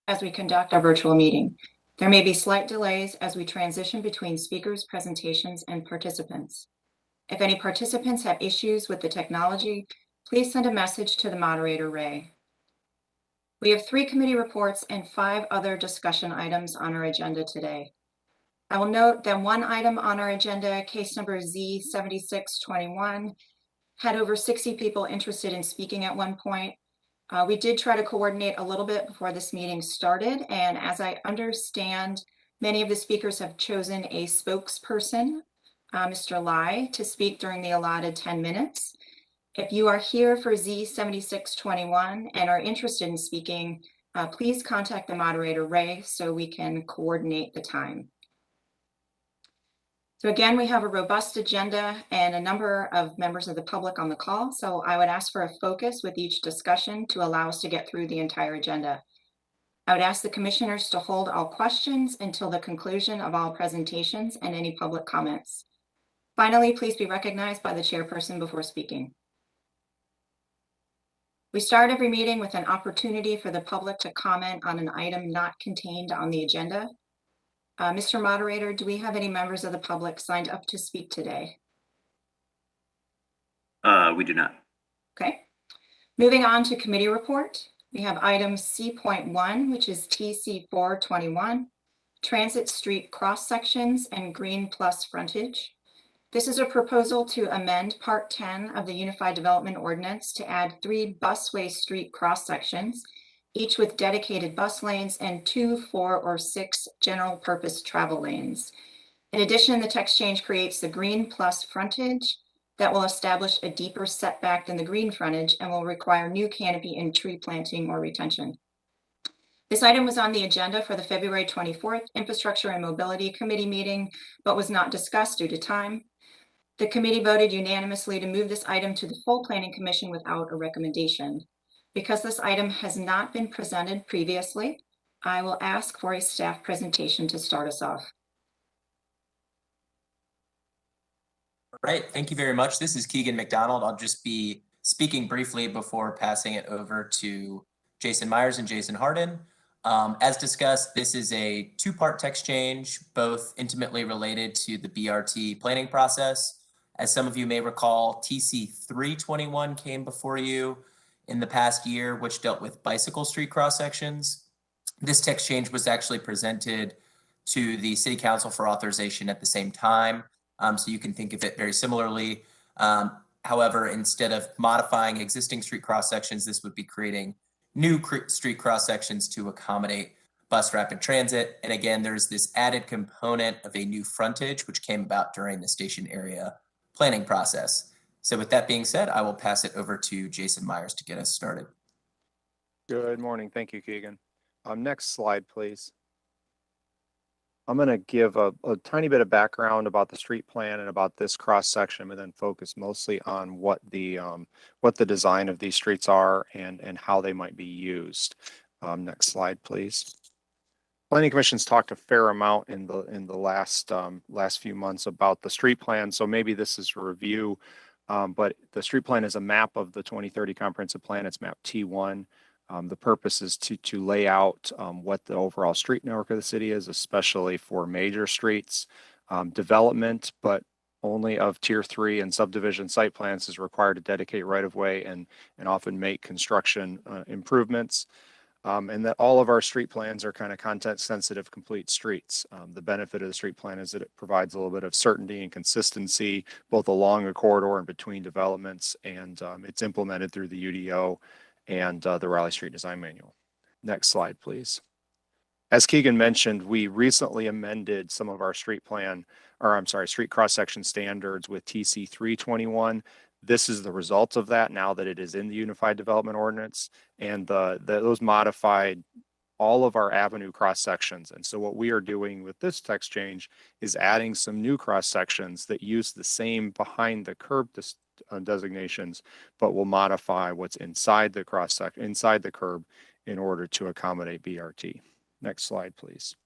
as we conduct our virtual meeting. There may be slight delays as we transition between speakers, presentations, and participants. If any participants have issues with the technology, please send a message to the moderator, Ray. We have 3 committee reports and 5 other discussion items on our agenda today. I will note that one item on our agenda, case number Z7621, had over 60 people interested in speaking at one point. We did try to coordinate a little bit before this meeting started, and as I understand, many of the speakers have chosen a spokesperson, Mr. Lai, to speak during the allotted 10 minutes. If you are here for Z7621 and are interested in speaking, please contact the moderator, Ray, so we can coordinate the time. So again, we have a robust agenda and a number of members of the public on the call. So I would ask for a focus with each discussion to allow us to get through the entire agenda. I would ask the commissioners to hold all questions until the conclusion of all presentations and any public comments. Finally, please be recognized by the chairperson before speaking. We start every meeting with an opportunity for the public to comment on an item not contained on the agenda. Mr. Moderator, do we have any members of the public signed up to speak today? We do not. Okay. Moving on to committee report, we have item C.1, which is TC421, Transit Street Cross Sections and Green Plus Frontage. This is a proposal to amend Part 10 of the Unified Development Ordinance to add 3 busway street cross sections, each with dedicated bus lanes, and 2, 4, or 6 general purpose travel lanes. In addition, the text change creates the green plus frontage that will establish a deeper setback than the green frontage and will require new canopy and tree planting or retention. This item was on the agenda for the February 24th Infrastructure and Mobility Committee meeting, but was not discussed due to time. The committee voted unanimously to move this item to the full Planning Commission without a recommendation. Because this item has not been presented previously, I will ask for a staff presentation to start us off. All right, thank you very much. This is Keegan McDonald. I'll just be speaking briefly before passing it over to Jason Myers and Jason Harden. As discussed, this is a 2-part text change, both intimately related to the BRT planning process. As some of you may recall, TC 321 came before you in the past year, which dealt with bicycle street cross sections. This text change was actually presented to the City Council for authorization at the same time. So you can think of it very similarly. However, instead of modifying existing street cross sections, this would be creating new street cross sections to accommodate bus rapid transit. And again, there's this added component of a new frontage, which came about during the station area planning process. So with that being said, I will pass it over to Jason Myers to get us started. Good morning. Thank you, Keegan. Next slide, please. I'm going to give a tiny bit of background about the street plan and about this cross section, and then focus mostly on what the design of these streets are and how they might be used. Next slide, please. Planning Commission's talked a fair amount in the last few months about the street plan, so maybe this is a review. But the street plan is a map of the 2030 comprehensive plan. It's map T1. The purpose is to lay out what the overall street network of the city is, especially for major streets. Development, but only of tier 3 and subdivision site plans, is required to dedicate right of way and often make construction improvements. And that all of our street plans are kind of content sensitive complete streets. The benefit of the street plan is that it provides a little bit of certainty and consistency both along a corridor and between developments, and it's implemented through the UDO and the Raleigh Street Design Manual. Next slide, please. As Keegan mentioned, we recently amended some of our street cross section standards with TC 321. This is the result of that now that it is in the Unified Development Ordinance, and those modified all of our avenue cross sections. And so what we are doing with this text change is adding some new cross sections that use the same behind the curb designations, but will modify what's inside the inside the curb in order to accommodate BRT. Next slide, please.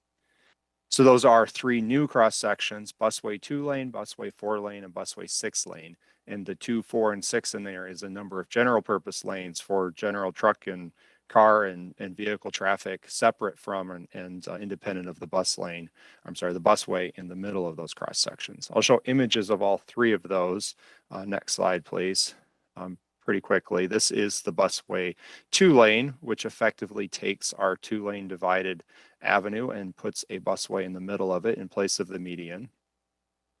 So those are 3 new cross sections: Busway 2-lane, Busway 4-lane, and Busway 6-lane. And the 2, 4, and 6 in there is a number of general purpose lanes for general truck and car and vehicle traffic separate from and independent of the bus lane. I'm sorry, the busway in the middle of those cross sections. I'll show images of all three of those. Next slide, please. Pretty quickly. This is the busway 2-lane, which effectively takes our 2-lane divided avenue and puts a busway in the middle of it in place of the median.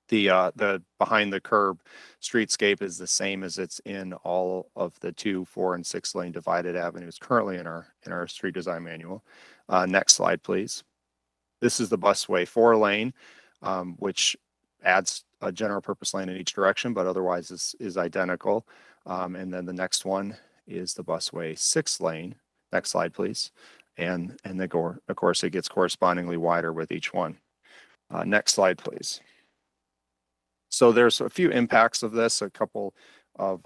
The behind the curb streetscape is the same as it's in all of the 2, 4, and 6-lane divided avenues currently in our street design manual. Next slide, please. This is the busway 4-lane, which adds a general purpose lane in each direction, but otherwise is identical. And then the next one is the busway 6-lane. Next slide, please. And of course, it gets correspondingly wider with each one. Next slide, please. So there's a few impacts of this, a couple of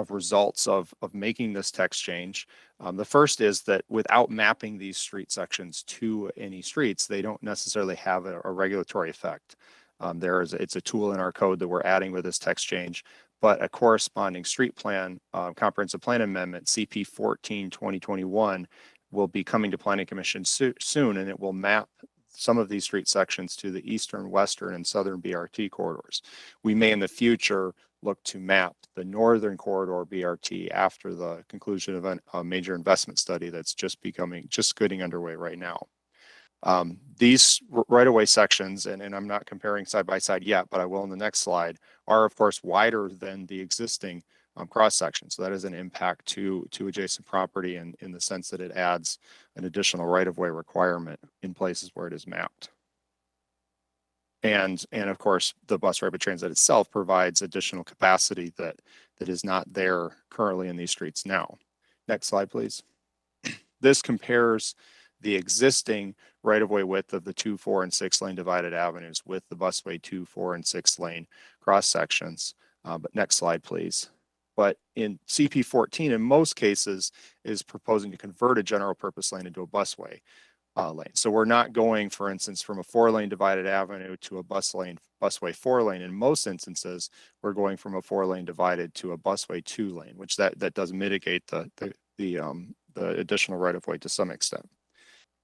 results of making this text change. The first is that without mapping these street sections to any streets, they don't necessarily have a regulatory effect. It's a tool in our code that we're adding with this text change, but a corresponding street plan, comprehensive plan amendment, CP 14/2021, will be coming to Planning Commission soon, and it will map some of these street sections to the eastern, western, and southern BRT corridors. We may in the future look to map the northern corridor BRT after the conclusion of a major investment study that's just getting underway right now. These right-of-way sections, and I'm not comparing side by side yet, but I will in the next slide, are of course wider than the existing cross section. So that is an impact to adjacent property in the sense that it adds an additional right-of-way requirement in places where it is mapped. And of course, the bus rapid transit itself provides additional capacity that is not there currently in these streets now. Next slide, please. This compares the existing right-of-way width of the 2, 4, and 6-lane divided avenues with the busway 2, 4, and 6-lane cross sections. But next slide, please. But in CP 14, in most cases, is proposing to convert a general purpose lane into a busway lane. So we're not going, for instance, from a 4-lane divided avenue to a busway 4-lane. In most instances, we're going from a 4-lane divided to a busway 2-lane, which that does mitigate the additional right-of-way to some extent.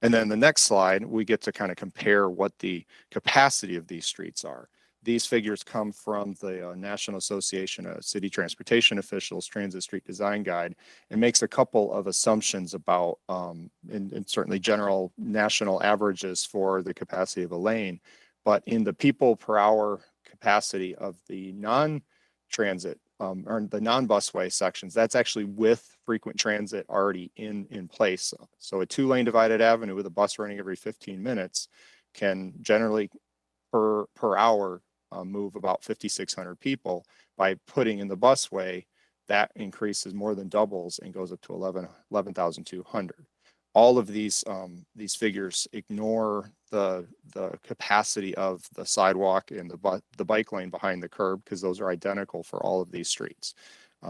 And then the next slide, we get to kind of compare what the capacity of these streets are. These figures come from the National Association of City Transportation Officials Transit Street Design Guide, and makes a couple of assumptions about, and certainly general national averages for the capacity of a lane. But in the people per hour capacity of the non-transit or the non-busway sections, that's actually with frequent transit already in place. So a 2-lane divided avenue with a bus running every 15 minutes can generally per hour move about 5,600 people. By putting in the busway, that increases more than doubles and goes up to 11,200. All of these figures ignore the capacity of the sidewalk and the bike lane behind the curb, because those are identical for all of these streets.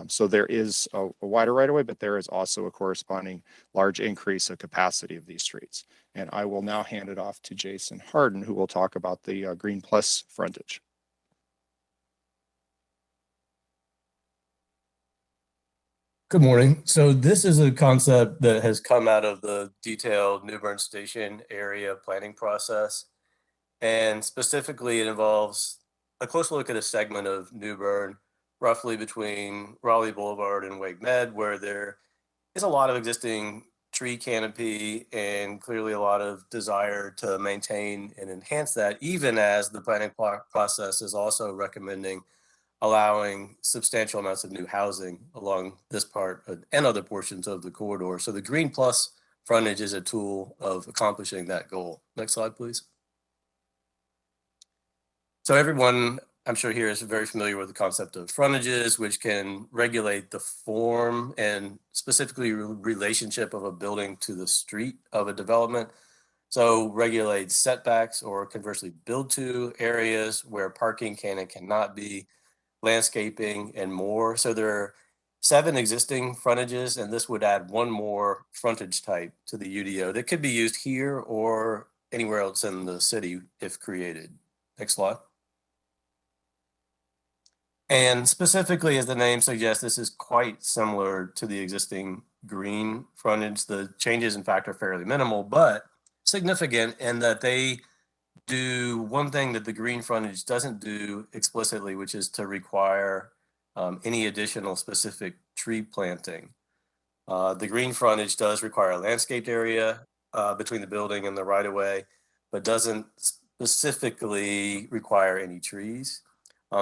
So there is a wider right-of-way, but there is also a corresponding large increase of capacity of these streets. And I will now hand it off to Jason Harden, who will talk about the Green Plus frontage. Good morning. So this is a concept that has come out of the detailed New Bern Station area planning process. And specifically, it involves a close look at a segment of New Bern, roughly between Raleigh Boulevard and Wake Med, where there is a lot of existing tree canopy and clearly a lot of desire to maintain and enhance that, even as the planning process is also recommending allowing substantial amounts of new housing along this part and other portions of the corridor. So the Green Plus frontage is a tool of accomplishing that goal. Next slide, please. So everyone, I'm sure here, is very familiar with the concept of frontages, which can regulate the form and specifically relationship of a building to the street of a development. So regulate setbacks, or conversely build to areas where parking can and cannot be, landscaping, and more. So there are 7 existing frontages, and this would add 1 more frontage type to the UDO that could be used here or anywhere else in the city if created. Next slide. And specifically, as the name suggests, this is quite similar to the existing green frontage. The changes, in fact, are fairly minimal, but significant in that they do one thing that the green frontage doesn't do explicitly, which is to require any additional specific tree planting. The green frontage does require a landscaped area between the building and the right of way, but doesn't specifically require any trees.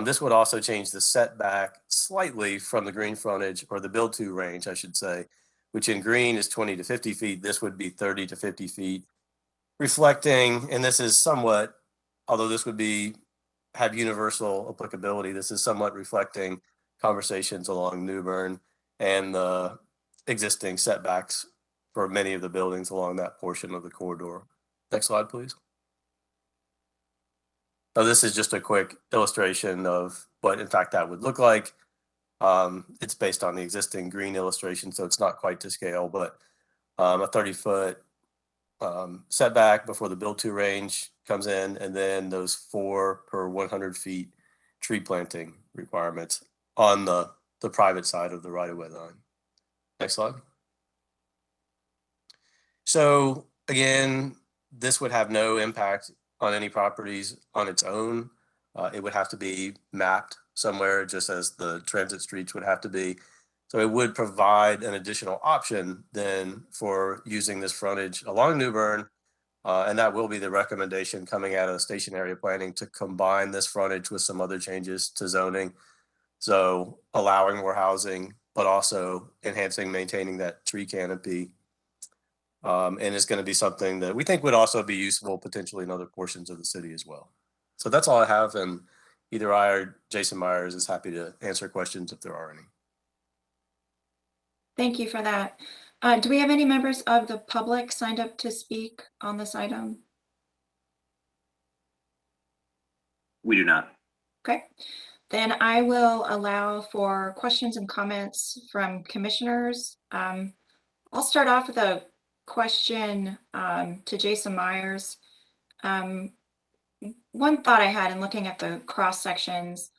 This would also change the setback slightly from the green frontage, or the build to range, I should say, which in green is 20 to 50 feet. This would be 30 to 50 feet, reflecting, and this is somewhat, although this would have universal applicability, this is somewhat reflecting conversations along New Bern and the existing setbacks for many of the buildings along that portion of the corridor. Next slide, please. So this is just a quick illustration of what, in fact, that would look like. It's based on the existing green illustration, so it's not quite to scale, but a 30-foot setback before the build-to range comes in, and then those 4 per 100 feet tree planting requirements on the private side of the right-of-way line. Next slide. So again, this would have no impact on any properties on its own. It would have to be mapped somewhere, just as the transit streets would have to be. So it would provide an additional option then for using this frontage along New Bern. And that will be the recommendation coming out of station area planning, to combine this frontage with some other changes to zoning. So allowing more housing, but also enhancing, maintaining that tree canopy. And it's going to be something that we think would also be useful potentially in other portions of the city as well. So that's all I have, and either I or Jason Myers is happy to answer questions if there are any. Thank you for that. Do we have any members of the public signed up to speak on this item? We do not. Okay, then I will allow for questions and comments from commissioners. I'll start off with a question to Jason Myers. One thought I had in looking at the cross sections,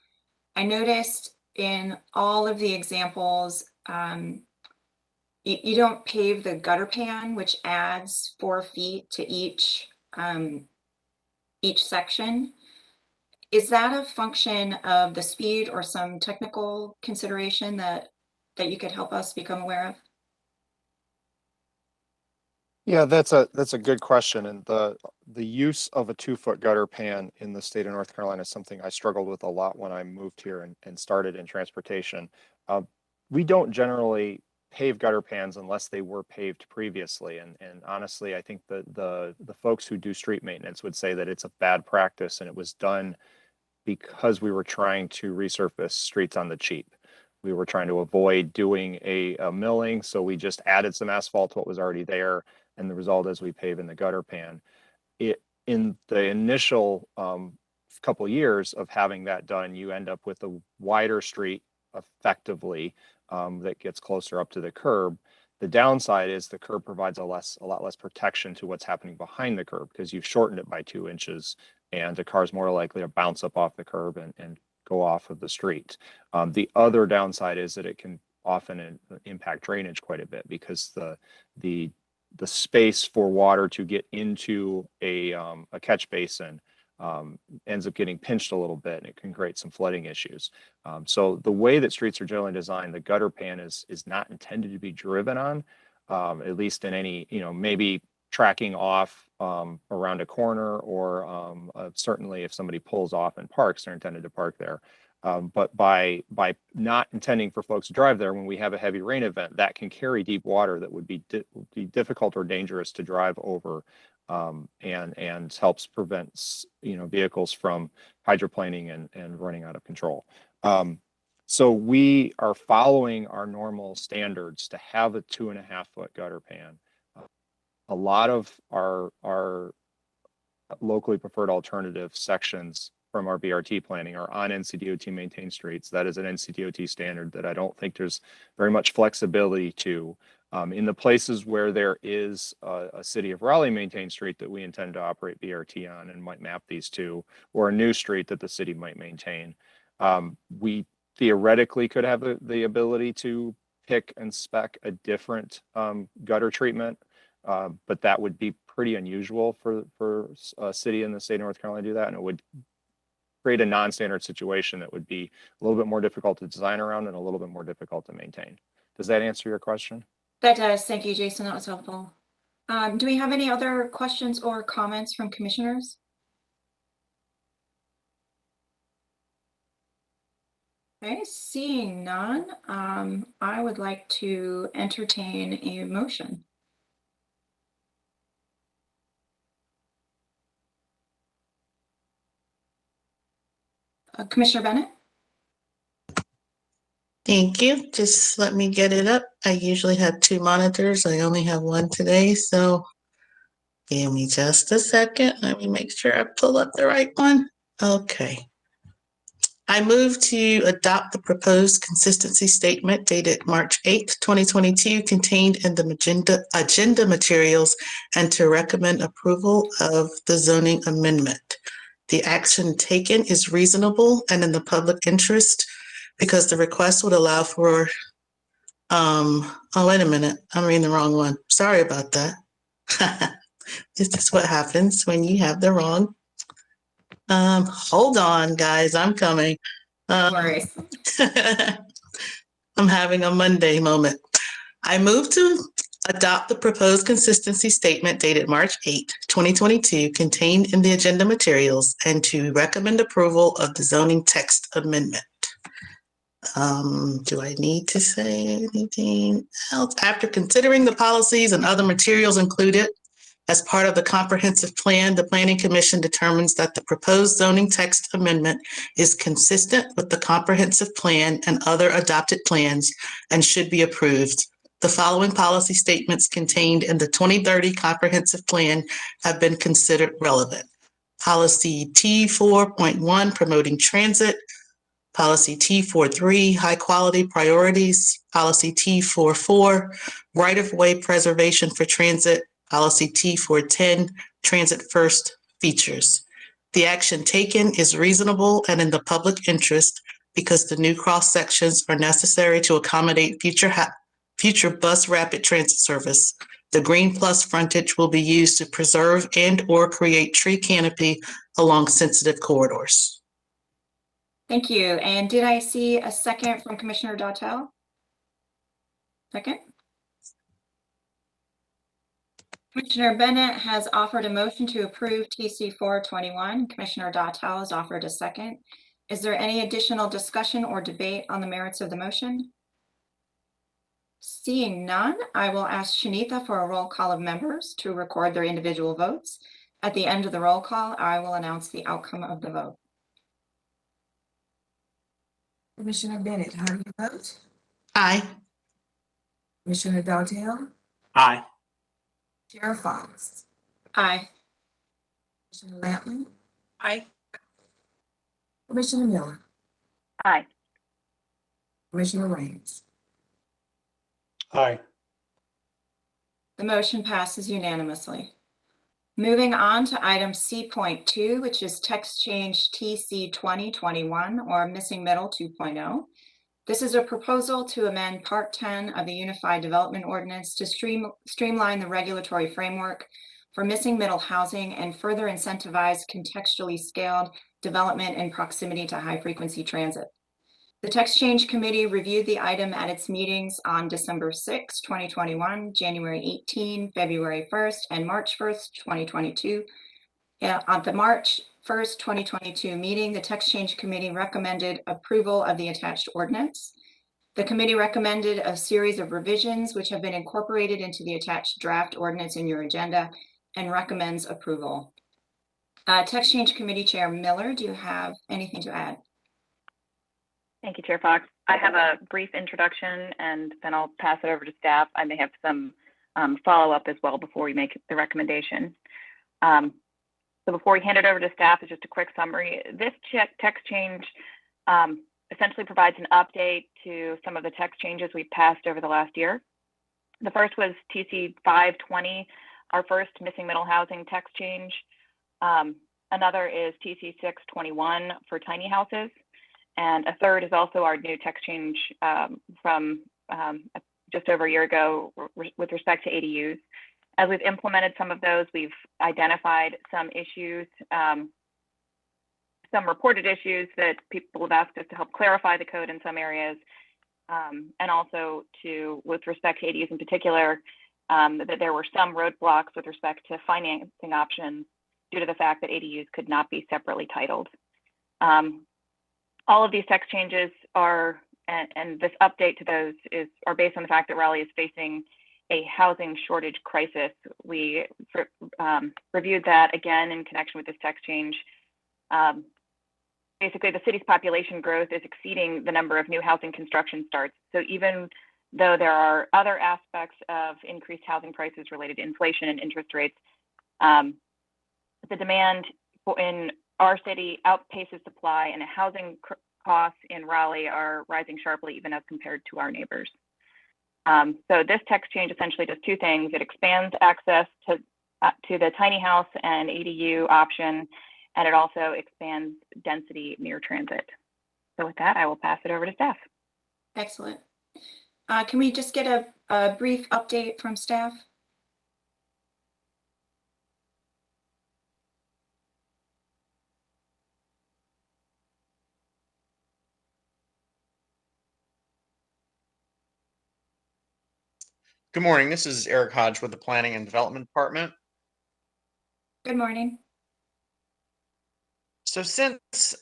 I noticed in all of the examples, you don't pave the gutter pan, which adds 4 feet to each section. Is that a function of the speed or some technical consideration that you could help us become aware of? Yeah, that's a good question. And the use of a 2-foot gutter pan in the state of North Carolina is something I struggled with a lot when I moved here and started in transportation. We don't generally pave gutter pans unless they were paved previously. And honestly, I think the folks who do street maintenance would say that it's a bad practice, and it was done because we were trying to resurface streets on the cheap. We were trying to avoid doing a milling, so we just added some asphalt to what was already there, and the result is we pave in the gutter pan. In the initial couple years of having that done, you end up with a wider street effectively that gets closer up to the curb. The downside is the curb provides a lot less protection to what's happening behind the curb, because you've shortened it by 2 inches, and the car's more likely to bounce up off the curb and go off of the street. The other downside is that it can often impact drainage quite a bit, because the space for water to get into a catch basin ends up getting pinched a little bit, and it can create some flooding issues. So the way that streets are generally designed, the gutter pan is not intended to be driven on, at least in any, maybe tracking off around a corner, or certainly if somebody pulls off and parks, they're intended to park there. But by not intending for folks to drive there, when we have a heavy rain event, that can carry deep water that would be difficult or dangerous to drive over, and helps prevent vehicles from hydroplaning and running out of control. So we are following our normal standards to have a 2.5-foot gutter pan. A lot of our locally preferred alternative sections from our BRT planning are on NCDOT maintained streets. That is an NCDOT standard that I don't think there's very much flexibility to. In the places where there is a City of Raleigh maintained street that we intend to operate BRT on and might map these to, or a new street that the city might maintain, we theoretically could have the ability to pick and spec a different gutter treatment, but that would be pretty unusual for a city in the state of North Carolina to do that, and it would create a non-standard situation that would be a little bit more difficult to design around and a little bit more difficult to maintain. Does that answer your question? That does. Thank you, Jason. That was helpful. Do we have any other questions or comments from commissioners? Okay, seeing none, I would like to entertain a motion. Commissioner Bennett? Thank you. Just let me get it up. I usually have 2 monitors. I only have 1 today, so give me just a second. Let me make sure I pull up the right one. Okay. I move to adopt the proposed consistency statement dated March 8th, 2022, contained in the agenda materials, and to recommend approval of the zoning amendment. The action taken is reasonable and in the public interest because the request would allow for, oh, wait a minute, I'm reading the wrong one. Sorry about that. This is what happens when you have the wrong. Hold on, guys, I'm coming. No worries. I'm having a Monday moment. I move to adopt the proposed consistency statement dated March 8, 2022, contained in the agenda materials, and to recommend approval of the zoning text amendment. Do I need to say anything else? After considering the policies and other materials included as part of the comprehensive plan, the Planning Commission determines that the proposed zoning text amendment is consistent with the comprehensive plan and other adopted plans and should be approved. The following policy statements contained in the 2030 comprehensive plan have been considered relevant. Policy T4.1, promoting transit. Policy T43, high quality priorities. Policy T44, right-of-way preservation for transit. Policy T410, transit first features. The action taken is reasonable and in the public interest because the new cross sections are necessary to accommodate future bus rapid transit service. The green plus frontage will be used to preserve and or create tree canopy along sensitive corridors. Thank you. And did I see a second from Commissioner Dautel? Second. Commissioner Bennett has offered a motion to approve TC 421. Commissioner Dautel has offered a second. Is there any additional discussion or debate on the merits of the motion? Seeing none, I will ask Shanitha for a roll call of members to record their individual votes. At the end of the roll call, I will announce the outcome of the vote. Commissioner Bennett, how do you vote? Aye. Commissioner Dautel? Aye. Chair Fox? Aye. Commissioner Lampman? Aye. Commissioner Miller? Aye. Commissioner Raines? Aye. The motion passes unanimously. Moving on to item C.2, which is text change TC 2021 or missing middle 2.0. This is a proposal to amend Part 10 of the Unified Development Ordinance to streamline the regulatory framework for missing middle housing and further incentivize contextually scaled development in proximity to high-frequency transit. The Text Change Committee reviewed the item at its meetings on December 6, 2021, January 18, February 1st, and March 1st, 2022. On the March 1st, 2022 meeting, the Text Change Committee recommended approval of the attached ordinance. The committee recommended a series of revisions which have been incorporated into the attached draft ordinance in your agenda and recommends approval. Text Change Committee Chair Miller, do you have anything to add? Thank you, Chair Fox. I have a brief introduction and then I'll pass it over to staff. I may have some follow-up as well before we make the recommendation. So before we hand it over to staff, it's just a quick summary. This text change essentially provides an update to some of the text changes we've passed over the last year. The first was TC 520, our first missing middle housing text change. Another is TC 621 for tiny houses. And a third is also our new text change from just over a year ago with respect to ADUs. As we've implemented some of those, we've identified some issues, some reported issues that people have asked us to help clarify the code in some areas, and also with respect to ADUs in particular, that there were some roadblocks with respect to financing options due to the fact that ADUs could not be separately titled. All of these text changes are, and this update to those are based on the fact that Raleigh is facing a housing shortage crisis. We reviewed that again in connection with this text change. Basically, the city's population growth is exceeding the number of new housing construction starts. So even though there are other aspects of increased housing prices related to inflation and interest rates, the demand in our city outpaces supply, and housing costs in Raleigh are rising sharply even as compared to our neighbors. So this text change essentially does two things. It expands access to the tiny house and ADU option, and it also expands density near transit. So with that, I will pass it over to staff. Excellent. Can we just get a brief update from staff? Good morning. This is Eric Hodge with the Planning and Development Department. Good morning. So since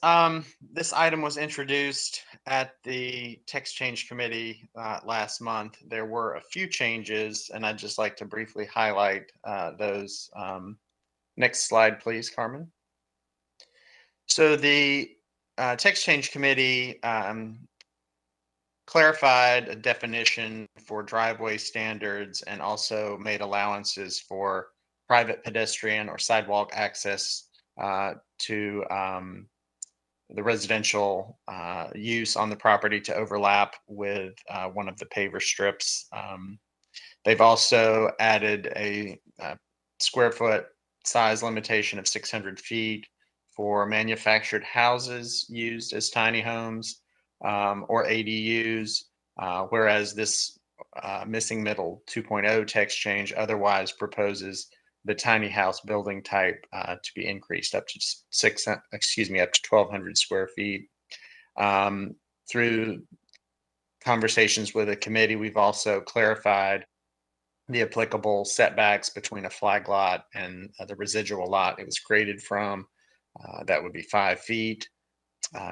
this item was introduced at the text change committee last month, there were a few changes, and I'd just like to briefly highlight those. Next slide, please, Carmen. So the text change committee clarified a definition for driveway standards and also made allowances for private pedestrian or sidewalk access to the residential use on the property to overlap with one of the paver strips. They've also added a square foot size limitation of 600 feet for manufactured houses used as tiny homes or ADUs, whereas this missing middle 2.0 text change otherwise proposes the tiny house building type to be increased up to up to 1,200 square feet. Through conversations with the committee, we've also clarified the applicable setbacks between a flag lot and the residual lot it was created from. That would be 5 feet.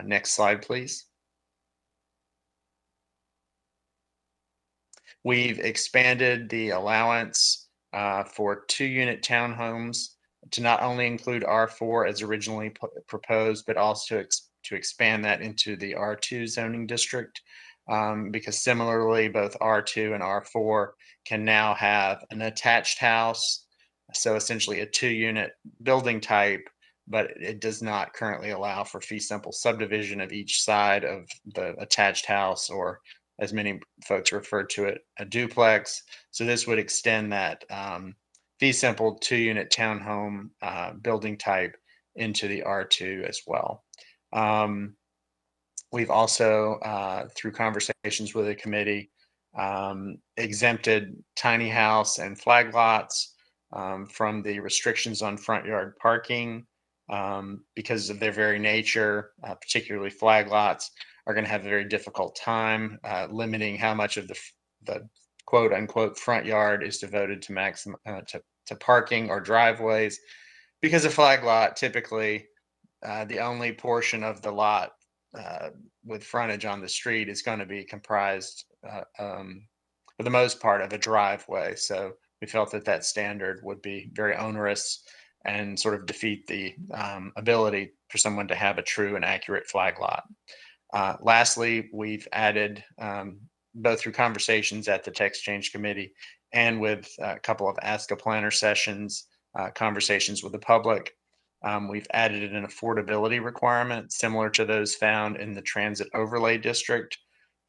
Next slide, please. We've expanded the allowance for 2-unit townhomes to not only include R4 as originally proposed, but also to expand that into the R2 zoning district, because similarly, both R2 and R4 can now have an attached house, so essentially a 2-unit building type, but it does not currently allow for fee simple subdivision of each side of the attached house, or as many folks refer to it, a duplex. So this would extend that fee simple 2-unit townhome building type into the R2 as well. We've also, through conversations with the committee, exempted tiny house and flag lots from the restrictions on front yard parking because of their very nature, particularly flag lots are going to have a very difficult time limiting how much of the quote unquote front yard is devoted to maximum to parking or driveways, because a flag lot typically the only portion of the lot with frontage on the street is going to be comprised for the most part of a driveway. So we felt that that standard would be very onerous and sort of defeat the ability for someone to have a true and accurate flag lot. Lastly, we've added, both through conversations at the text change committee and with a couple of Ask a Planner sessions, conversations with the public, we've added an affordability requirement similar to those found in the transit overlay district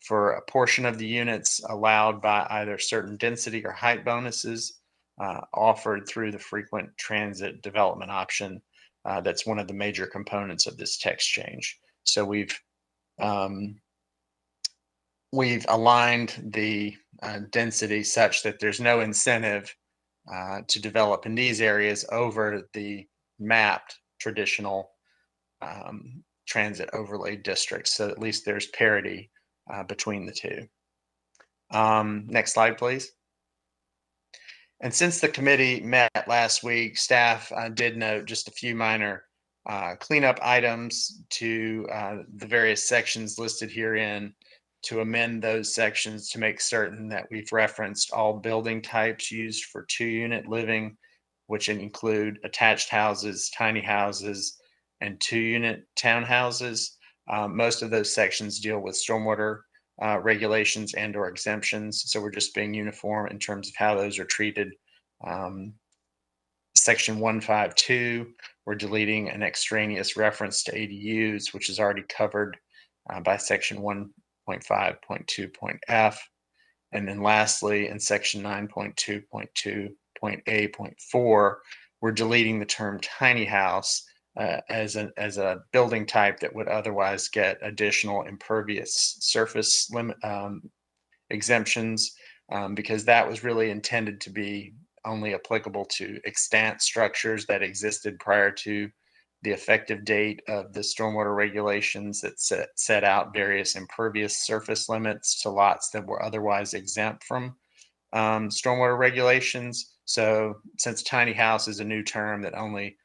for a portion of the units allowed by either certain density or height bonuses offered through the frequent transit development option. That's one of the major components of this text change. So we've We've aligned the density such that there's no incentive to develop in these areas over the mapped traditional transit overlay districts. So at least there's parity between the two. Next slide, please. And since the committee met last week, staff did note just a few minor cleanup items to the various sections listed herein, to amend those sections to make certain that we've referenced all building types used for 2-unit living, which include attached houses, tiny houses, and 2-unit townhouses. Most of those sections deal with stormwater regulations and or exemptions. So we're just being uniform in terms of how those are treated. Section 152, we're deleting an extraneous reference to ADUs, which is already covered by section 1.5.2.f. And then lastly, in section 9.2.2.a.4, we're deleting the term tiny house as a building type that would otherwise get additional impervious surface limit exemptions, because that was really intended to be only applicable to extant structures that existed prior to the effective date of the stormwater regulations that set out various impervious surface limits to lots that were otherwise exempt from stormwater regulations. So since tiny house is a new term that only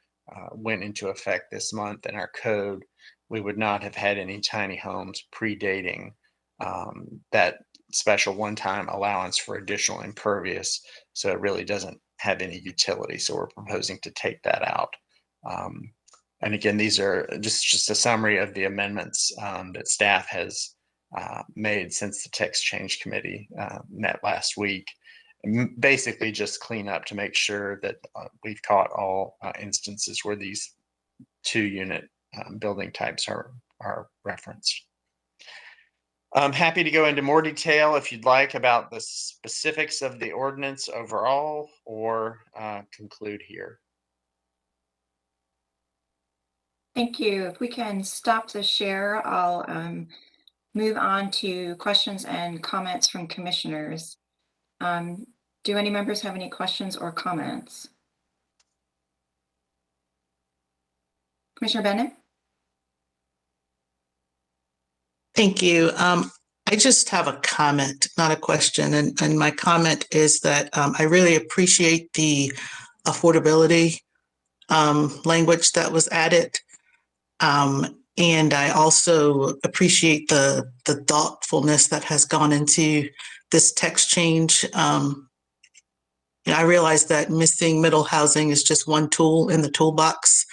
went into effect this month in our code, we would not have had any tiny homes predating that special one-time allowance for additional impervious. So it really doesn't have any utility. So we're proposing to take that out. And again, these are just a summary of the amendments that staff has made since the text change committee met last week. Basically just clean up to make sure that we've caught all instances where these 2-unit building types are referenced. I'm happy to go into more detail if you'd like about the specifics of the ordinance overall, or conclude here. Thank you. If we can stop the share, I'll move on to questions and comments from commissioners. Do any members have any questions or comments? Commissioner Bennett? Thank you. I just have a comment, not a question. And my comment is that I really appreciate the affordability language that was added. And I also appreciate the thoughtfulness that has gone into this text change. I realize that missing middle housing is just one tool in the toolbox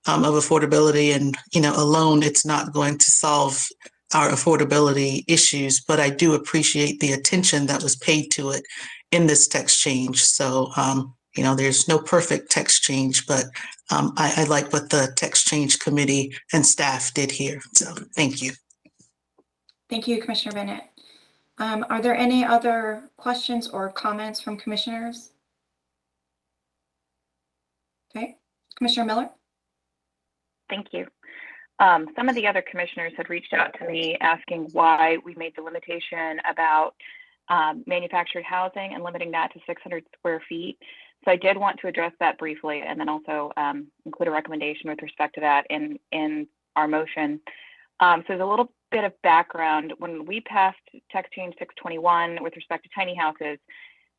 of affordability, and alone it's not going to solve our affordability issues, but I do appreciate the attention that was paid to it in this text change. So, there's no perfect text change, but I like what the text change committee and staff did here. So thank you. Thank you, Commissioner Bennett. Are there any other questions or comments from commissioners? Okay, Commissioner Miller? Thank you. Some of the other commissioners had reached out to me asking why we made the limitation about manufactured housing and limiting that to 600 square feet. So I did want to address that briefly, and then also include a recommendation with respect to that in our motion. So there's a little bit of background. When we passed text change 621 with respect to tiny houses,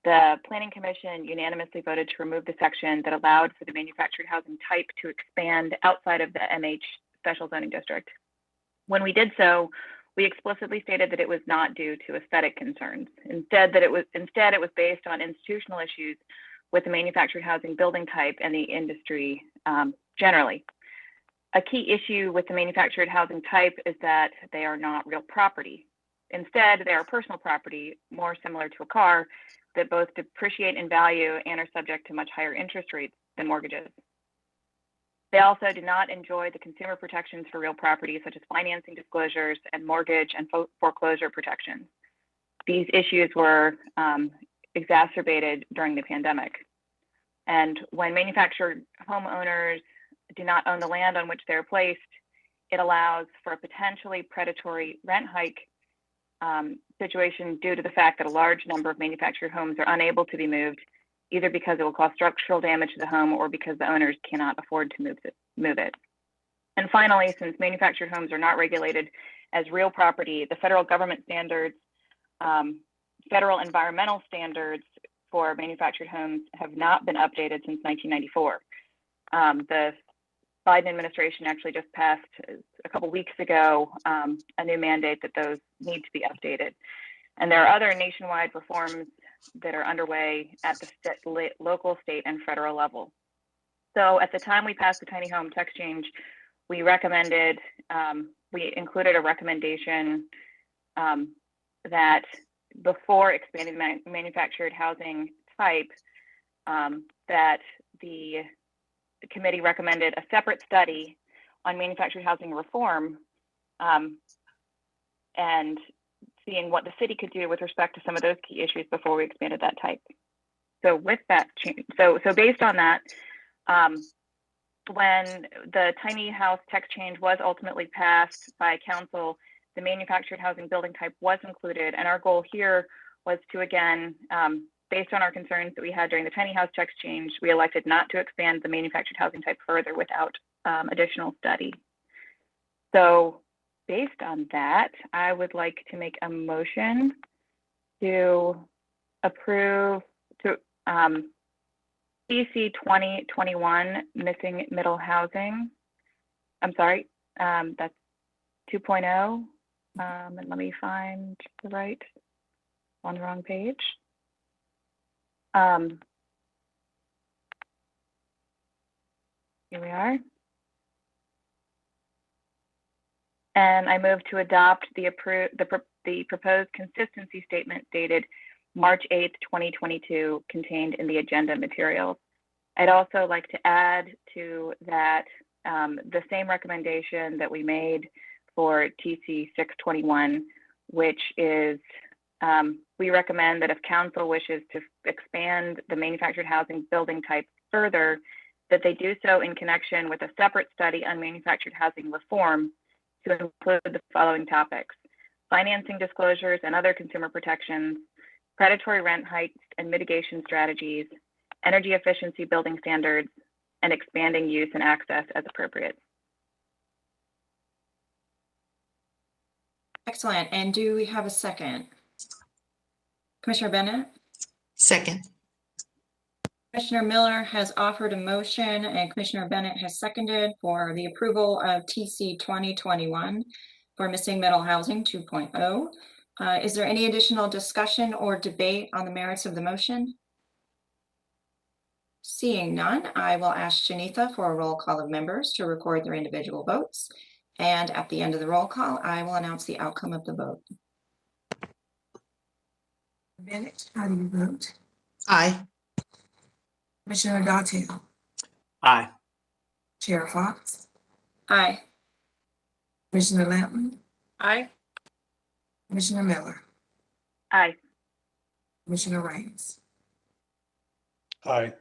the Planning Commission unanimously voted to remove the section that allowed for the manufactured housing type to expand outside of the MH special zoning district. When we did so, we explicitly stated that it was not due to aesthetic concerns. Instead, it was based on institutional issues with the manufactured housing building type and the industry generally. A key issue with the manufactured housing type is that they are not real property. Instead, they are personal property, more similar to a car, that both depreciate in value and are subject to much higher interest rates than mortgages. They also do not enjoy the consumer protections for real property, such as financing disclosures and mortgage and foreclosure protections. These issues were exacerbated during the pandemic. And when manufactured homeowners do not own the land on which they're placed, it allows for a potentially predatory rent hike situation due to the fact that a large number of manufactured homes are unable to be moved, either because it will cause structural damage to the home or because the owners cannot afford to move it. And finally, since manufactured homes are not regulated as real property, the federal government standards, federal environmental standards for manufactured homes have not been updated since 1994. The Biden administration actually just passed a couple weeks ago a new mandate that those need to be updated. And there are other nationwide reforms that are underway at the local, state, and federal level. So at the time we passed the tiny home text change, we recommended, we included a recommendation that before expanding the manufactured housing type, that the committee recommended a separate study on manufactured housing reform and seeing what the city could do with respect to some of those key issues before we expanded that type. So with that change, so based on that, when the tiny house text change was ultimately passed by council, the manufactured housing building type was included. And our goal here was to, again, based on our concerns that we had during the tiny house text change, we elected not to expand the manufactured housing type further without additional study. So based on that, I would like to make a motion to approve to CC 2021 missing middle housing. I'm sorry, that's 2.0. And let me find the right, on the wrong page. Here we are. And I move to adopt the proposed consistency statement dated March 8th, 2022, contained in the agenda materials. I'd also like to add to that the same recommendation that we made for TC 621, which is we recommend that if council wishes to expand the manufactured housing building type further, that they do so in connection with a separate study on manufactured housing reform to include the following topics: financing disclosures and other consumer protections, predatory rent hikes and mitigation strategies, energy efficiency building standards, and expanding use and access as appropriate. Excellent. And do we have a second? Commissioner Bennett? Second. Commissioner Miller has offered a motion and Commissioner Bennett has seconded for the approval of TC 2021 for missing middle housing 2.0. Is there any additional discussion or debate on the merits of the motion? Seeing none, I will ask Janitha for a roll call of members to record their individual votes. And at the end of the roll call, I will announce the outcome of the vote. Bennett, how do you vote? Aye. Commissioner Dawson, Aye. Chair Fox, Aye. Commissioner Lampman, Aye. Commissioner Miller, Aye. Commissioner Raines. Aye.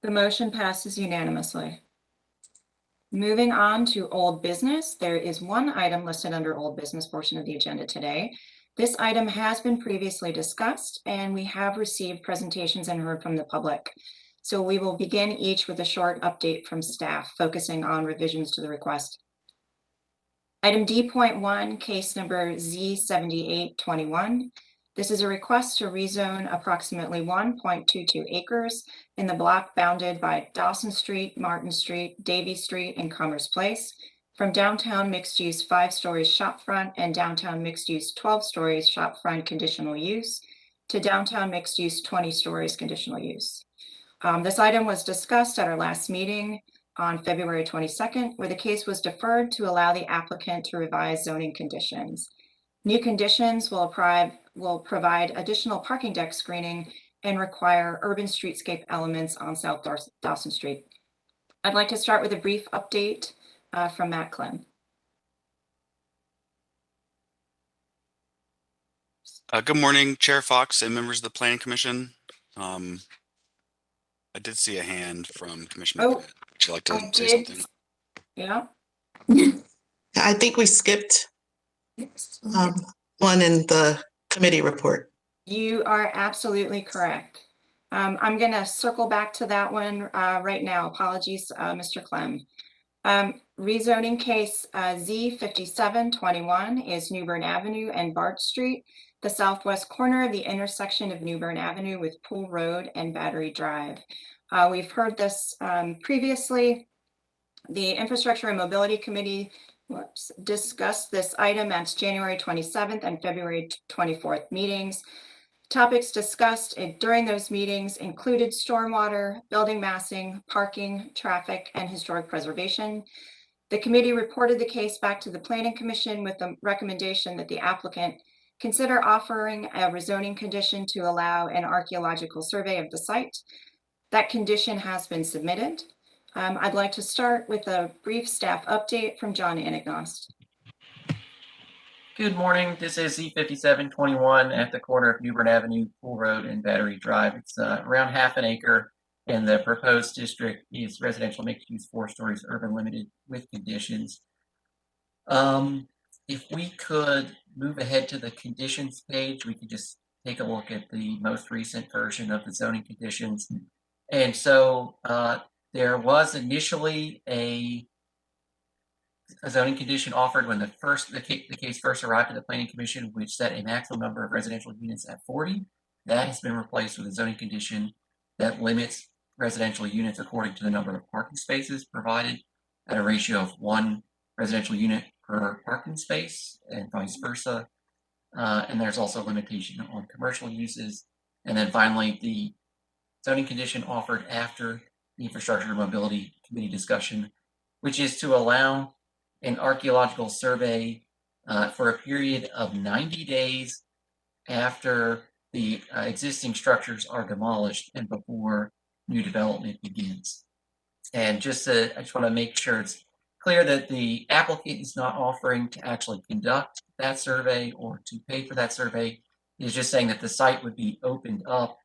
The motion passes unanimously. Moving on to old business, there is one item listed under old business portion of the agenda today. This item has been previously discussed and we have received presentations and heard from the public. So we will begin each with a short update from staff focusing on revisions to the request. Item D.1, case number Z7821. This is a request to rezone approximately 1.22 acres in the block bounded by Dawson Street, Martin Street, Davie Street, and Commerce Place from downtown mixed use 5 stories shopfront and downtown mixed use 12 stories shopfront conditional use to downtown mixed use 20 stories conditional use. This item was discussed at our last meeting on February 22nd, where the case was deferred to allow the applicant to revise zoning conditions. New conditions will provide additional parking deck screening and require urban streetscape elements on South Dawson Street. I'd like to start with a brief update from Matt Clem. Good morning, Chair Fox and members of the Planning Commission. I did see a hand from Commissioner. Oh, Bennett. Would you like to I say did. something? Yeah. I think we skipped Yes. one in the committee report. You are absolutely correct. I'm going to circle back to that one right now. Apologies, Mr. Clem. Rezoning case Z5721 is Newbern Avenue and Bart Street, the southwest corner of the intersection of Newbern Avenue with Pool Road and Battery Drive. We've heard this previously. The Infrastructure and Mobility Committee discussed this item at January 27th and February 24th meetings. Topics discussed during those meetings included stormwater, building massing, parking, traffic, and historic preservation. The committee reported the case back to the Planning Commission with the recommendation that the applicant consider offering a rezoning condition to allow an archaeological survey of the site. That condition has been submitted. I'd like to start with a brief staff update from John Anagnost. Good morning. This is Z5721 at the corner of Newbern Avenue, Pool Road, and Battery Drive. It's around half an acre, and the proposed district is residential mixed-use 4 stories, urban limited with conditions. If we could move ahead to the conditions page, we could just take a look at the most recent version of the zoning conditions. And so there was initially a zoning condition offered when the case first arrived at the Planning Commission, which set a maximum number of residential units at 40. That has been replaced with a zoning condition that limits residential units according to the number of parking spaces provided at a ratio of 1 residential unit per parking space and vice versa. And there's also a limitation on commercial uses. And then finally, the zoning condition offered after the Infrastructure and Mobility Committee discussion, which is to allow an archaeological survey for a period of 90 days after the existing structures are demolished and before new development begins. And I just want to make sure it's clear that the applicant is not offering to actually conduct that survey or to pay for that survey. It's just saying that the site would be opened up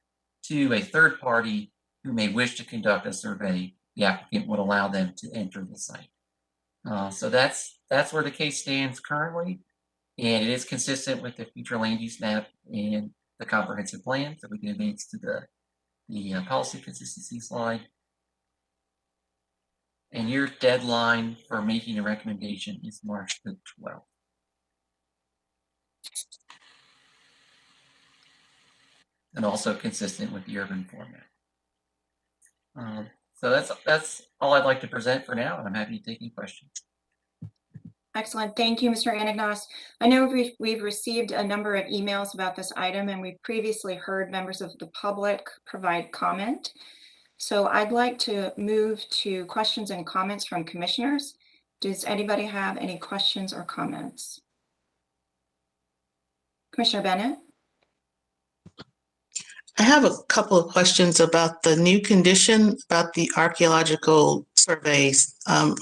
to a third party who may wish to conduct a survey. The applicant would allow them to enter the site. So that's where the case stands currently, and it is consistent with the future land use map and the comprehensive plan. So we can advance to the policy consistency slide. And your deadline for making a recommendation is March the 12th. And also consistent with the urban format. So that's all I'd like to present for now, and I'm happy to take any questions. Excellent. Thank you, Mr. Anagnost. I know we've received a number of emails about this item, and we've previously heard members of the public provide comment. So I'd like to move to questions and comments from commissioners. Does anybody have any questions or comments? Commissioner Bennett? I have a couple of questions about the new condition about the archaeological surveys. I'm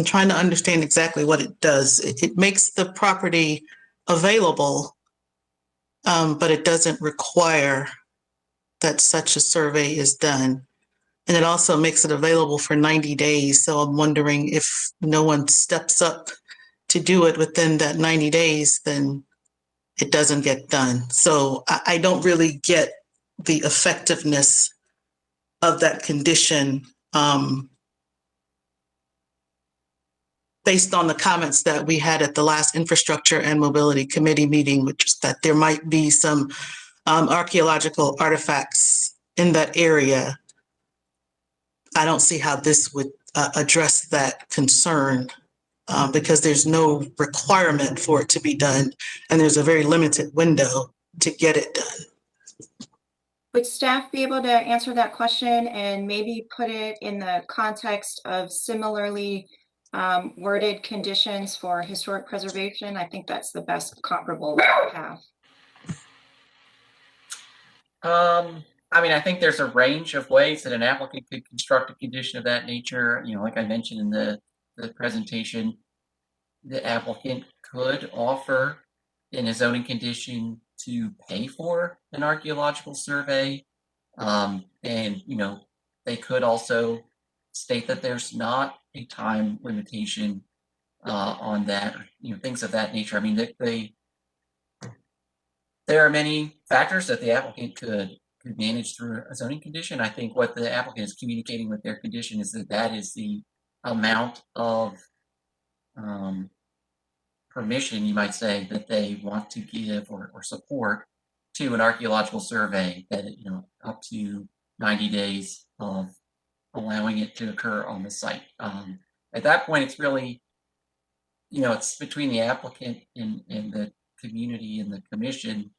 trying to understand exactly what it does. It makes the property available, but it doesn't require that such a survey is done. And it also makes it available for 90 days. So I'm wondering if no one steps up to do it within that 90 days, then it doesn't get done. So I don't really get the effectiveness of that condition based on the comments that we had at the last Infrastructure and Mobility Committee meeting, which is that there might be some archaeological artifacts in that area. I don't see how this would address that concern. Because there's no requirement for it to be done, and there's a very limited window to get it done. Would staff be able to answer that question and maybe put it in the context of similarly worded conditions for historic preservation? I think that's the best comparable we have. I mean, I think there's a range of ways that an applicant could construct a condition of that nature. You know, like I mentioned in the presentation, the applicant could offer in a zoning condition to pay for an archaeological survey. And, you know, they could also state that there's not a time limitation on that, things of that nature. I mean, there are many factors that the applicant could manage through a zoning condition. I think what the applicant is communicating with their condition is that is the amount of permission, you might say, that they want to give or support to an archaeological survey, that up to 90 days of allowing it to occur on the site. At that point, it's really, it's between the applicant and the community and the commission,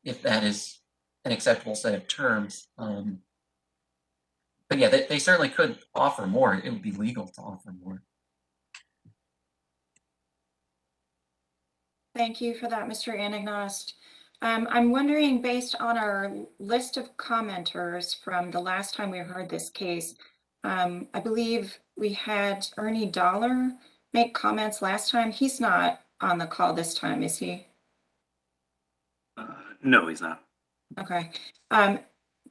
if that is an acceptable set of terms. But yeah, they certainly could offer more. It would be legal to offer more. Thank you for that, Mr. Anagnost. I'm wondering, based on our list of commenters from the last time we heard this case, I believe we had Ernie Dollar make comments last time. He's not on the call this time, is he? No, he's not. Okay. I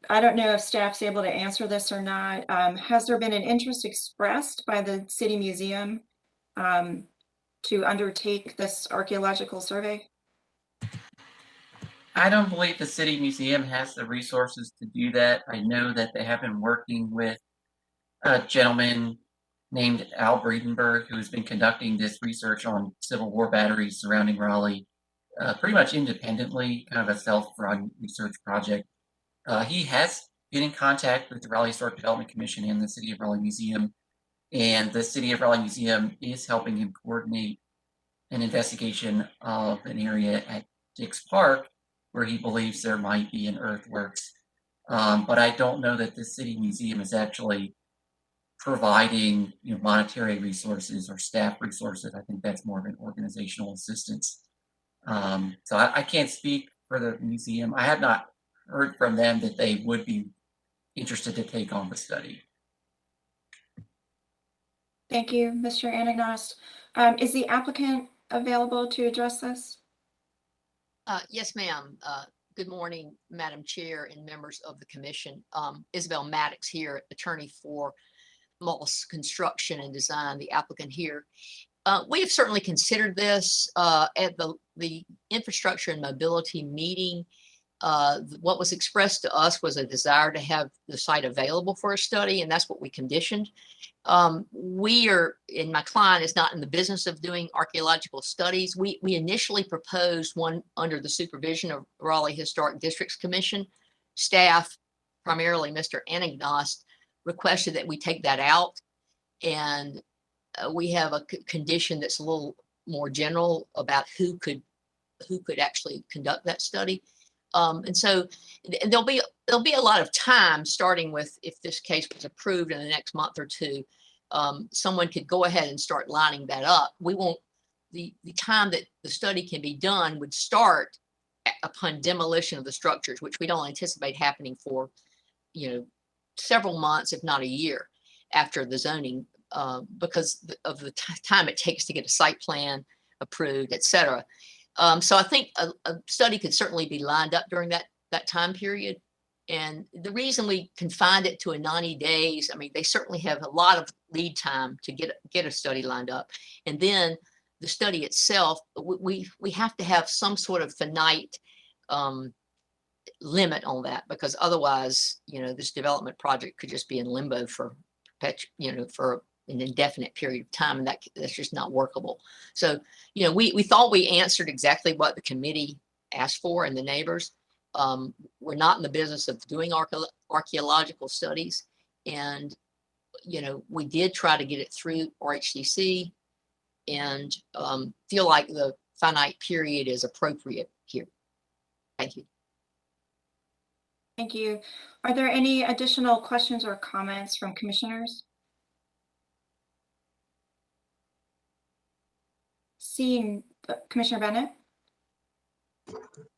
don't know if staff's able to answer this or not. Has there been an interest expressed by the City Museum to undertake this archaeological survey? I don't believe the City Museum has the resources to do that. I know that they have been working with a gentleman named Al Breedenberg, who has been conducting this research on Civil War batteries surrounding Raleigh, pretty much independently, kind of a self-run research project. He has been in contact with the Raleigh Historic Development Commission and the City of Raleigh Museum, and the City of Raleigh Museum is helping him coordinate an investigation of an area at Dix Park where he believes there might be an earthworks. But I don't know that the City Museum is actually providing monetary resources or staff resources. I think that's more of an organizational assistance. So I can't speak for the museum. I have not heard from them that they would be interested to take on the study. Thank you, Mr. Anagnost. Is the applicant available to address this? Yes, ma'am. Good morning, Madam Chair and members of the commission. Isabel Maddox here, attorney for Moss Construction and Design, the applicant here. We have certainly considered this at the infrastructure and mobility meeting. What was expressed to us was a desire to have the site available for a study, and that's what we conditioned. We are, and my client is not in the business of doing archaeological studies. We initially proposed one under the supervision of Raleigh Historic Districts Commission. Staff, primarily Mr. Anagnost, requested that we take that out, and we have a condition that's a little more general about who could actually conduct that study. And so there'll be a lot of time, starting with, if this case was approved in the next month or two, someone could go ahead and start lining that up. We won't, the time that the study can be done would start upon demolition of the structures, which we don't anticipate happening for, several months, if not a year after the zoning, because of the time it takes to get a site plan approved, et cetera. So I think a study could certainly be lined up during that time period. And the reason we confined it to a 90 days, I mean, they certainly have a lot of lead time to get a study lined up. And then the study itself, we have to have some sort of finite limit on that, because otherwise, this development project could just be in limbo for an indefinite period of time, and that's just not workable. So, we thought we answered exactly what the committee asked for and the neighbors. We're not in the business of doing archaeological studies, and we did try to get it through RHDC, and feel like the finite period is appropriate here. Thank you. Thank you. Are there any additional questions or comments from commissioners? Seeing Commissioner Bennett.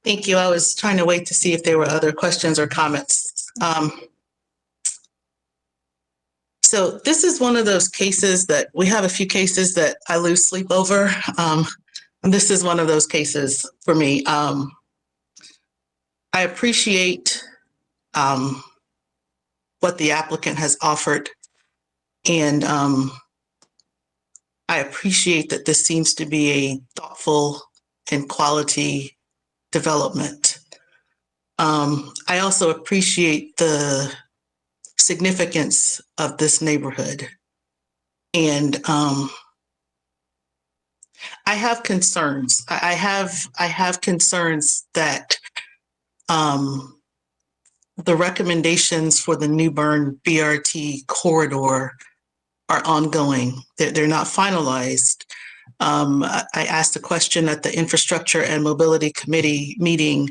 Thank you. I was trying to wait to see if there were other questions or comments. So this is one of those cases that we have a few cases that I lose sleep over. And this is one of those cases for me. I appreciate what the applicant has offered. And I appreciate that this seems to be a thoughtful and quality development. I also appreciate the significance of this neighborhood. And I have concerns. I have concerns that the recommendations for the New Bern BRT corridor are ongoing. They're not finalized. I asked a question at the Infrastructure and Mobility Committee meeting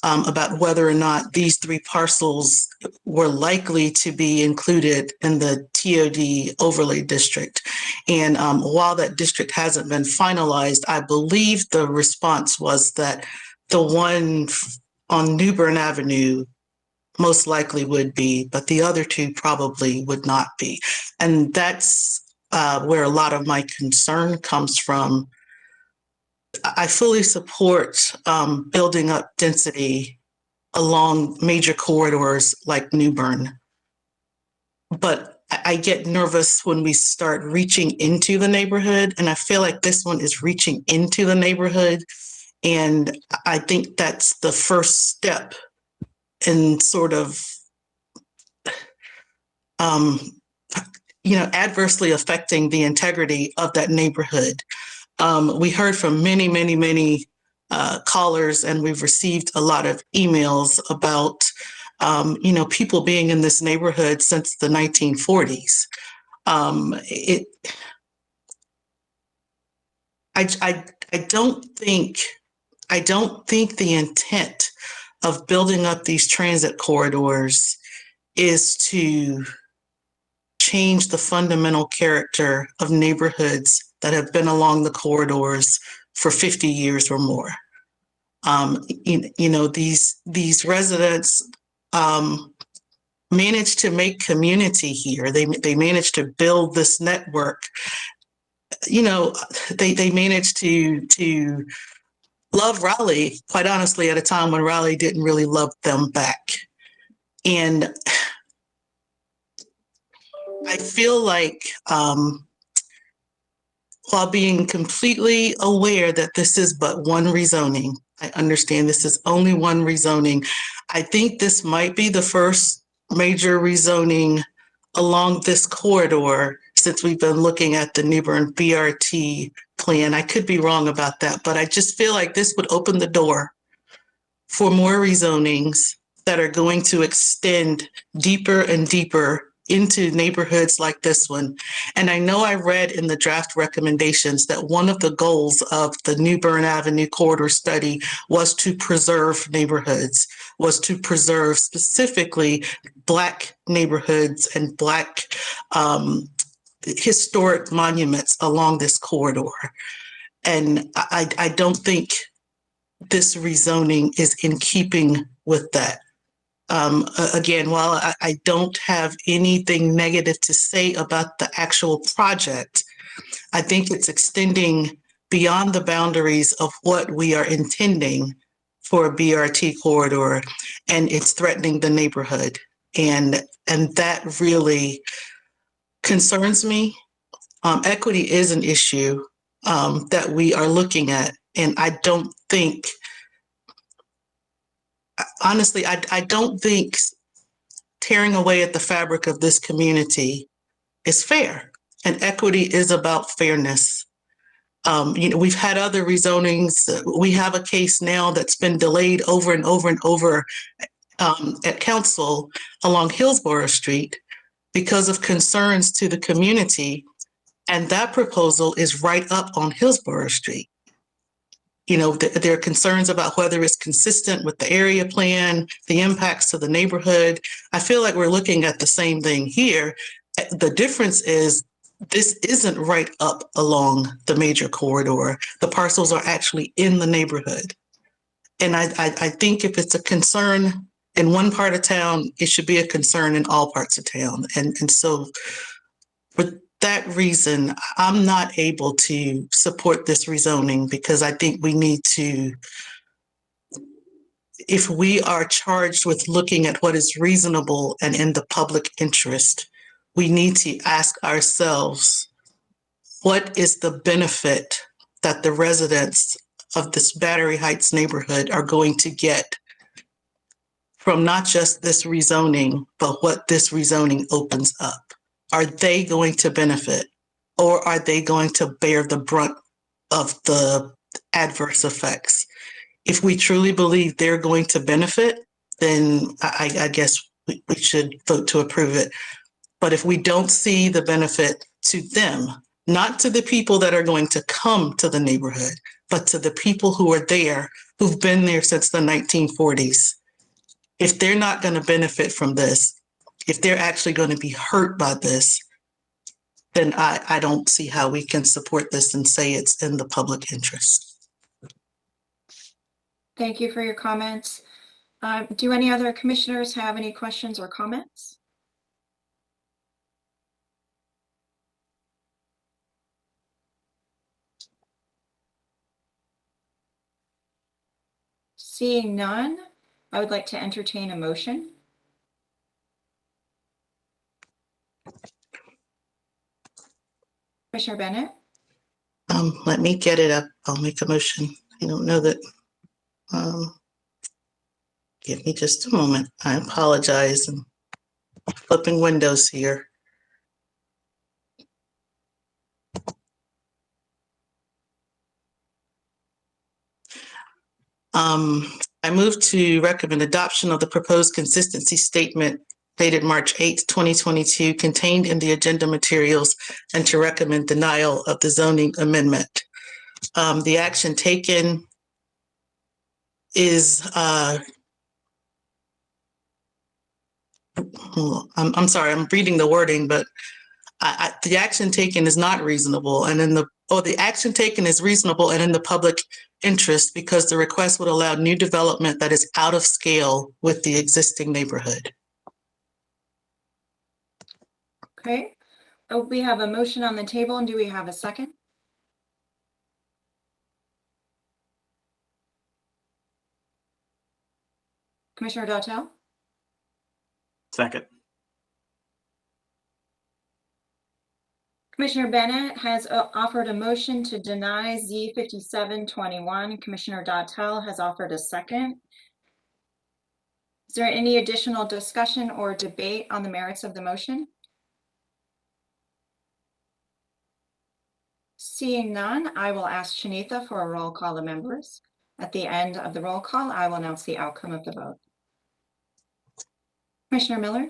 about whether or not these 3 parcels were likely to be included in the TOD overlay district. And while that district hasn't been finalized, I believe the response was that the one on New Bern Avenue most likely would be, but the other 2 probably would not be. And that's where a lot of my concern comes from. I fully support building up density along major corridors like New Bern. But I get nervous when we start reaching into the neighborhood, and I feel like this one is reaching into the neighborhood. And I think that's the first step in sort of, adversely affecting the integrity of that neighborhood. We heard from many callers, and we've received a lot of emails about, people being in this neighborhood since the 1940s. I don't think the intent of building up these transit corridors is to change the fundamental character of neighborhoods that have been along the corridors for 50 years or more. These residents managed to make community here. They managed to build this network. They managed to love Raleigh, quite honestly, at a time when Raleigh didn't really love them back. And I feel like, while being completely aware that this is but one rezoning, I understand this is only one rezoning. I think this might be the first major rezoning along this corridor since we've been looking at the New Bern BRT plan. I could be wrong about that, but I just feel like this would open the door for more rezonings that are going to extend deeper and deeper into neighborhoods like this one. And I know I read in the draft recommendations that one of the goals of the New Bern Avenue corridor study was to preserve neighborhoods, was to preserve specifically Black neighborhoods and Black historic monuments along this corridor. And I don't think this rezoning is in keeping with that. Again, while I don't have anything negative to say about the actual project, I think it's extending beyond the boundaries of what we are intending for a BRT corridor, and it's threatening the neighborhood. And that really concerns me. Equity is an issue that we are looking at, and I don't think, honestly, I don't think tearing away at the fabric of this community is fair. And equity is about fairness. We've had other rezonings. We have a case now that's been delayed over and over and over at council along Hillsborough Street because of concerns to the community. And that proposal is right up on Hillsborough Street. There are concerns about whether it's consistent with the area plan, the impacts to the neighborhood. I feel like we're looking at the same thing here. The difference is this isn't right up along the major corridor. The parcels are actually in the neighborhood. And I think if it's a concern in one part of town, it should be a concern in all parts of town. And so for that reason, I'm not able to support this rezoning because I think we need to, if we are charged with looking at what is reasonable and in the public interest, we need to ask ourselves, what is the benefit that the residents of this Battery Heights neighborhood are going to get from not just this rezoning, but what this rezoning opens up? Are they going to benefit, or are they going to bear the brunt of the adverse effects? If we truly believe they're going to benefit, then I guess we should vote to approve it. But if we don't see the benefit to them, not to the people that are going to come to the neighborhood, but to the people who are there, who've been there since the 1940s, if they're not going to benefit from this, if they're actually going to be hurt by this, then I don't see how we can support this and say it's in the public interest. Thank you for your comments. Do any other commissioners have any questions or comments? Seeing none, I would like to entertain a motion. Commissioner Bennett? Let me get it up. I'll make a motion. I don't know that. Give me just a moment. I apologize. I'm flipping windows here. I move to recommend adoption of the proposed consistency statement dated March 8th, 2022, contained in the agenda materials, and to recommend denial of the zoning amendment. The action taken is, I'm sorry, I'm reading the wording, but the action taken is not reasonable, and the action taken is reasonable and in the public interest because the request would allow new development that is out of scale with the existing neighborhood. Okay, we have a motion on the table, and do we have a second? Commissioner Dautel? Second. Commissioner Bennett has offered a motion to deny Z 5721. Commissioner Dautel has offered a second. Is there any additional discussion or debate on the merits of the motion? Seeing none, I will ask Shanitha for a roll call of members. At the end of the roll call, I will announce the outcome of the vote. Commissioner Miller?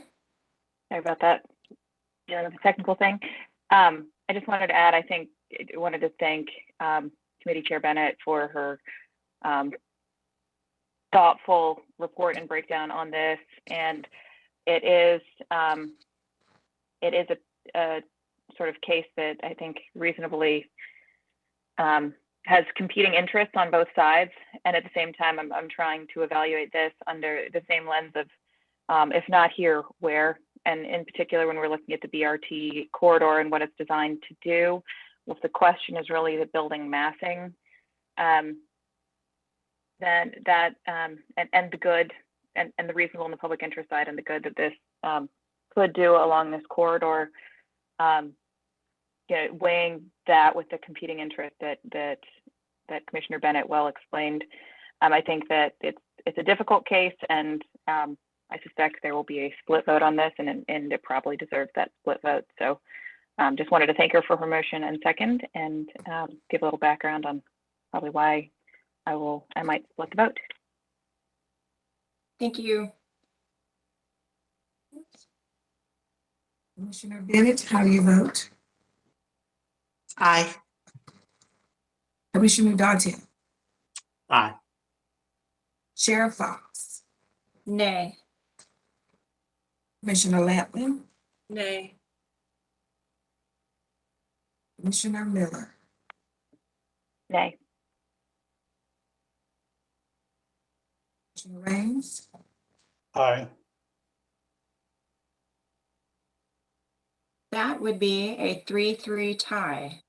Sorry about that. Yeah, the technical thing. I just wanted to add, I wanted to thank Committee Chair Bennett for her thoughtful report and breakdown on this. And it is a sort of case that I think reasonably has competing interests on both sides. And at the same time, I'm trying to evaluate this under the same lens of, if not here, where? And in particular, when we're looking at the BRT corridor and what it's designed to do, if the question is really the building massing, then that and the good and the reasonable and the public interest side and the good that this could do along this corridor, weighing that with the competing interest that Commissioner Bennett well explained, I think that it's a difficult case, and I suspect there will be a split vote on this, and it probably deserves that split vote. So just wanted to thank her for her motion and second, and give a little background on probably why I might split the vote. Thank you. Commissioner Bennett, how do you vote? Aye. Commissioner Dautel? Aye. Sheriff Fox? Nay. Commissioner Lampman? Nay. Commissioner Miller? Nay. Commissioner Raines? Aye. That would be a 3-3 tie.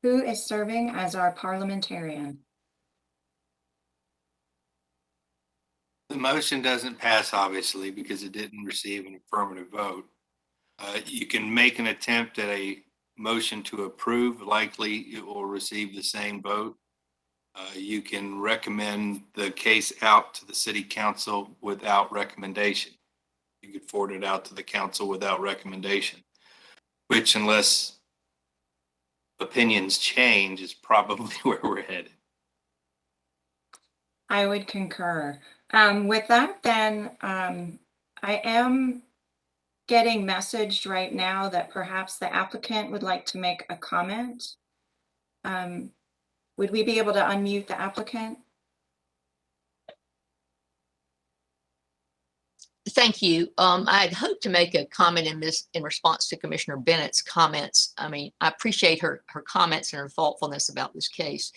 Who is serving as our parliamentarian? The motion doesn't pass, obviously, because it didn't receive an affirmative vote. You can make an attempt at a motion to approve. Likely it will receive the same vote. You can recommend the case out to the city council without recommendation. You could forward it out to the council without recommendation, which, unless opinions change, is probably where we're headed. I would concur. With that, then, I am getting messaged right now that perhaps the applicant would like to make a comment. Would we be able to unmute the applicant? Thank you. I had hoped to make a comment in response to Commissioner Bennett's comments. I mean, I appreciate her comments and her thoughtfulness about this case.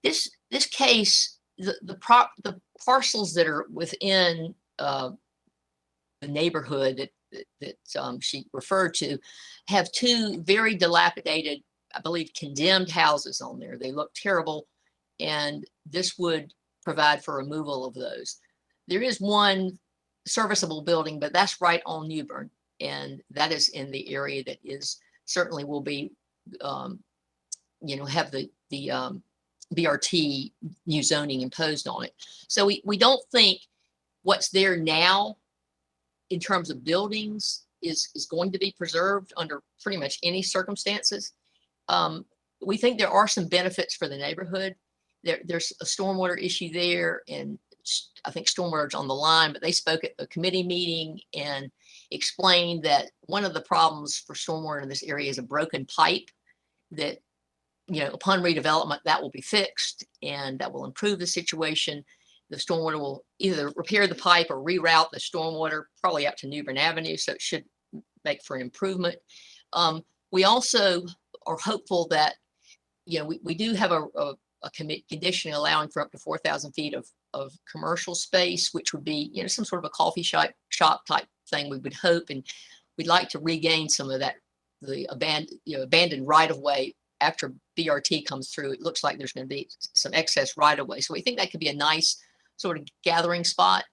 This case, the parcels that are within the neighborhood that she referred to have two very dilapidated, I believe, condemned houses on there. They look terrible, and this would provide for removal of those. There is one serviceable building, but that's right on Newbern, and that is in the area that is certainly will be, have the BRT new zoning imposed on it. So we don't think what's there now in terms of buildings is going to be preserved under pretty much any circumstances. We think there are some benefits for the neighborhood. There's a stormwater issue there, and I think stormwater's on the line, but they spoke at the committee meeting and explained that one of the problems for stormwater in this area is a broken pipe that, upon redevelopment, that will be fixed and that will improve the situation. The stormwater will either repair the pipe or reroute the stormwater probably up to Newbern Avenue, so it should make for an improvement. We also are hopeful that, we do have a condition allowing for up to 4,000 feet of commercial space, which would be, some sort of a coffee shop type thing, we would hope. And we'd like to regain some of that, the abandoned right of way after BRT comes through. It looks like there's going to be some excess right of way. So we think that could be a nice sort of gathering spot.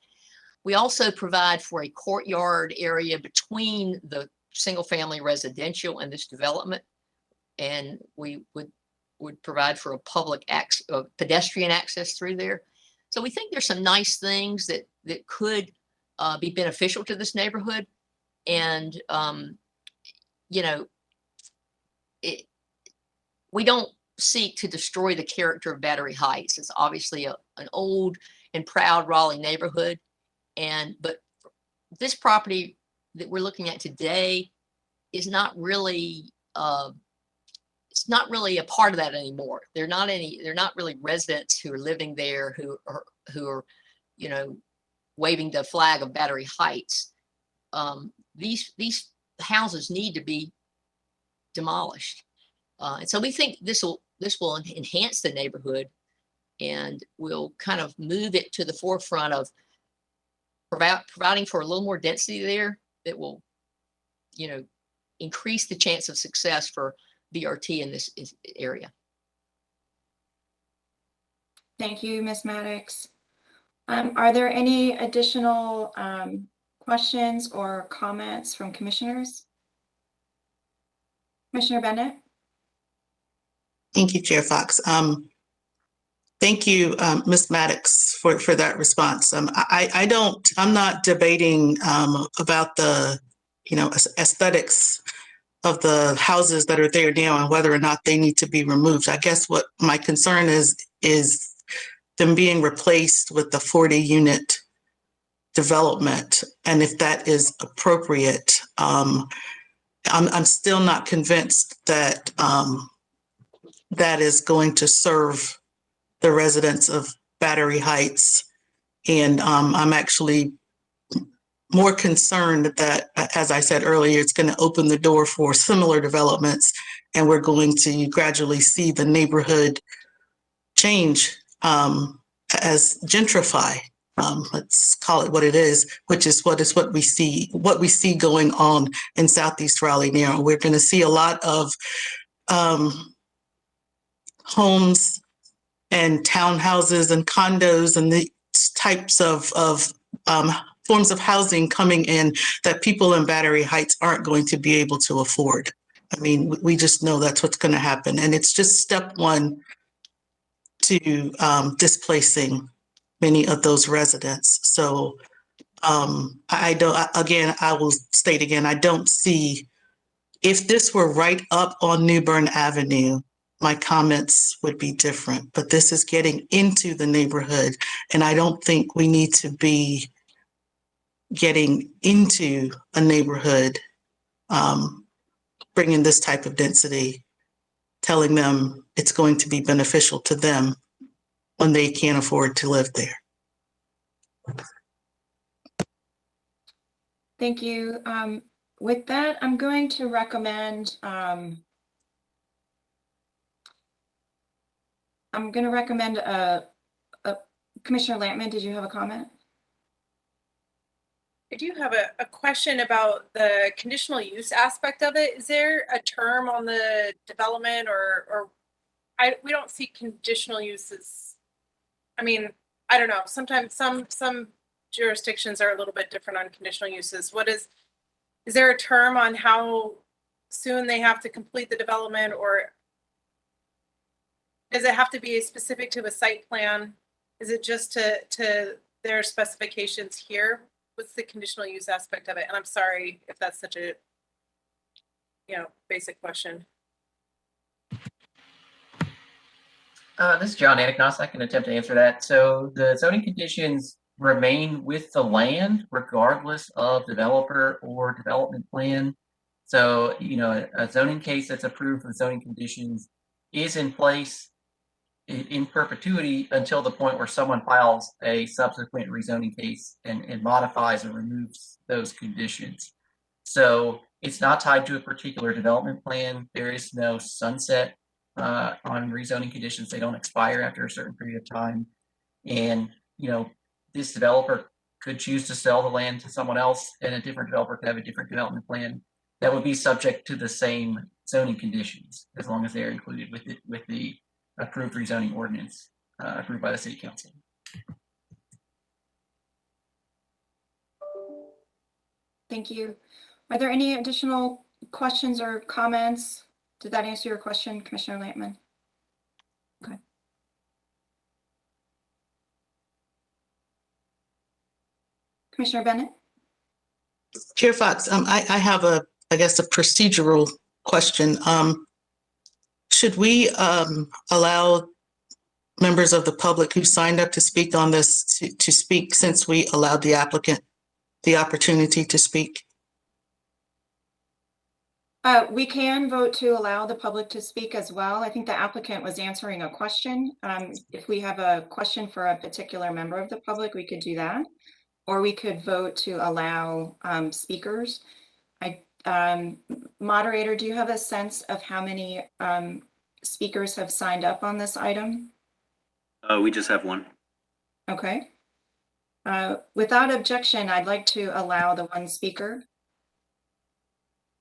We also provide for a courtyard area between the single family residential and this development. And we would provide for a public pedestrian access through there. So we think there's some nice things that could be beneficial to this neighborhood. And, we don't seek to destroy the character of Battery Heights. It's obviously an old and proud Raleigh neighborhood. But this property that we're looking at today is not really, it's not really a part of that anymore. They're not really residents who are living there who are, waving the flag of Battery Heights. These houses need to be demolished. And so we think this will enhance the neighborhood and will kind of move it to the forefront of providing for a little more density there that will, increase the chance of success for BRT in this area. Thank you, Ms. Maddox. Are there any additional questions or comments from commissioners? Commissioner Bennett? Thank you, Chair Fox. Thank you, Ms. Maddox, for that response. I'm not debating about the, aesthetics of the houses that are there now and whether or not they need to be removed. I guess what my concern is them being replaced with the 40-unit development, and if that is appropriate. I'm still not convinced that that is going to serve the residents of Battery Heights. And I'm actually more concerned that, as I said earlier, it's going to open the door for similar developments, and we're going to gradually see the neighborhood change as gentrify. Let's call it what it is, which is what we see going on in Southeast Raleigh now. We're going to see a lot of homes and townhouses and condos and the types of forms of housing coming in that people in Battery Heights aren't going to be able to afford. I mean, we just know that's what's going to happen. And it's just step one to displacing many of those residents. So I will state again, I don't see, if this were right up on New Bern Avenue, my comments would be different, but this is getting into the neighborhood. And I don't think we need to be getting into a neighborhood, bringing this type of density, telling them it's going to be beneficial to them when they can't afford to live there. Thank you. With that, I'm going to recommend, Commissioner Lampman, did you have a comment? I do have a question about the conditional use aspect of it. Is there a term on the development or we don't see conditional uses? I mean, I don't know. Sometimes some jurisdictions are a little bit different on conditional uses. Is there a term on how soon they have to complete the development, or does it have to be specific to a site plan? Is it just to their specifications here? What's the conditional use aspect of it? And I'm sorry if that's such a, basic question. This is John Anagnos. I can attempt to answer that. So the zoning conditions remain with the land regardless of developer or development plan. So, a zoning case that's approved with zoning conditions is in place in perpetuity until the point where someone files a subsequent rezoning case and modifies or removes those conditions. So it's not tied to a particular development plan. There is no sunset on rezoning conditions. They don't expire after a certain period of time. And, this developer could choose to sell the land to someone else, and a different developer could have a different development plan that would be subject to the same zoning conditions, as long as they're included with the approved rezoning ordinance approved by the city council. Thank you. Are there any additional questions or comments? Did that answer your question, Commissioner Lampman? Okay. Commissioner Bennett? Chair Fox, I have a procedural question. Should we allow members of the public who signed up to speak on this to speak, since we allowed the applicant the opportunity to speak? We can vote to allow the public to speak as well. I think the applicant was answering a question. If we have a question for a particular member of the public, we could do that. Or we could vote to allow speakers. Moderator, do you have a sense of how many speakers have signed up on this item? We just have one. Okay. Without objection, I'd like to allow the one speaker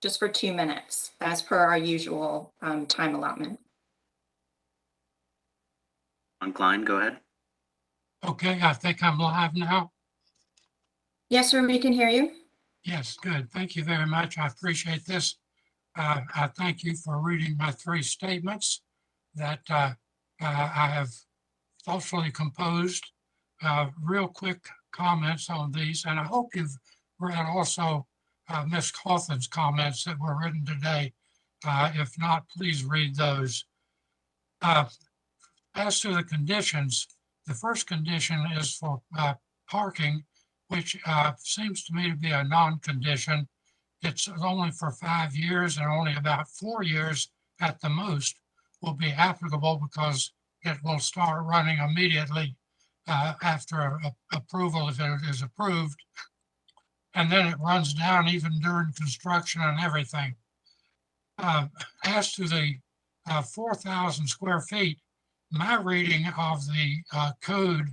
just for 2 minutes, as per our usual time allotment. Klein, go ahead. Okay, I think I'm live now. Yes, sir, we can hear you. Yes, good. Thank you very much. I appreciate this. I thank you for reading my 3 statements that I have thoughtfully composed. Real quick comments on these, and I hope you've read also Ms. Cawthon's comments that were written today. If not, please read those. As to the conditions, the first condition is for parking, which seems to me to be a non-condition. It's only for 5 years, and only about 4 years at the most will be applicable, because it will start running immediately after approval, if it is approved. And then it runs down even during construction and everything. As to the 4,000 square feet, my reading of the code,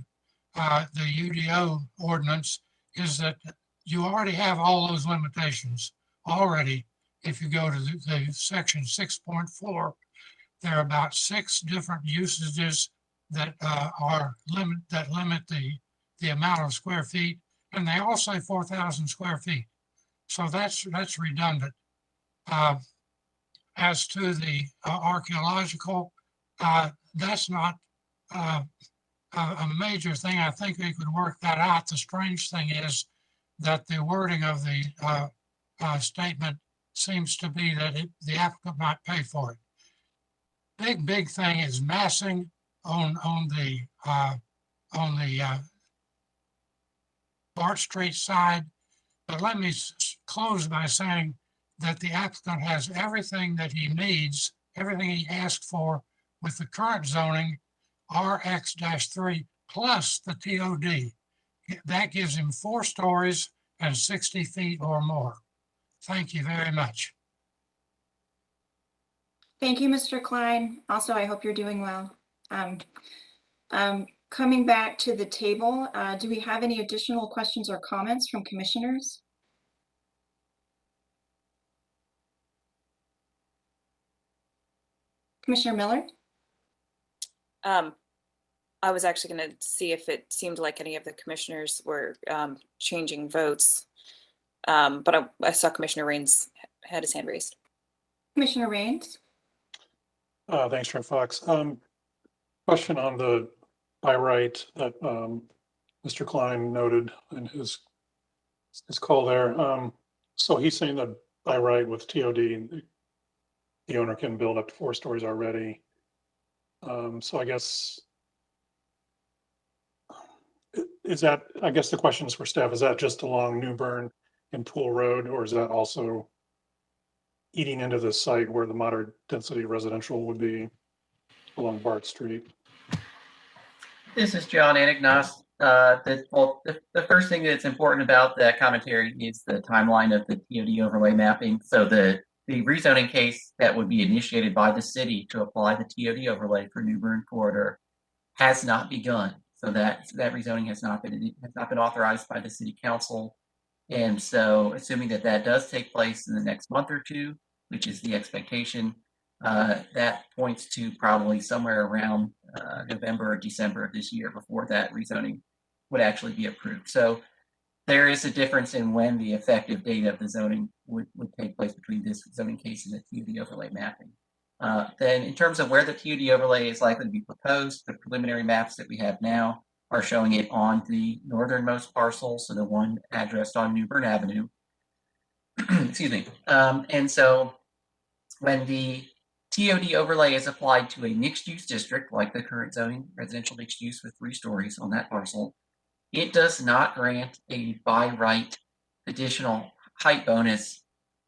the UDO ordinance, is that you already have all those limitations already. If you go to the section 6.4, there are about 6 different usages that limit the amount of square feet, and they all say 4,000 square feet. So that's redundant. As to the archaeological, that's not a major thing. I think we could work that out. The strange thing is that the wording of the statement seems to be that the applicant might pay for it. Big thing is massing on the Bart Street side. But let me close by saying that the applicant has everything that he needs, everything he asked for with the current zoning, RX-3 plus the TOD. That gives him 4 stories and 60 feet or more. Thank you very much. Thank you, Mr. Klein. Also, I hope you're doing well. Coming back to the table, do we have any additional questions or comments from commissioners? Commissioner Miller? I was actually going to see if it seemed like any of the commissioners were changing votes, but I saw Commissioner Raines had his hand raised. Commissioner Raines? Thanks, Chair Fox. Question on the by right that Mr. Klein noted in his call there. So he's saying that by right with TOD, the owner can build up to 4 stories already. So I guess, is that, I guess the question is for staff, is that just along New Bern and Pool Road, or is that also eating into the site where the moderate density residential would be along Bart Street? This is John Anagnost. The first thing that's important about that commentary is the timeline of the TOD overlay mapping. So the rezoning case that would be initiated by the city to apply the TOD overlay for New Bern corridor has not begun. So that rezoning has not been authorized by the city council. And so assuming that does take place in the next month or two, which is the expectation, that points to probably somewhere around November or December of this year before that rezoning would actually be approved. So there is a difference in when the effective date of the zoning would take place between this zoning case and the TOD overlay mapping. Then in terms of where the TOD overlay is likely to be proposed, the preliminary maps that we have now are showing it on the northernmost parcel, so the one addressed on New Bern Avenue. Excuse me. And so when the TOD overlay is applied to a mixed-use district, like the current zoning, residential mixed use with 3 stories on that parcel, it does not grant a by right additional height bonus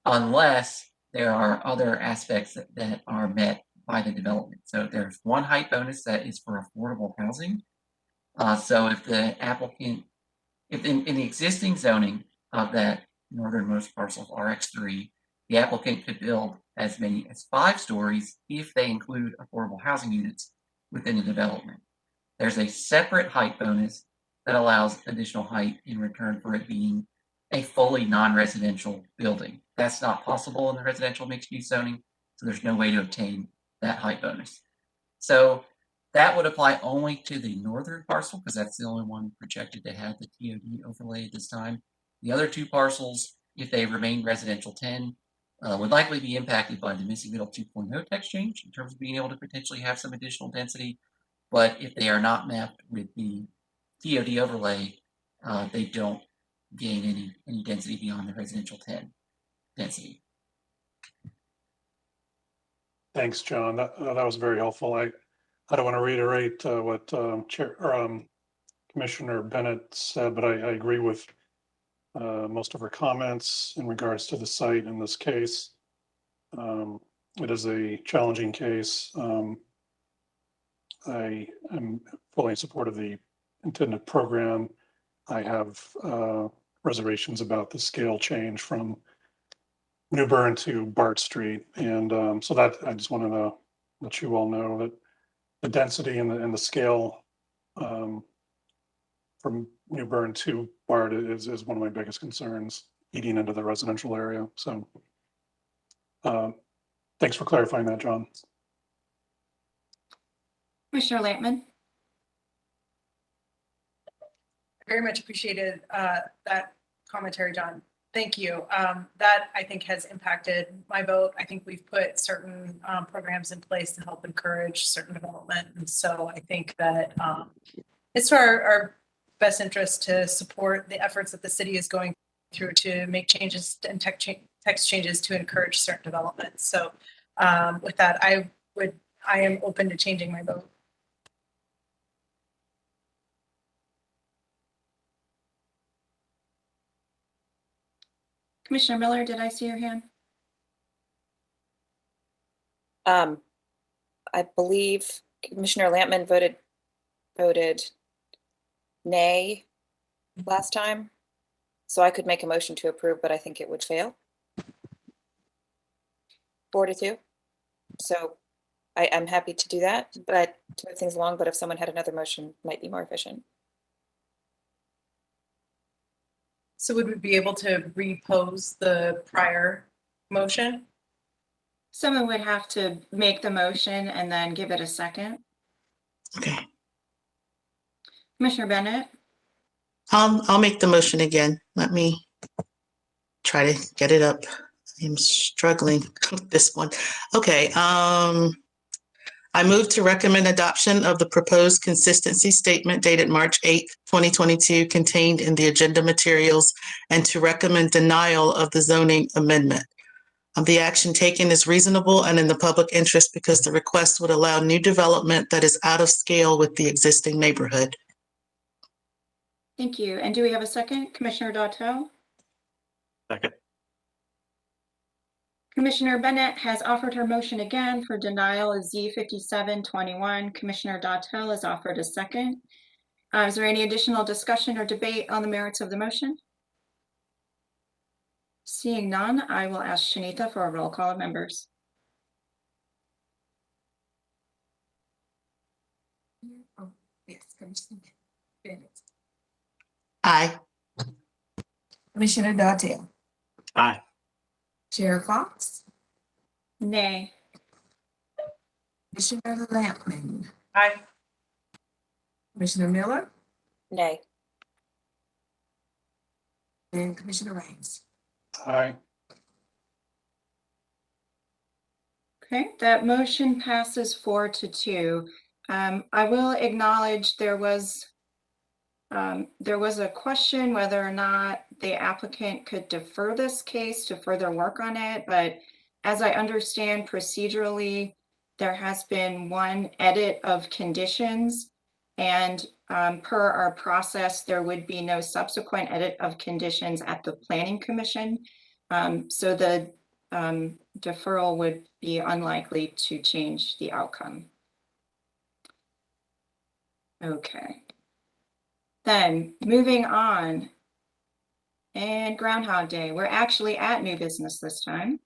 unless there are other aspects that are met by the development. So there's one height bonus that is for affordable housing. So if the applicant, if in the existing zoning of that northernmost parcel of RX3, the applicant could build as many as 5 stories if they include affordable housing units within the development. There's a separate height bonus that allows additional height in return for it being a fully non-residential building. That's not possible in the residential mixed-use zoning, so there's no way to obtain that height bonus. So that would apply only to the northern parcel because that's the only one projected to have the TOD overlay at this time. The other 2 parcels, if they remain residential 10, would likely be impacted by the missing middle 2.0 text change in terms of being able to potentially have some additional density. But if they are not mapped with the TOD overlay, they don't gain any density beyond the residential 10 density. Thanks, John. That was very helpful. I don't want to reiterate what Commissioner Bennett said, but I agree with most of her comments in regards to the site in this case. It is a challenging case. I am fully in support of the intended program. I have reservations about the scale change from New Bern to Bart Street. And so that I just wanted to let you all know that the density and the scale from New Bern to Bart is one of my biggest concerns, eating into the residential area. So thanks for clarifying that, John. Commissioner Lampman? very much appreciated that commentary, John. Thank you. That I think has impacted my vote. I think we've put certain programs in place to help encourage certain development. And so I think that it's to our best interest to support the efforts that the city is going through to make changes and text changes to encourage certain development. So with that, I am open to changing my vote. Commissioner Miller, did I see your hand? I believe Commissioner Lampman voted nay last time. So I could make a motion to approve, but I think it would fail. 4-2. So I'm happy to do that, but to move things along, but if someone had another motion, might be more efficient. So would we be able to repose the prior motion? Someone would have to make the motion and then give it a second. Okay. Commissioner Bennett? I'll make the motion again. Let me try to get it up. I'm struggling with this one. Okay. I move to recommend adoption of the proposed consistency statement dated March 8th, 2022, contained in the agenda materials, and to recommend denial of the zoning amendment. The action taken is reasonable and in the public interest because the request would allow new development that is out of scale with the existing neighborhood. Thank you. And do we have a second? Commissioner Dato? Second. Commissioner Bennett has offered her motion again for denial of Z5721. Commissioner Dato has offered a second. Is there any additional discussion or debate on the merits of the motion? Seeing none, I will ask Shanita for a roll call of members. Oh, yes, Commissioner Bennett. Aye. Commissioner Dartell. Aye. Chair Fox. Nay. Commissioner Lampman. Aye. Commissioner Miller Nay. and Commissioner Rains. Aye. Okay, that motion passes 4-2. I will acknowledge there was a question whether or not the applicant could defer this case to further work on it, but as I understand procedurally, there has been one edit of conditions, and per our process, there would be no subsequent edit of conditions at the Planning Commission. So the deferral would be unlikely to change the outcome. Okay. Then moving on, and Groundhog Day, we're actually at new business this time.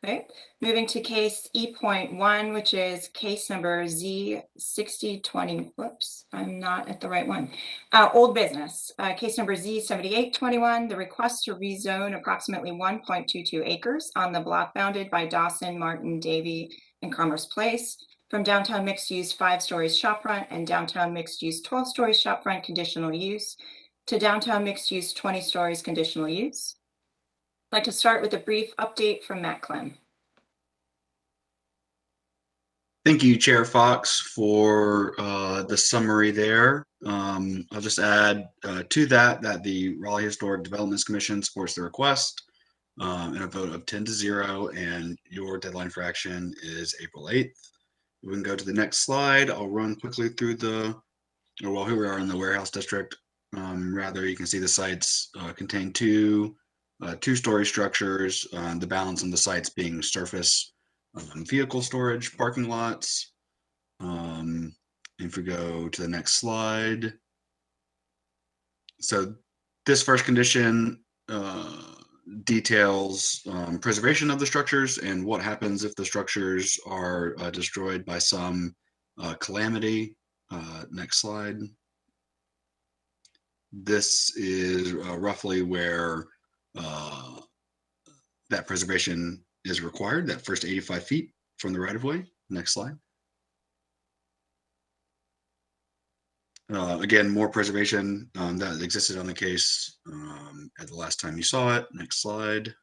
Okay, moving to case E.1, which is case number Z6020. Whoops, I'm not at the right one. Old business, case number Z7821, the request to rezone approximately 1.22 acres on the block bounded by Dawson, Martin, Davie, and Commerce Place from downtown mixed use 5 stories shopfront and downtown mixed use 12 stories shopfront conditional use to downtown mixed use 20 stories conditional use. I'd like to start with a brief update from Matt Clem. Thank you, Chair Fox, for the summary there. I'll just add to that the Raleigh Historic Developments Commission supports the request in a vote of 10-0, and your deadline for action is April 8th. We can go to the next slide. I'll run quickly through here we are in the warehouse district. Rather, you can see the sites contain two story structures, the balance on the sites being surface vehicle storage, parking lots. If we go to the next slide. So this first condition details preservation of the structures and what happens if the structures are destroyed by some calamity. Next slide. This is roughly where that preservation is required, that first 85 feet from the right of way. Next slide. Again, more preservation that existed on the case at the last time you saw it. Next slide.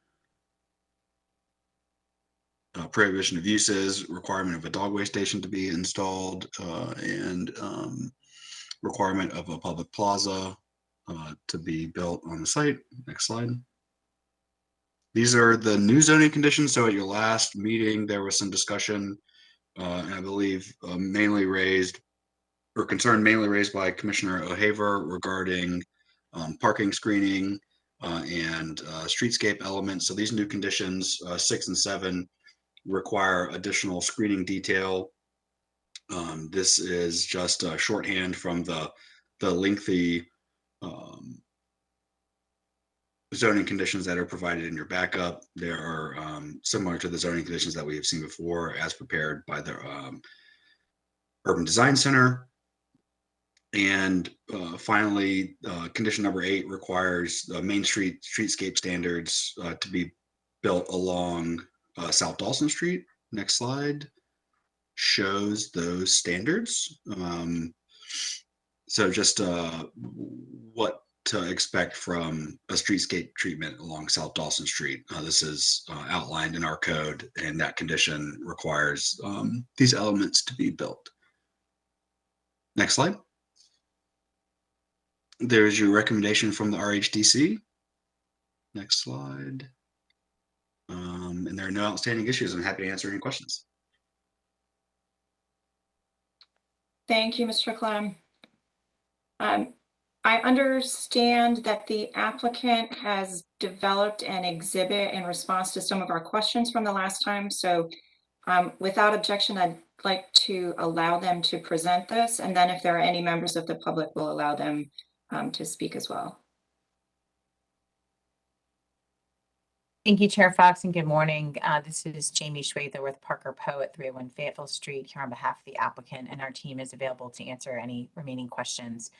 Prohibition of uses, requirement of a dogway station to be installed, and requirement of a public plaza to be built on the site. Next slide. These are the new zoning conditions. So at your last meeting, there was some discussion, and I believe mainly raised by Commissioner O'Haver regarding parking screening and streetscape elements. So these new conditions, 6 and 7, require additional screening detail. This is just a shorthand from the lengthy zoning conditions that are provided in your backup. They are similar to the zoning conditions that we have seen before as prepared by the Urban Design Center. And finally, condition number 8 requires Main Street streetscape standards to be built along South Dawson Street. Next slide shows those standards. So just what to expect from a streetscape treatment along South Dawson Street. This is outlined in our code, and that condition requires these elements to be built. Next slide. There's your recommendation from the RHDC. Next slide. And there are no outstanding issues. I'm happy to answer any questions. Thank you, Mr. Clem. I understand that the applicant has developed an exhibit in response to some of our questions from the last time. So without objection, I'd like to allow them to present this. And then if there are any members of the public, we'll allow them to speak as well. Thank you, Chair Fox, and good morning. This is Jamie Schwather with Parker Poe at 301 Fayetteville Street here on behalf of the applicant, and our team is available to answer any remaining questions.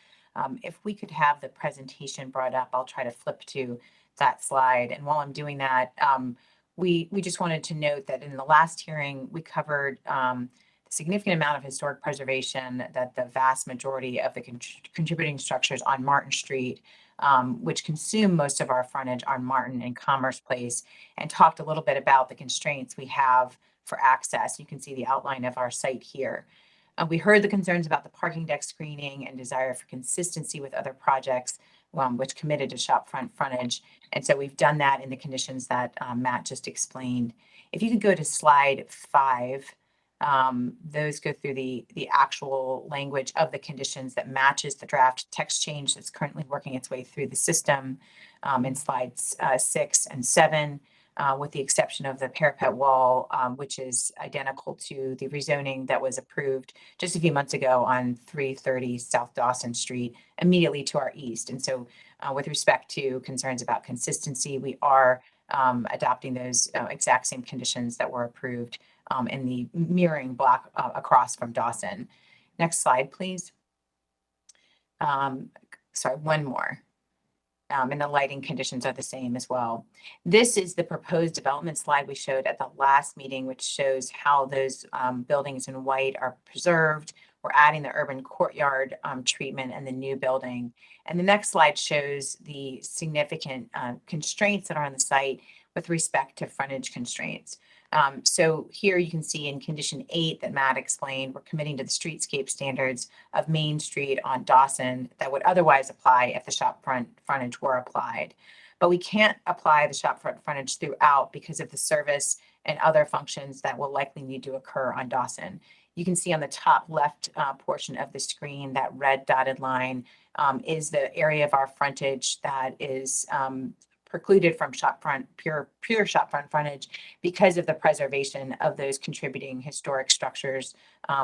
If we could have the presentation brought up, I'll try to flip to that slide. And while I'm doing that, we just wanted to note that in the last hearing, we covered the significant amount of historic preservation that the vast majority of the contributing structures on Martin Street, which consume most of our frontage on Martin and Commerce Place, and talked a little bit about the constraints we have for access. You can see the outline of our site here. We heard the concerns about the parking deck screening and desire for consistency with other projects, which committed to shopfront frontage. And so we've done that in the conditions that Matt just explained. If you could go to slide 5, those go through the actual language of the conditions that matches the draft text change that's currently working its way through the system in slides 6 and 7. With the exception of the parapet wall, which is identical to the rezoning that was approved just a few months ago on 330 South Dawson Street, immediately to our east. And so with respect to concerns about consistency, we are adopting those exact same conditions that were approved in the mirroring block across from Dawson. Next slide, please. Sorry, one more. And the lighting conditions are the same as well. This is the proposed development slide we showed at the last meeting, which shows how those buildings in white are preserved. We're adding the urban courtyard treatment and the new building. And the next slide shows the significant constraints that are on the site with respect to frontage constraints. So here you can see in condition 8 that Matt explained, we're committing to the streetscape standards of Main Street on Dawson that would otherwise apply if the shopfront frontage were applied. But we can't apply the shopfront frontage throughout because of the service and other functions that will likely need to occur on Dawson. You can see on the top left portion of the screen, that red dotted line is the area of our frontage that is precluded from shopfront, pure shopfront frontage because of the preservation of those contributing historic structures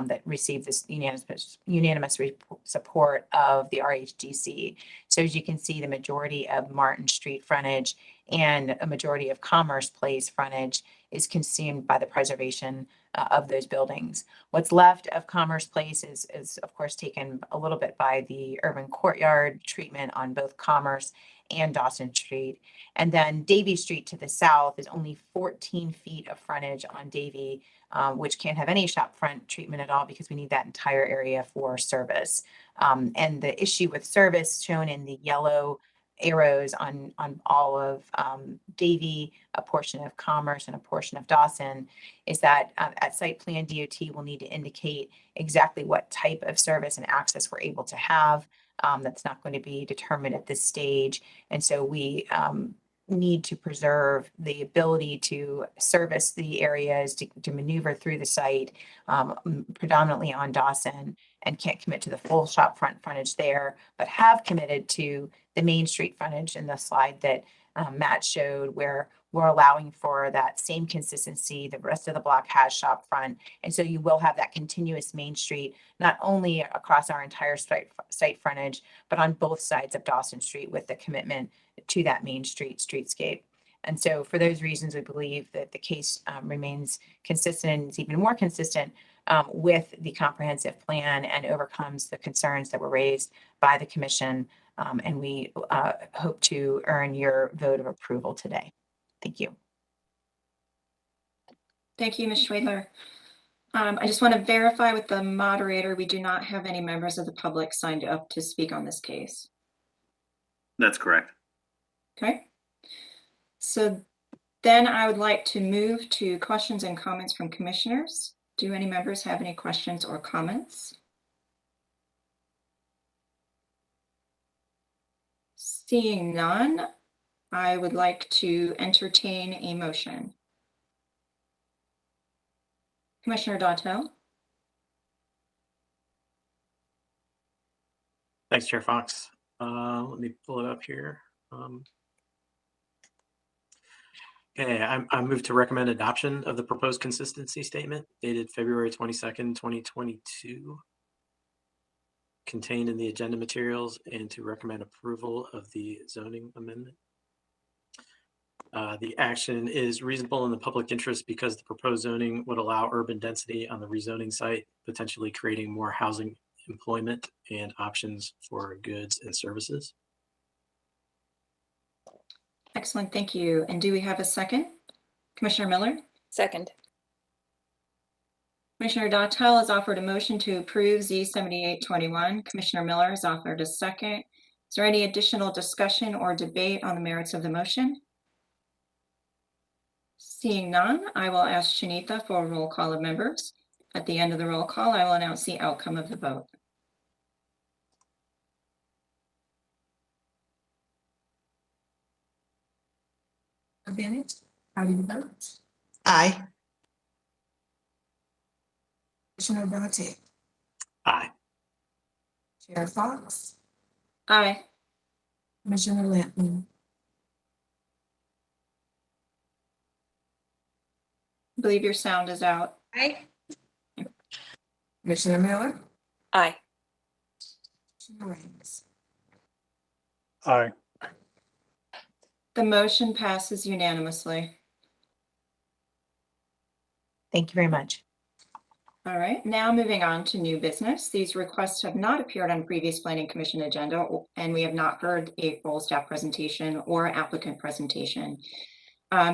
that receive this unanimous support of the RHDC. So as you can see, the majority of Martin Street frontage and a majority of Commerce Place frontage is consumed by the preservation of those buildings. What's left of Commerce Place is of course taken a little bit by the urban courtyard treatment on both Commerce and Dawson Street. And then Davie Street to the south is only 14 feet of frontage on Davie, which can't have any shop front treatment at all because we need that entire area for service. And the issue with service shown in the yellow arrows on all of Davie, a portion of Commerce and a portion of Dawson, is that at site plan DOT will need to indicate exactly what type of service and access we're able to have. That's not going to be determined at this stage. And so we need to preserve the ability to service the areas, to maneuver through the site, predominantly on Dawson, and can't commit to the full shop front frontage there, but have committed to the Main Street frontage in the slide that Matt showed, where we're allowing for that same consistency. The rest of the block has shop front. And so you will have that continuous Main Street, not only across our entire site frontage, but on both sides of Dawson Street with the commitment to that Main Street streetscape. And so for those reasons, we believe that the case remains consistent and is even more consistent with the comprehensive plan and overcomes the concerns that were raised by the commission. And we hope to earn your vote of approval today. Thank you. Thank you, Ms. Schwedler. I just want to verify with the moderator, we do not have any members of the public signed up to speak on this case. That's correct. Okay. So then I would like to move to questions and comments from commissioners. Do any members have any questions or comments? Seeing none, I would like to entertain a motion. Commissioner Dautel. Thanks, Chair Fox. Let me pull it up here. Okay, I move to recommend adoption of the proposed consistency statement dated February 22nd, 2022, contained in the agenda materials, and to recommend approval of the zoning amendment. The action is reasonable in the public interest because the proposed zoning would allow urban density on the rezoning site, potentially creating more housing, employment, and options for goods and services. Excellent, thank you. And do we have a second? Commissioner Miller? Second. Commissioner Dautel has offered a motion to approve Z7821. Commissioner Miller has offered a second. Is there any additional discussion or debate on the merits of the motion? Seeing none, I will ask Shanita for a roll call of members. At the end of the roll call, I will announce the outcome of the vote. Bennett, how do you vote? Aye. Commissioner Dautel, Aye. Chair Fox, Aye. Commissioner Lampman, I believe your sound is out. aye. Commissioner Miller, Aye. Commissioner Reigns. Aye. The motion passes unanimously. Thank you very much. All right, now moving on to new business. These requests have not appeared on previous planning commission agenda, and we have not heard a full staff presentation or applicant presentation.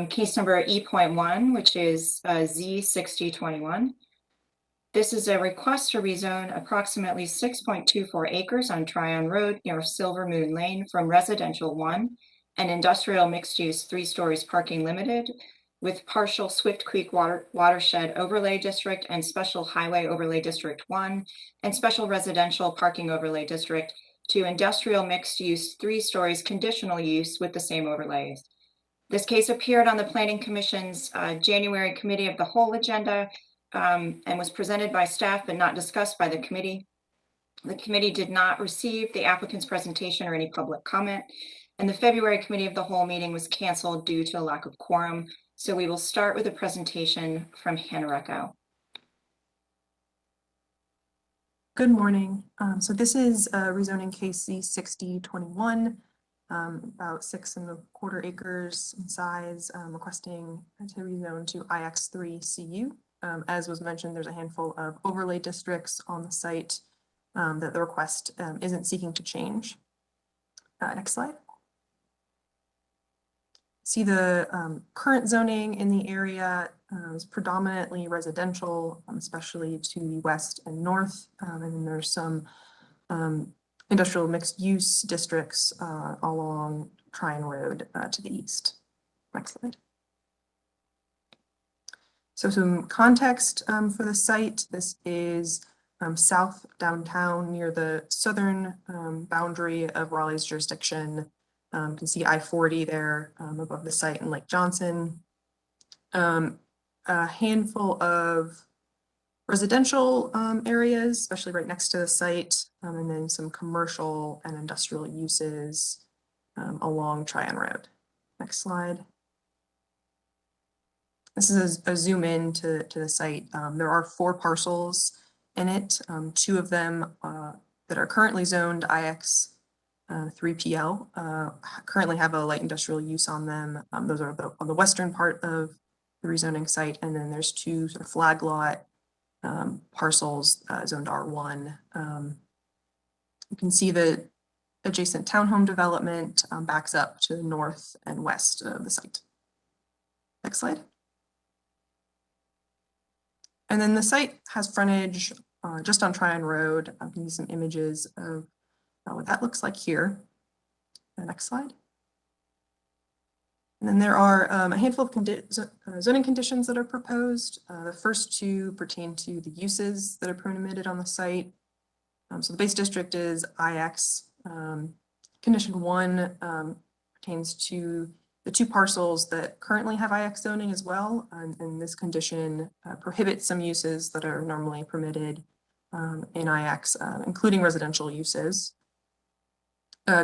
Case number E.1, which is Z6021. This is a request to rezone approximately 6.24 acres on Tryon Road near Silver Moon Lane from residential 1 and industrial mixed-use 3 stories parking limited with partial Swift Creek watershed overlay district and special highway overlay district 1 and special residential parking overlay district to industrial mixed-use 3 stories conditional use with the same overlays. This case appeared on the Planning Commission's January Committee of the Whole agenda and was presented by staff but not discussed by the committee. The committee did not receive the applicant's presentation or any public comment, and the February Committee of the Whole meeting was canceled due to a lack of quorum. So we will start with a presentation from Hannah Recco. Good morning. So this is a rezoning case C6021, about 6.25 acres in size, requesting to rezone to IX3 CU. As was mentioned, there's a handful of overlay districts on the site that the request isn't seeking to change. Next slide. See the current zoning in the area is predominantly residential, especially to the west and north. And then there's some industrial mixed use districts along Tryon Road to the east. Next slide. So some context for the site. This is south downtown near the southern boundary of Raleigh's jurisdiction. You can see I-40 there above the site in Lake Johnson. A handful of residential areas, especially right next to the site, and then some commercial and industrial uses along Tryon Road. Next slide. This is a zoom in to the site. There are 4 parcels in it, 2 of them that are currently zoned IX 3PL, currently have a light industrial use on them. Those are on the western part of the rezoning site, and then there's 2 sort of flag lot parcels zoned R1. You can see the adjacent townhome development backs up to the north and west of the site. Next slide. And then the site has frontage just on Tryon Road. I can use some images of what that looks like here. The next slide. And then there are a handful of zoning conditions that are proposed. The first 2 pertain to the uses that are permitted on the site. So the base district is IX. Condition 1 pertains to the 2 parcels that currently have IX zoning as well. And this condition prohibits some uses that are normally permitted in IX, including residential uses.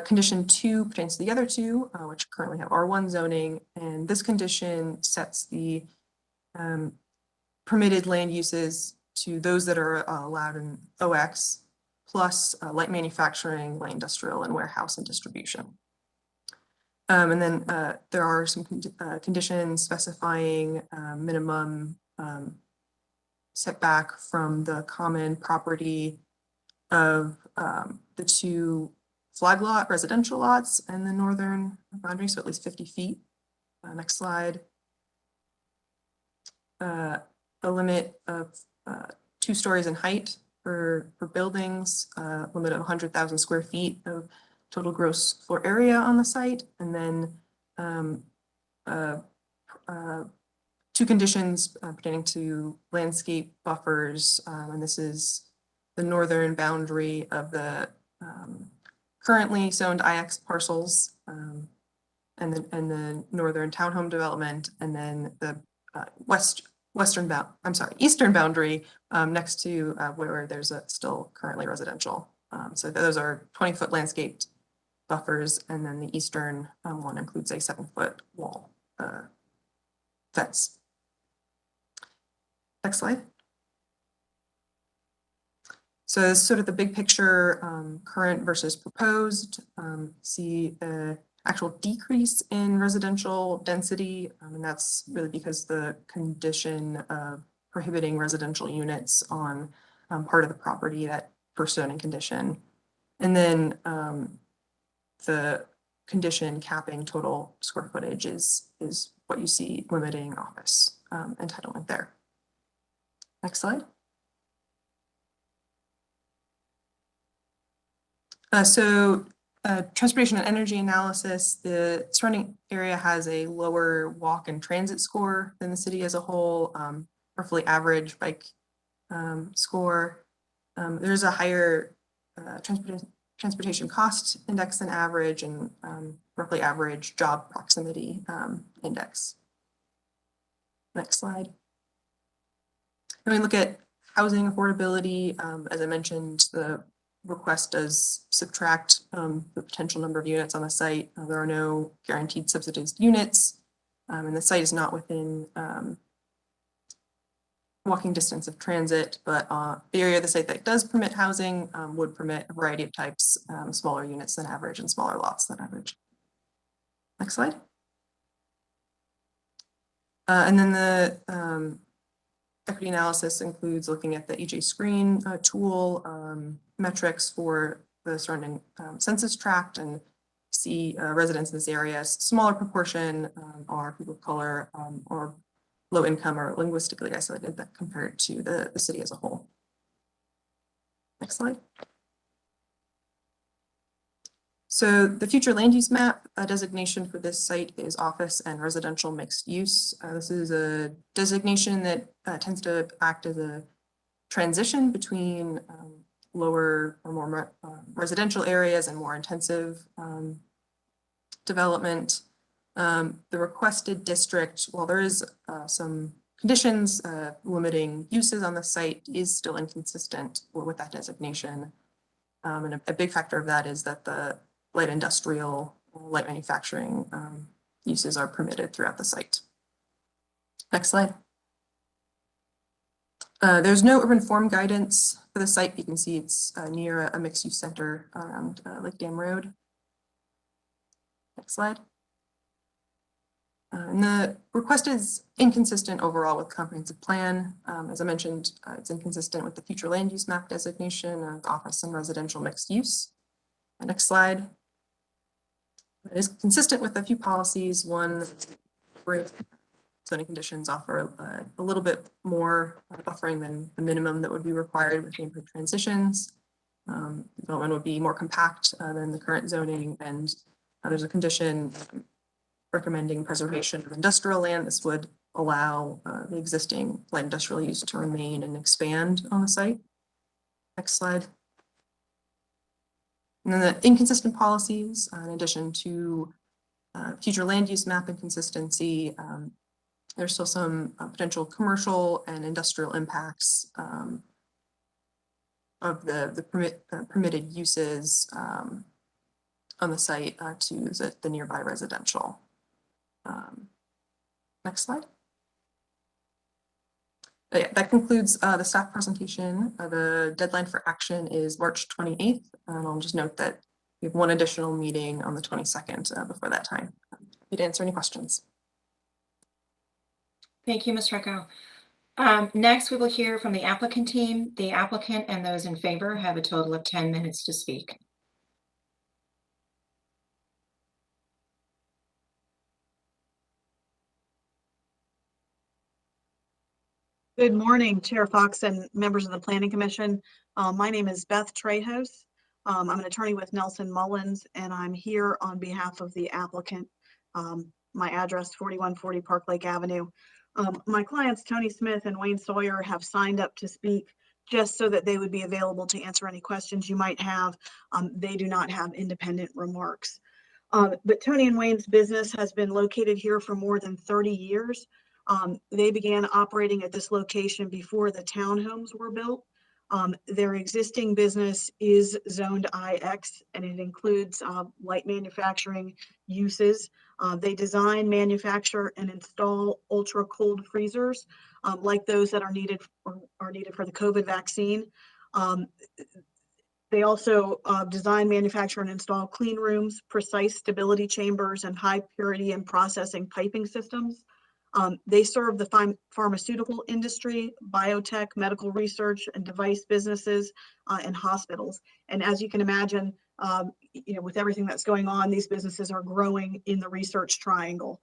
Condition 2 pertains to the other 2, which currently have R1 zoning, and this condition sets the permitted land uses to those that are allowed in OX, plus light manufacturing, light industrial, and warehouse and distribution. And then there are some conditions specifying minimum setback from the common property of the 2 flag lot residential lots and the northern boundary, so at least 50 feet. Next slide. A limit of 2 stories in height for buildings, limit of 100,000 square feet of total gross floor area on the site, and then 2 conditions pertaining to landscape buffers, and this is the northern boundary of the currently zoned IX parcels, and the northern townhome development, and then the eastern boundary next to where there's still currently residential. So those are 20-foot landscaped buffers, and then the eastern one includes a 7-foot wall fence. Next slide. So this is sort of the big picture, current versus proposed. See the actual decrease in residential density, and that's really because the condition of prohibiting residential units on part of the property, that first zoning condition. And then the condition capping total square footage is what you see limiting office entitlement there. Next slide. Transportation and energy analysis, the surrounding area has a lower walk and transit score than the city as a whole, roughly average bike score. There's a higher transportation cost index than average, and roughly average job proximity index. Next slide. When we look at housing affordability, as I mentioned, the request does subtract the potential number of units on the site. There are no guaranteed subsidized units, and the site is not within walking distance of transit, but the area of the site that does permit housing would permit a variety of types, smaller units than average and smaller lots than average. Next slide. And then the equity analysis includes looking at the EJ screen tool, metrics for the surrounding census tract, and see residents in this area. Smaller proportion are people of color or low income or linguistically isolated that compared to the city as a whole. Next slide. So the future land use map designation for this site is office and residential mixed use. This is a designation that tends to act as a transition between lower or more residential areas and more intensive development. The requested district, while there is some conditions limiting uses on the site, is still inconsistent with that designation. And a big factor of that is that the light industrial, light manufacturing uses are permitted throughout the site. Next slide. There's no urban form guidance for the site. You can see it's near a mixed use center around Lake Dam Road. Next slide. And the request is inconsistent overall with comprehensive plan. As I mentioned, it's inconsistent with the future land use map designation of office and residential mixed use. Next slide. It is consistent with a few policies. One, zoning conditions offer a little bit more buffering than the minimum that would be required with neighborhood transitions. Development would be more compact than the current zoning, and there's a condition recommending preservation of industrial land. This would allow the existing light industrial use to remain and expand on the site. Next slide. And then the inconsistent policies, in addition to future land use map inconsistency, there's still some potential commercial and industrial impacts of the permitted uses on the site to the nearby residential. Next slide. Yeah, that concludes the staff presentation. The deadline for action is March 28th. And I'll just note that we have one additional meeting on the 22nd before that time. Happy to answer any questions. Thank you, Ms. Recco. Next, we will hear from the applicant team. The applicant and those in favor have a total of 10 minutes to speak. Good morning, Chair Fox and members of the Planning Commission. My name is Beth Trejos. I'm an attorney with Nelson Mullins, and I'm here on behalf of the applicant. My address, 4140 Park Lake Avenue. My clients, Tony Smith and Wayne Sawyer, have signed up to speak just so that they would be available to answer any questions you might have. They do not have independent remarks. But Tony and Wayne's business has been located here for more than 30 years. They began operating at this location before the townhomes were built. Their existing business is zoned IX, and it includes light manufacturing uses. They design, manufacture, and install ultra cold freezers like those that are needed for the COVID vaccine. They also design, manufacture, and install clean rooms, precise stability chambers, and high purity and processing piping systems. They serve the pharmaceutical industry, biotech, medical research, and device businesses, and hospitals. And as you can imagine, with everything that's going on, these businesses are growing in the research triangle.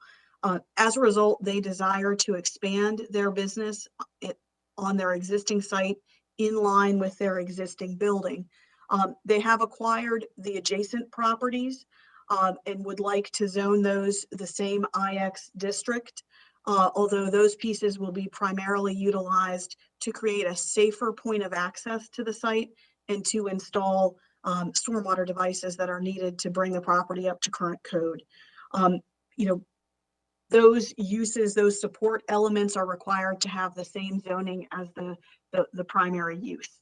As a result, they desire to expand their business on their existing site in line with their existing building. They have acquired the adjacent properties and would like to zone those the same IX district. Although those pieces will be primarily utilized to create a safer point of access to the site and to install stormwater devices that are needed to bring the property up to current code. Those uses, those support elements are required to have the same zoning as the primary use.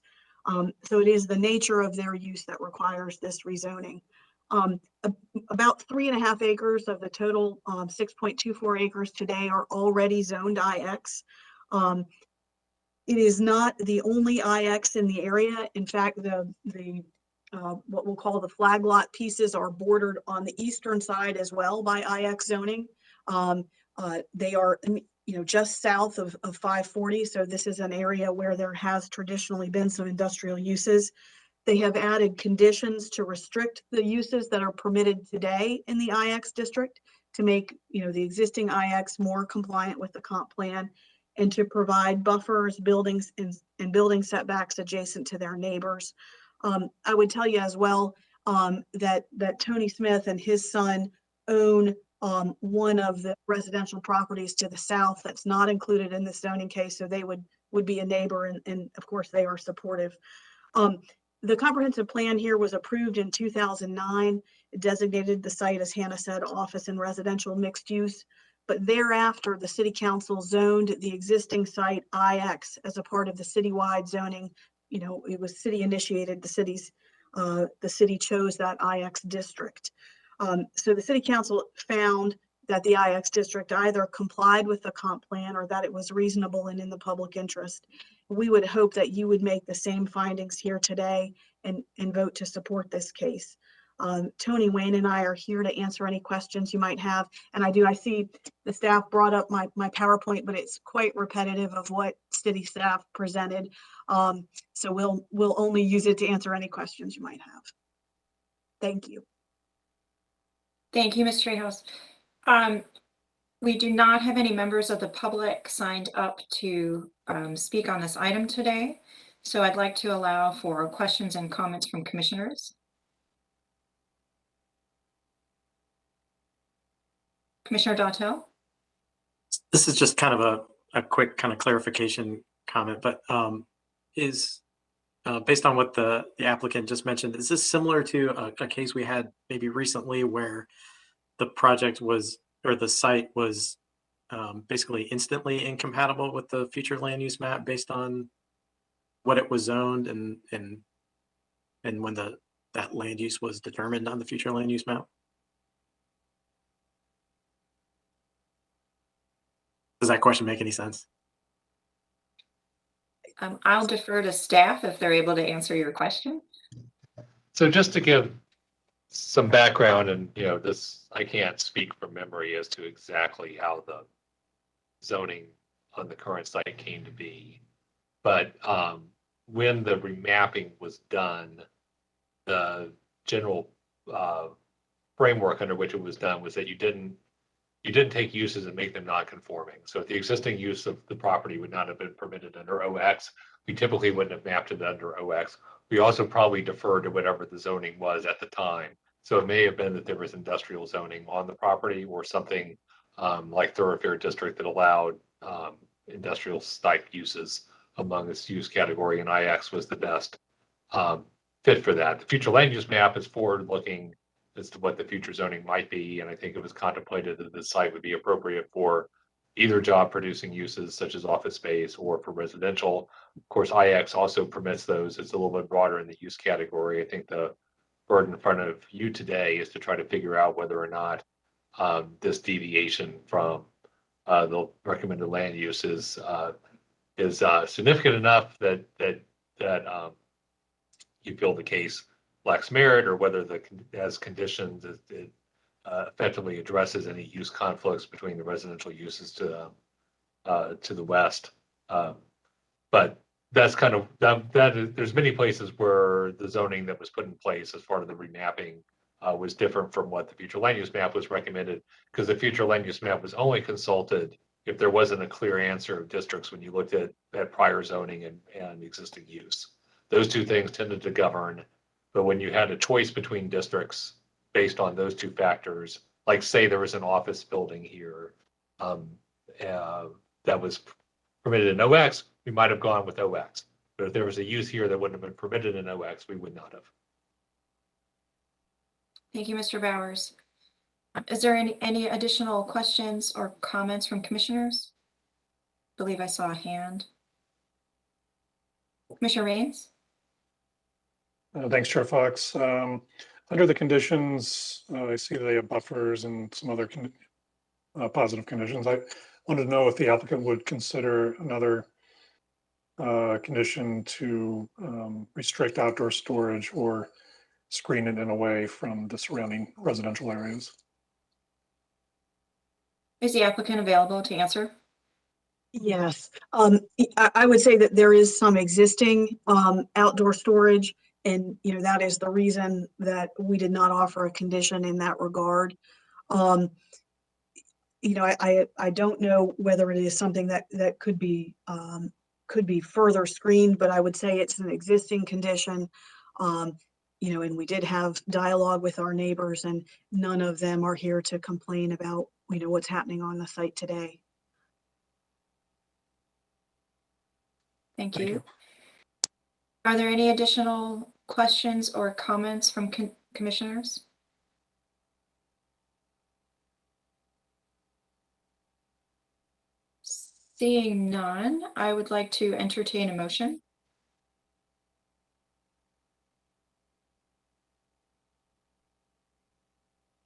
So it is the nature of their use that requires this rezoning. About 3.5 acres of the total 6.24 acres today are already zoned IX. It is not the only IX in the area. In fact, what we'll call the flag lot pieces are bordered on the eastern side as well by IX zoning. They are just south of 540. So this is an area where there has traditionally been some industrial uses. They have added conditions to restrict the uses that are permitted today in the IX district to make, the existing IX more compliant with the comp plan and to provide buffers, buildings, and building setbacks adjacent to their neighbors. I would tell you as well that Tony Smith and his son own one of the residential properties to the south that's not included in the zoning case, so they would be a neighbor, and of course they are supportive. The comprehensive plan here was approved in 2009. It designated the site, as Hannah said, office and residential mixed use. But thereafter, the city council zoned the existing site IX as a part of the citywide zoning. It was city initiated. The city chose that IX district. So the city council found that the IX district either complied with the comp plan or that it was reasonable and in the public interest. We would hope that you would make the same findings here today and vote to support this case. Tony, Wayne, and I are here to answer any questions you might have. And I see the staff brought up my PowerPoint, but it's quite repetitive of what city staff presented. So we'll only use it to answer any questions you might have. Thank you. Thank you, Ms. Treehouse. We do not have any members of the public signed up to speak on this item today. So I'd like to allow for questions and comments from commissioners. Commissioner Dautel? This is just kind of a quick kind of clarification comment, but is based on what the applicant just mentioned, is this similar to a case we had maybe recently where the project was, or the site was basically instantly incompatible with the future land use map based on what it was zoned and when that land use was determined on the future land use map? Does that question make any sense? I'll defer to staff if they're able to answer your question. So just to give some background, and this, I can't speak from memory as to exactly how the zoning on the current site came to be, but when the remapping was done, the general framework under which it was done was that you didn't take uses and make them non-conforming. So if the existing use of the property would not have been permitted under OX, we typically wouldn't have mapped it under OX. We also probably deferred to whatever the zoning was at the time. So it may have been that there was industrial zoning on the property or something like thoroughfare district that allowed industrial type uses among its use category, and IX was the best fit for that. The future land use map is forward-looking as to what the future zoning might be, and I think it was contemplated that the site would be appropriate for either job-producing uses such as office space or for residential. Of course, IX also permits those. It's a little bit broader in the use category. I think the burden in front of you today is to try to figure out whether or not this deviation from the recommended land use is significant enough that you feel the case lacks merit, or whether as conditions it effectively addresses any use conflicts between the residential uses to the west. But that's kind of there's many places where the zoning that was put in place as part of the remapping was different from what the future land use map was recommended, because the future land use map was only consulted if there wasn't a clear answer of districts when you looked at prior zoning and existing use. Those two things tended to govern. But when you had a choice between districts based on those two factors, like say there was an office building here that was permitted in OX, we might have gone with OX. But if there was a use here that wouldn't have been permitted in OX, we would not have. Thank you, Mr. Bowers. Is there any additional questions or comments from commissioners? I believe I saw a hand. Commissioner Rains? Thanks, Chair Fox. Under the conditions, I see they have buffers and some other positive conditions. I wanted to know if the applicant would consider another condition to restrict outdoor storage or screen it in a way from the surrounding residential areas. Is the applicant available to answer? Yes, I would say that there is some existing outdoor storage, and that is the reason that we did not offer a condition in that regard. I don't know whether it is something that could be further screened, but I would say it's an existing condition. And we did have dialogue with our neighbors, and none of them are here to complain about what's happening on the site today. Thank you. Are there any additional questions or comments from commissioners? Seeing none, I would like to entertain a motion.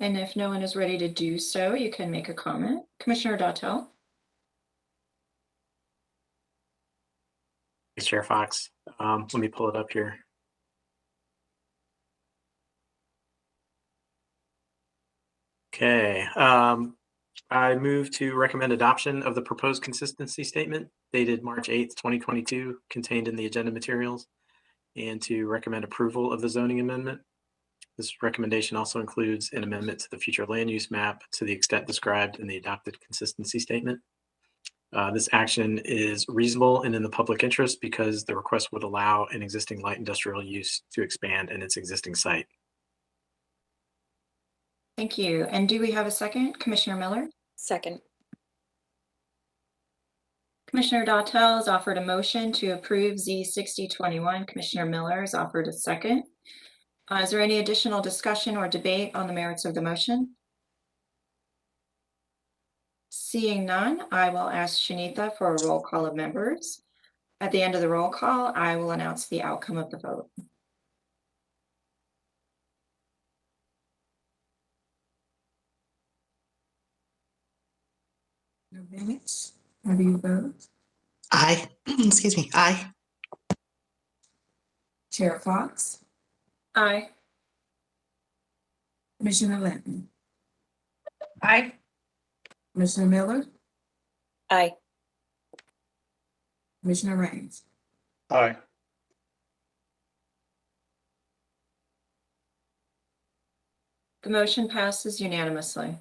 And if no one is ready to do so, you can make a comment. Commissioner Dautel. Thanks, Chair Fox. Let me pull it up here. Okay. I move to recommend adoption of the proposed consistency statement dated March 8th, 2022, contained in the agenda materials, and to recommend approval of the zoning amendment. This recommendation also includes an amendment to the future land use map to the extent described in the adopted consistency statement. This action is reasonable and in the public interest because the request would allow an existing light industrial use to expand in its existing site. Thank you. And do we have a second? Commissioner Miller? Second. Commissioner Dautel has offered a motion to approve Z6021. Commissioner Miller has offered a second. Is there any additional discussion or debate on the merits of the motion? Seeing none, I will ask Shanita for a roll call of members. At the end of the roll call, I will announce the outcome of the vote. No minutes. How do you vote? Aye. Excuse me. Aye. Chair Fox, Aye. Commissioner Lampman, Aye. Commissioner Miller, Aye. Commissioner Raines. Aye. The motion passes unanimously.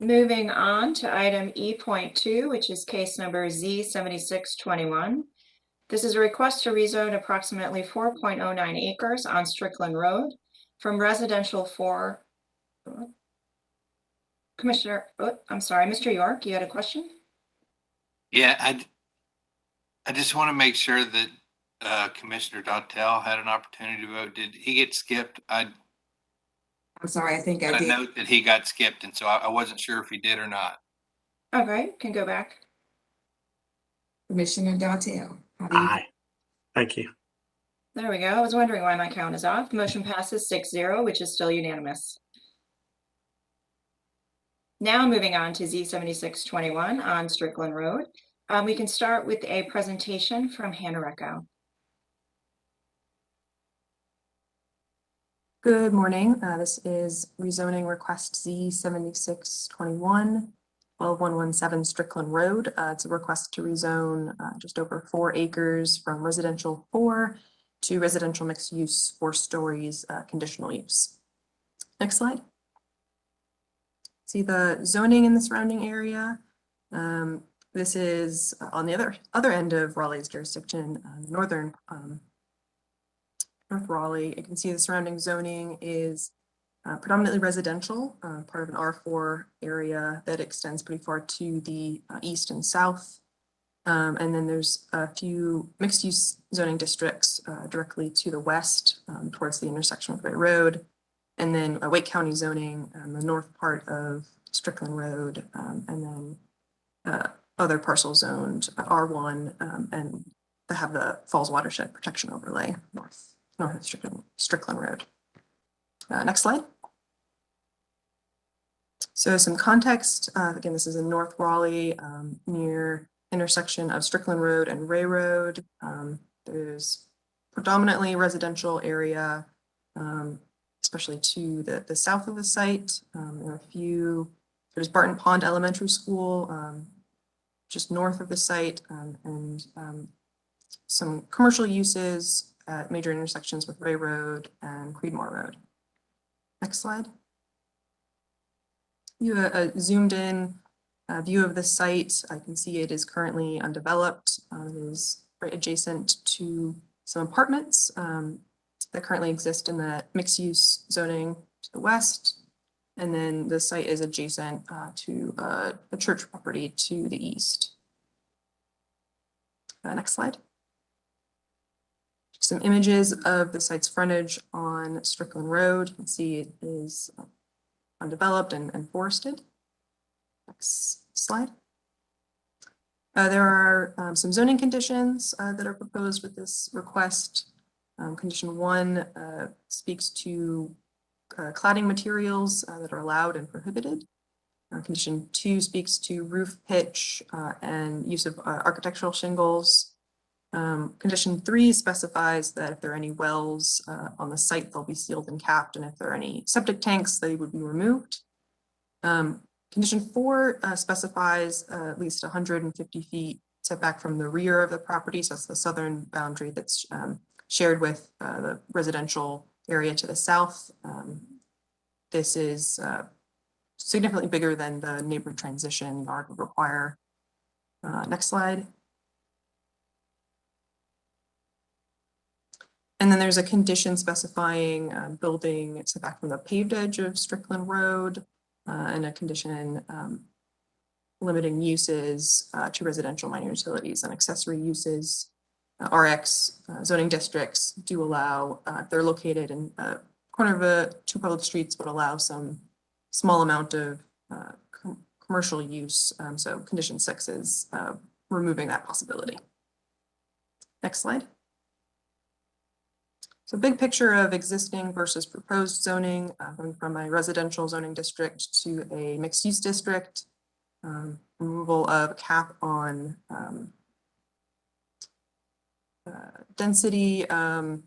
Moving on to item E.2, which is case number Z7621. This is a request to rezone approximately 4.09 acres on Strickland Road from residential for Commissioner, I'm sorry, Mr. York, you had a question? Yeah, I just want to make sure that Commissioner Dautel had an opportunity to vote. Did he get skipped? I'm sorry, I think I got a did. note that he got skipped, and so I wasn't sure if he did or not. Okay, can go back. Commissioner Dautel. How do you vote? Aye. Thank you. There we go. I was wondering why my count is off. The motion passes 6-0, which is still unanimous. Now moving on to Z7621 on Strickland Road. We can start with a presentation from Hannah Recco. Good morning. This is rezoning request Z7621, 12117 Strickland Road. It's a request to rezone just over 4 acres from residential 4 to residential mixed use 4 stories conditional use. Next slide. See the zoning in the surrounding area. This is on the other end of Raleigh's jurisdiction, northern North Raleigh. You can see the surrounding zoning is predominantly residential, part of an R4 area that extends pretty far to the east and south. And then there's a few mixed use zoning districts directly to the west towards the intersection with Ray Road. And then Wake County zoning, the north part of Strickland Road, and then other parcels zoned R1 and that have the Falls Watershed Protection Overlay north of Strickland Road. Next slide. So some context, again, this is in North Raleigh near intersection of Strickland Road and Ray Road. There's predominantly residential area, especially to the south of the site. There are a few, there's Barton Pond Elementary School, just north of the site, and some commercial uses at major intersections with Ray Road and Creedmoor Road. Next slide. You have a zoomed in view of the site. I can see it is currently undeveloped. It is right adjacent to some apartments that currently exist in the mixed use zoning to the west. And then the site is adjacent to a church property to the east. Next slide. Some images of the site's frontage on Strickland Road. You can see it is undeveloped and forested. Next slide. There are some zoning conditions that are proposed with this request. Condition 1 speaks to cladding materials that are allowed and prohibited. Condition 2 speaks to roof pitch and use of architectural shingles. Condition 3 specifies that if there are any wells on the site, they'll be sealed and capped, and if there are any septic tanks, they would be removed. Condition 4 specifies at least 150 feet setback from the rear of the property, so that's the southern boundary that's shared with the residential area to the south. This is significantly bigger than the neighborhood transition yard would require. Next slide. And then there's a condition specifying building setback from the paved edge of Strickland Road, and a condition limiting uses to residential minor utilities and accessory uses. RX zoning districts do allow, if they're located in a corner of two public streets, would allow some small amount of commercial use. So condition 6 is removing that possibility. Next slide. So big picture of existing versus proposed zoning, going from a residential zoning district to a mixed use district, removal of cap on density. So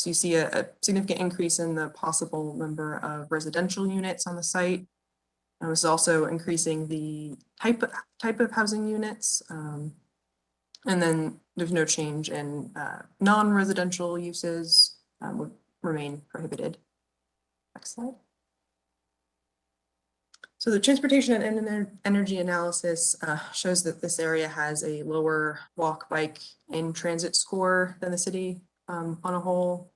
you see a significant increase in the possible number of residential units on the site. I was also increasing the type of housing units. And then there's no change in non-residential uses would remain prohibited. Next slide. So the transportation and energy analysis shows that this area has a lower walk, bike, and transit score than the city on a whole.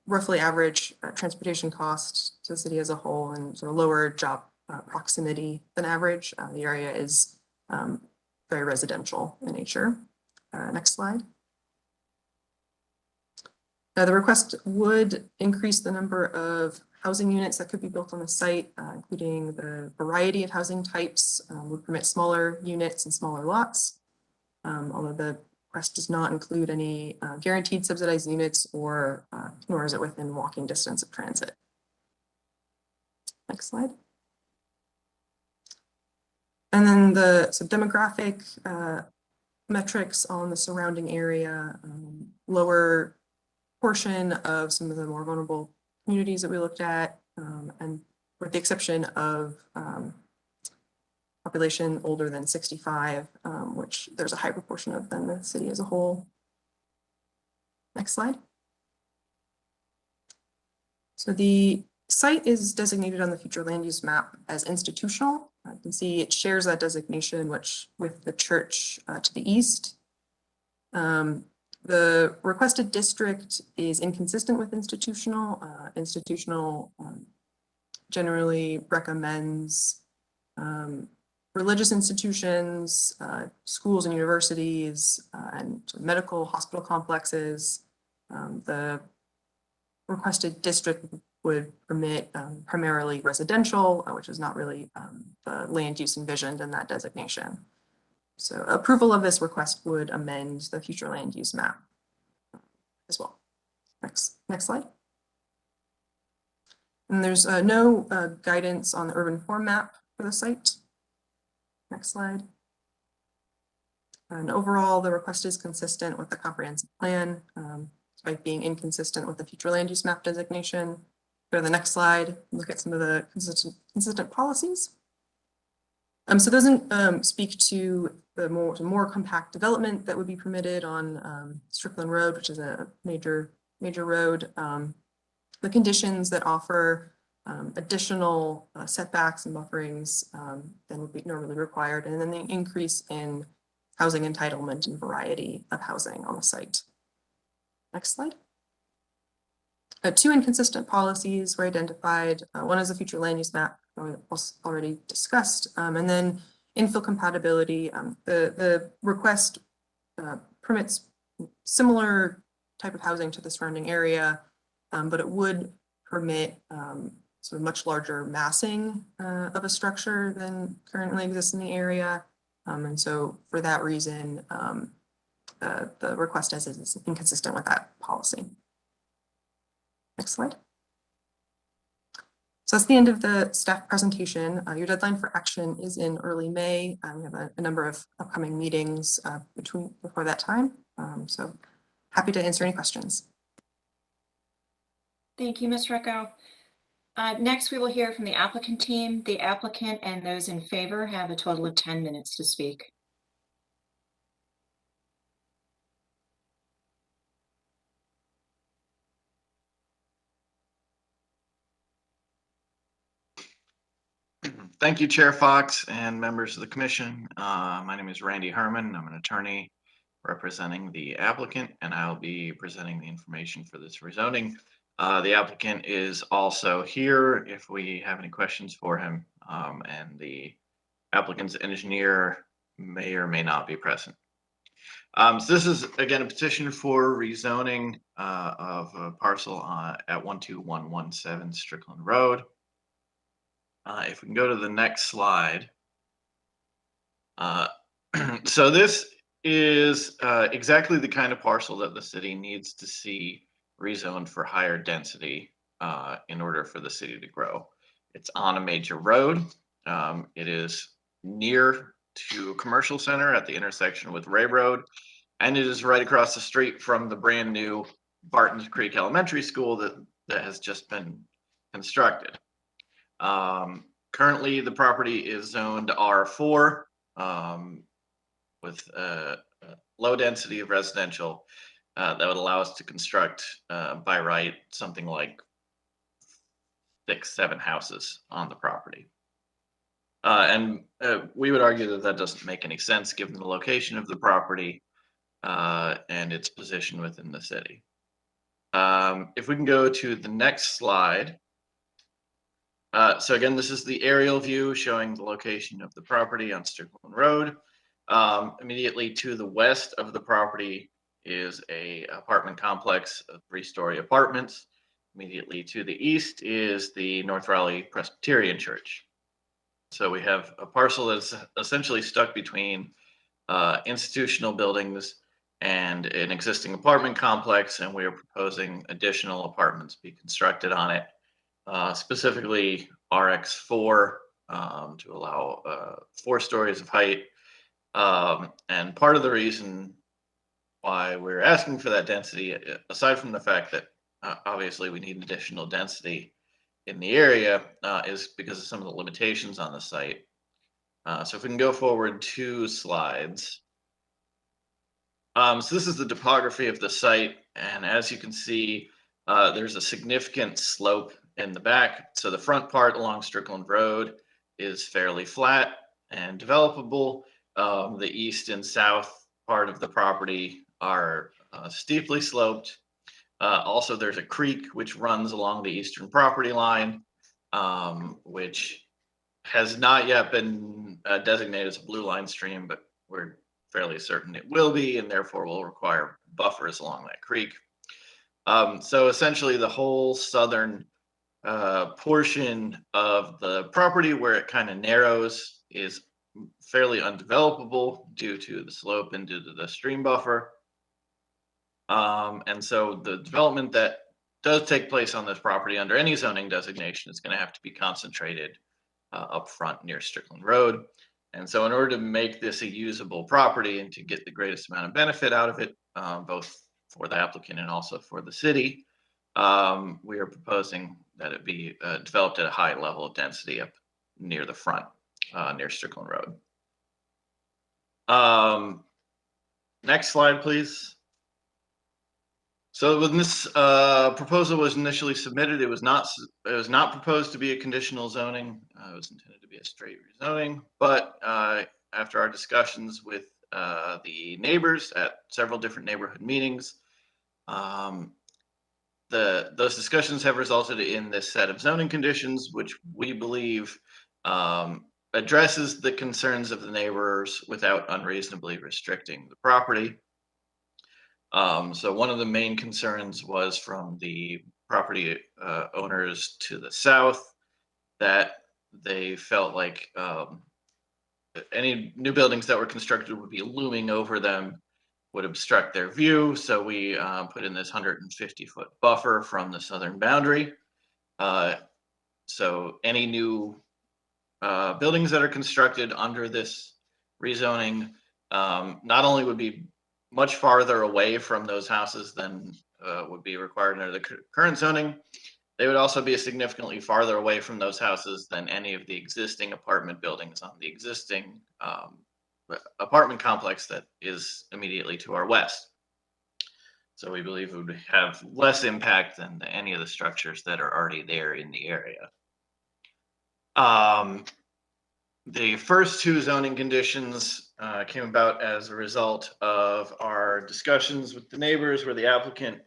Roughly average transportation costs to the city as a whole, and sort of lower job proximity than average. The area is very residential in nature. Next slide. The request would increase the number of housing units that could be built on the site, including the variety of housing types, would permit smaller units and smaller lots. Although the request does not include any guaranteed subsidized units, or nor is it within walking distance of transit. Next slide. And then the demographic metrics on the surrounding area, lower portion of some of the more vulnerable communities that we looked at, and with the exception of population older than 65, which there's a high proportion of than the city as a whole. Next slide. So the site is designated on the future land use map as institutional. You can see it shares that designation with the church to the east. The requested district is inconsistent with institutional. Institutional generally recommends religious institutions, schools and universities, and medical hospital complexes. The requested district would permit primarily residential, which is not really the land use envisioned in that designation. So approval of this request would amend the future land use map as well. Next slide. And there's no guidance on the urban form map for the site. Next slide. And overall, the request is consistent with the comprehensive plan, despite being inconsistent with the future land use map designation. Go to the next slide, look at some of the consistent policies. So those speak to the more compact development that would be permitted on Strickland Road, which is a major road. The conditions that offer additional setbacks and bufferings than would be normally required, and then the increase in housing entitlement and variety of housing on the site. Next slide. Two inconsistent policies were identified. One is a future land use map, was already discussed, and then infill compatibility. The request permits similar type of housing to the surrounding area, but it would permit sort of much larger massing of a structure than currently exists in the area. And so for that reason, the request as is inconsistent with that policy. Next slide. So that's the end of the staff presentation. Your deadline for action is in early May. We have a number of upcoming meetings before that time. So happy to answer any questions. Thank you, Ms. Recco. Next, we will hear from the applicant team. The applicant and those in favor have a total of 10 minutes to speak. Thank you, Chair Fox and members of the commission. My name is Randy Herman. I'm an attorney representing the applicant, and I'll be presenting the information for this rezoning. The applicant is also here if we have any questions for him, and the applicant's engineer may or may not be present. So this is, again, a petition for rezoning of a parcel at 12117 Strickland Road. If we can go to the next slide. So this is exactly the kind of parcel that the city needs to see rezoned for higher density in order for the city to grow. It's on a major road. It is near to a commercial center at the intersection with Ray Road, and it is right across the street from the brand new Barton's Creek Elementary School that has just been constructed. Currently, the property is zoned R4 with a low density of residential that would allow us to construct by right something like 6-7 houses on the property. And we would argue that that doesn't make any sense given the location of the property and its position within the city. If we can go to the next slide. So again, this is the aerial view showing the location of the property on Strickland Road. Immediately to the west of the property is a apartment complex of 3-story apartments. Immediately to the east is the North Raleigh Presbyterian Church. So we have a parcel that's essentially stuck between institutional buildings and an existing apartment complex, and we are proposing additional apartments be constructed on it. Specifically RX4 to allow 4 stories of height. And part of the reason why we're asking for that density, aside from the fact that obviously we need additional density in the area, is because of some of the limitations on the site. So if we can go forward 2 slides. So this is the topography of the site, and as you can see, there's a significant slope in the back. So the front part along Strickland Road is fairly flat and developable. The east and south part of the property are steeply sloped. Also, there's a creek which runs along the eastern property line, which has not yet been designated as a blue line stream, but we're fairly certain it will be, and therefore will require buffers along that creek. So essentially the whole southern portion of the property where it kind of narrows is fairly undevelopable due to the slope and due to the stream buffer. And so the development that does take place on this property under any zoning designation is going to have to be concentrated up front near Strickland Road. And so in order to make this a usable property and to get the greatest amount of benefit out of it, both for the applicant and also for the city, we are proposing that it be developed at a high level of density up near the front. near Strickland Road. Next slide, please. So when this proposal was initially submitted, it was not proposed to be a conditional zoning. It was intended to be a straight rezoning. But after our discussions with the neighbors at several different neighborhood meetings, those discussions have resulted in this set of zoning conditions, which we believe addresses the concerns of the neighbors without unreasonably restricting the property. So one of the main concerns was from the property owners to the south, that they felt like any new buildings that were constructed would be looming over them, would obstruct their view. So we put in this 150-foot buffer from the southern boundary. So any new buildings that are constructed under this rezoning not only would be much farther away from those houses than would be required under the current zoning, they would also be significantly farther away from those houses than any of the existing apartment buildings on the existing apartment complex that is immediately to our west. So we believe it would have less impact than any of the structures that are already there in the area. The first two zoning conditions came about as a result of our discussions with the neighbors, where the applicant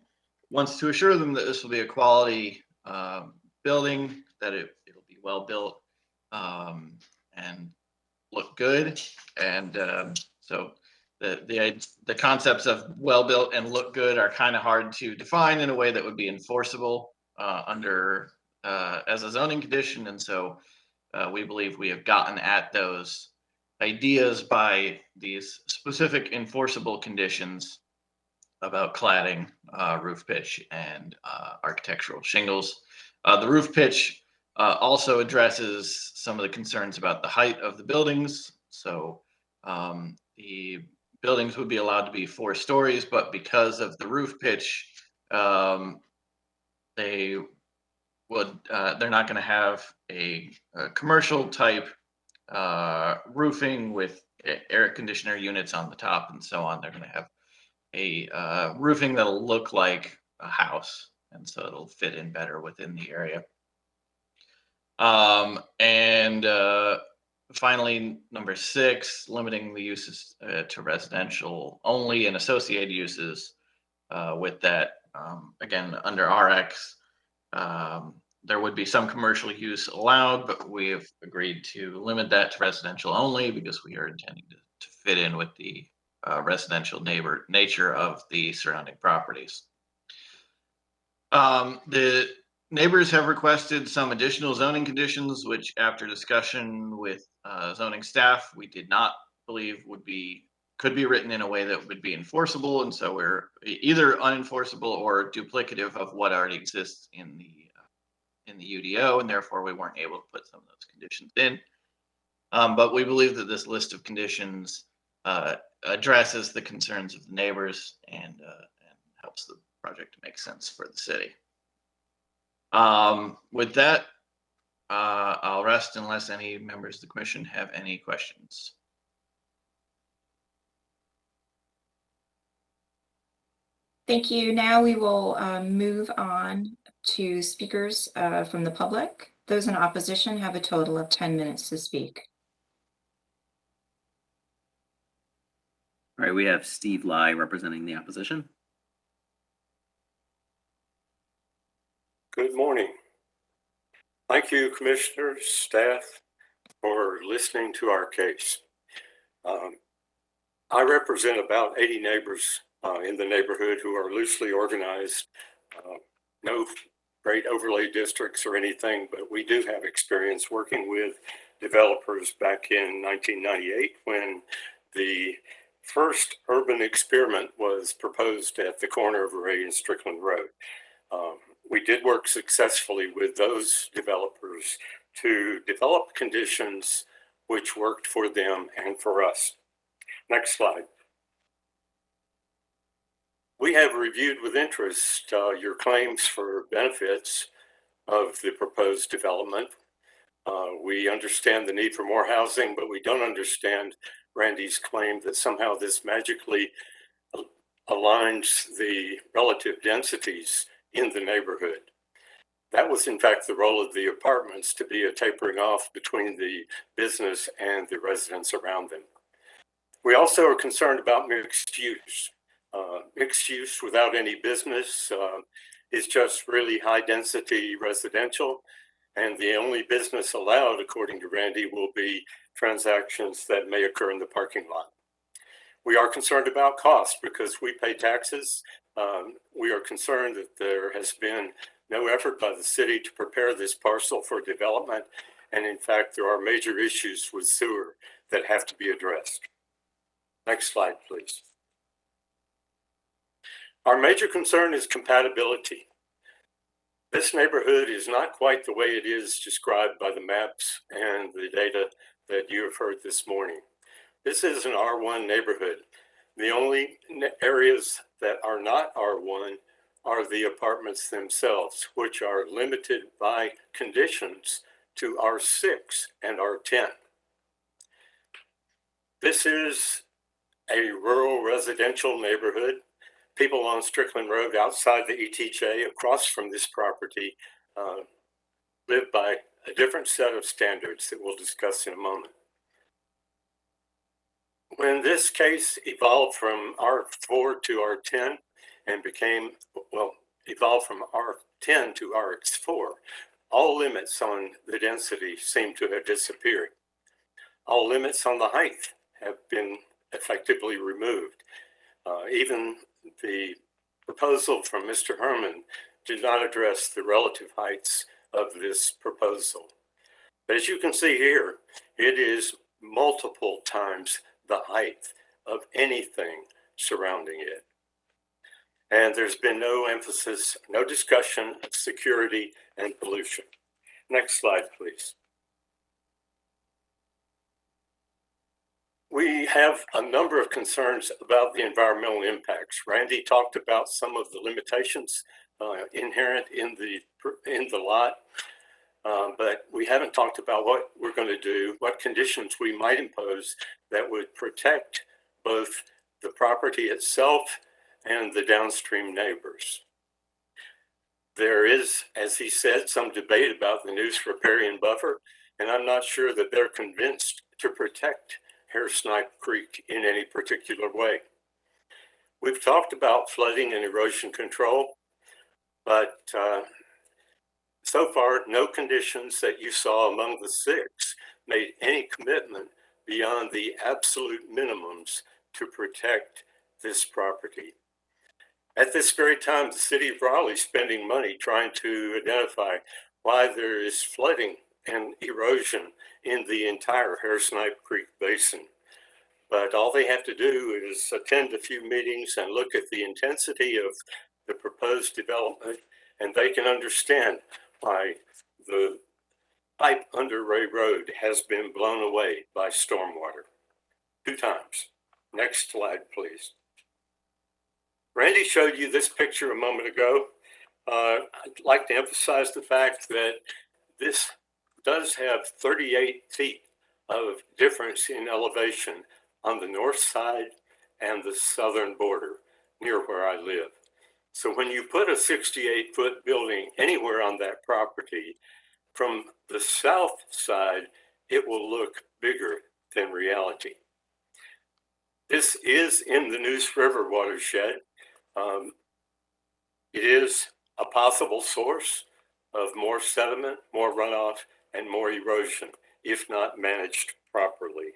wants to assure them that this will be a quality building, that it'll be well built and look good. And so the concepts of well built and look good are kind of hard to define in a way that would be enforceable under as a zoning condition. And so we believe we have gotten at those ideas by these specific enforceable conditions about cladding, roof pitch, and architectural shingles. The roof pitch also addresses some of the concerns about the height of the buildings. So the buildings would be allowed to be 4 stories, but because of the roof pitch, they're not going to have a commercial type roofing with air conditioner units on the top and so on. They're going to have a roofing that'll look like a house, and so it'll fit in better within the area. And finally, number 6, limiting the uses to residential only and associated uses. With that, again, under RX, there would be some commercial use allowed, but we have agreed to limit that to residential only because we are intending to fit in with the residential nature of the surrounding properties. The neighbors have requested some additional zoning conditions, which after discussion with zoning staff, we did not believe could be written in a way that would be enforceable. And so we're either unenforceable or duplicative of what already exists in the UDO, and therefore we weren't able to put some of those conditions in. But we believe that this list of conditions addresses the concerns of the neighbors and helps the project to make sense for the city. With that, I'll rest unless any members of the commission have any questions. Thank you. Now we will move on to speakers from the public. Those in opposition have a total of 10 minutes to speak. All right, we have Steve Lai representing the opposition. Good morning. Thank you, commissioners, staff, for listening to our case. I represent about 80 neighbors in the neighborhood who are loosely organized. No great overlay districts or anything, but we do have experience working with developers back in 1998 when the first urban experiment was proposed at the corner of Raleigh and Strickland Road. We did work successfully with those developers to develop conditions which worked for them and for us. Next slide. We have reviewed with interest your claims for benefits of the proposed development. We understand the need for more housing, but we don't understand Randy's claim that somehow this magically aligns the relative densities in the neighborhood. That was in fact the role of the apartments, to be a tapering off between the business and the residents around them. We also are concerned about mixed use. Mixed use without any business is just really high density residential. And the only business allowed, according to Randy, will be transactions that may occur in the parking lot. We are concerned about cost because we pay taxes. We are concerned that there has been no effort by the city to prepare this parcel for development. And in fact, there are major issues with sewer that have to be addressed. Next slide, please. Our major concern is compatibility. This neighborhood is not quite the way it is described by the maps and the data that you have heard this morning. This is an R1 neighborhood. The only areas that are not R1 are the apartments themselves, which are limited by conditions to R6 and R10. This is a rural residential neighborhood. People on Strickland Road outside the ETJ across from this property live by a different set of standards that we'll discuss in a moment. When this case evolved from R4 to R10 and became, well, evolved from R10 to RX4, all limits on the density seem to have disappeared. All limits on the height have been effectively removed. Even the proposal from Mr. Herman did not address the relative heights of this proposal. But as you can see here, it is multiple times the height of anything surrounding it. And there's been no emphasis, no discussion of security and pollution. Next slide, please. We have a number of concerns about the environmental impacts. Randy talked about some of the limitations inherent in the lot, but we haven't talked about what we're going to do, what conditions we might impose that would protect both the property itself and the downstream neighbors. There is, as he said, some debate about the News Riparian Buffer, and I'm not sure that they're convinced to protect Hare Snipe Creek in any particular way. We've talked about flooding and erosion control, but so far, no conditions that you saw among the 6 made any commitment beyond the absolute minimums to protect this property. At this very time, the city of Raleigh is spending money trying to identify why there is flooding and erosion in the entire Hare Snipe Creek Basin. But all they have to do is attend a few meetings and look at the intensity of the proposed development, and they can understand why the pipe under Ray Road has been blown away by stormwater 2 times. Next slide, please. Randy showed you this picture a moment ago. I'd like to emphasize the fact that this does have 38 feet of difference in elevation on the north side and the southern border near where I live. So when you put a 68-foot building anywhere on that property, from the south side, it will look bigger than reality. This is in the Neuse River watershed. It is a possible source of more sediment, more runoff, and more erosion, if not managed properly.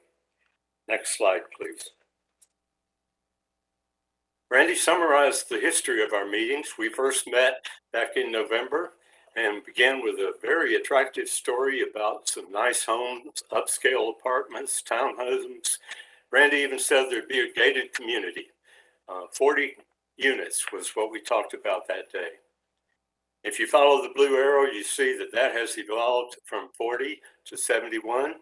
Next slide, please. Randy summarized the history of our meetings. We first met back in November and began with a very attractive story about some nice homes, upscale apartments, townhomes. Randy even said there'd be a gated community. 40 units was what we talked about that day. If you follow the blue arrow, you see that that has evolved from 40 to 71.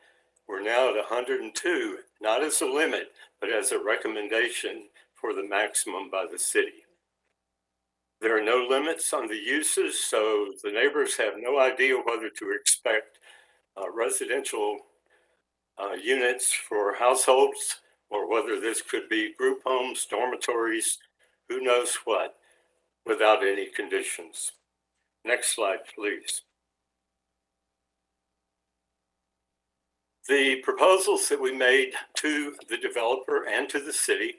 We're now at 102, not as a limit, but as a recommendation for the maximum by the city. There are no limits on the uses, so the neighbors have no idea whether to expect residential units for households, or whether this could be group homes, dormitories, who knows what, without any conditions. Next slide, please. The proposals that we made to the developer and to the city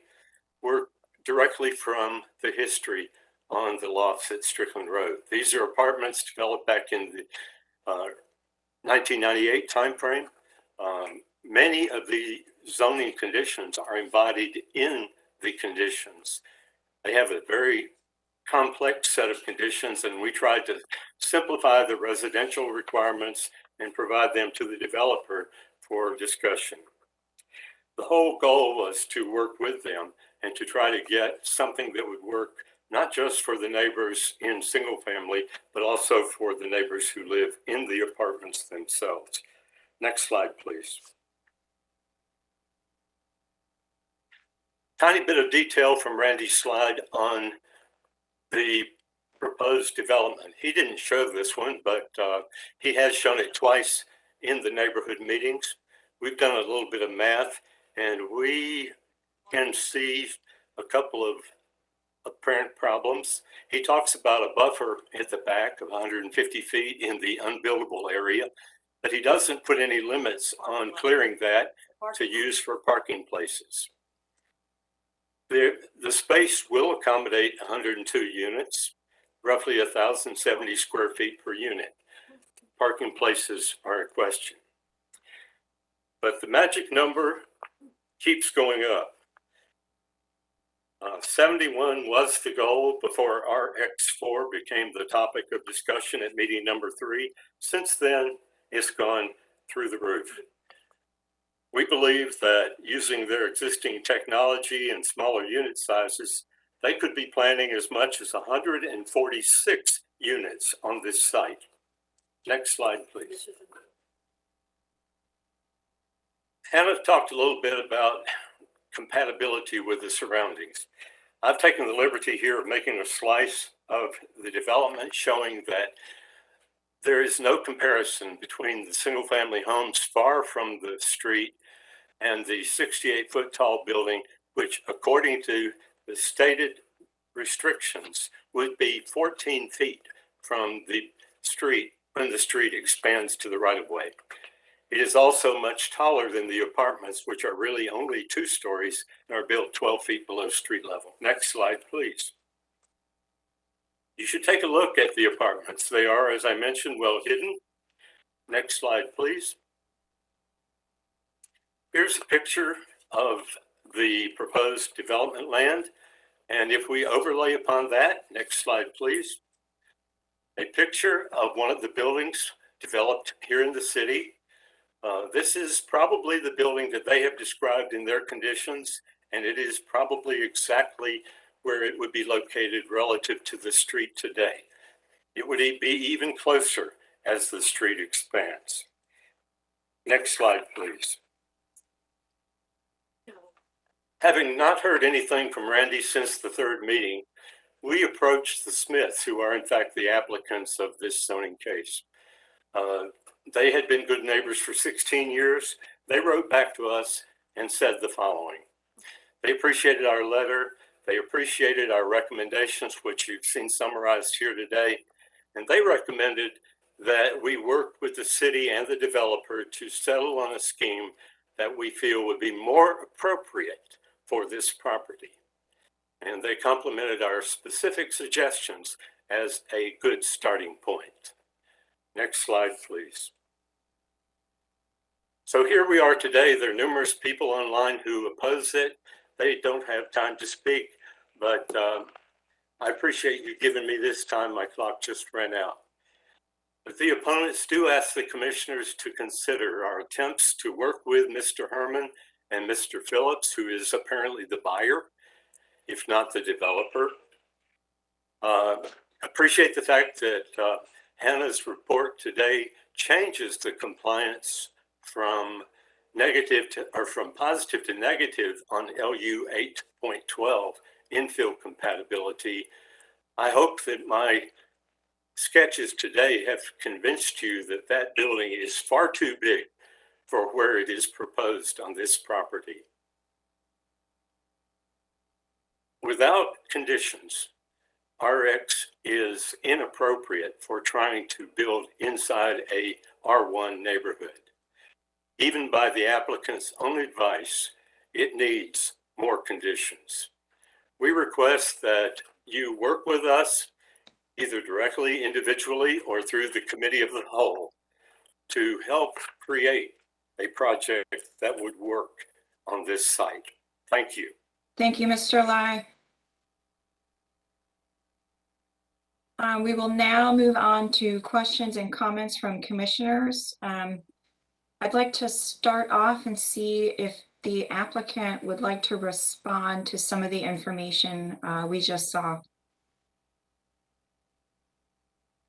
were directly from the history on the lofts at Strickland Road. These are apartments developed back in the 1998 timeframe. Many of the zoning conditions are embodied in the conditions. They have a very complex set of conditions, and we tried to simplify the residential requirements and provide them to the developer for discussion. The whole goal was to work with them and to try to get something that would work not just for the neighbors in single family, but also for the neighbors who live in the apartments themselves. Next slide, please. Tiny bit of detail from Randy's slide on the proposed development. He didn't show this one, but he has shown it twice in the neighborhood meetings. We've done a little bit of math, and we can see a couple of apparent problems. He talks about a buffer at the back of 150 feet in the unbuildable area, but he doesn't put any limits on clearing that to use for parking places. The space will accommodate 102 units, roughly 1,070 square feet per unit. Parking places are a question. But the magic number keeps going up. 71 was the goal before RX4 became the topic of discussion at meeting number 3. Since then, it's gone through the roof. We believe that using their existing technology and smaller unit sizes, they could be planning as much as 146 units on this site. Next slide, please. Hannah talked a little bit about compatibility with the surroundings. I've taken the liberty here of making a slice of the development showing that there is no comparison between the single family homes far from the street and the 68-foot tall building, which according to the stated restrictions would be 14 feet from the street when the street expands to the right of way. It is also much taller than the apartments, which are really only 2 stories and are built 12 feet below street level. Next slide, please. You should take a look at the apartments. They are, as I mentioned, well hidden. Next slide, please. Here's a picture of the proposed development land. And if we overlay upon that, next slide, please. A picture of one of the buildings developed here in the city. This is probably the building that they have described in their conditions, and it is probably exactly where it would be located relative to the street today. It would be even closer as the street expands. Next slide, please. Having not heard anything from Randy since the 3rd meeting, we approached the Smiths, who are in fact the applicants of this zoning case. They had been good neighbors for 16 years. They wrote back to us and said the following. They appreciated our letter. They appreciated our recommendations, which you've seen summarized here today. And they recommended that we work with the city and the developer to settle on a scheme that we feel would be more appropriate for this property. And they complimented our specific suggestions as a good starting point. Next slide, please. So here we are today. There are numerous people online who oppose it. They don't have time to speak, but I appreciate you giving me this time. My clock just ran out. But the opponents do ask the commissioners to consider our attempts to work with Mr. Herman and Mr. Phillips, who is apparently the buyer, if not the developer. Appreciate the fact that Hannah's report today changes the compliance from negative to, or from positive to negative on LU 8.12 infill compatibility. I hope that my sketches today have convinced you that that building is far too big for where it is proposed on this property. Without conditions, RX is inappropriate for trying to build inside a R1 neighborhood. Even by the applicant's own advice, it needs more conditions. We request that you work with us, either directly, individually, or through the committee of the whole, to help create a project that would work on this site. Thank you. Thank you, Mr. Lai. We will now move on to questions and comments from commissioners. I'd like to start off and see if the applicant would like to respond to some of the information we just saw.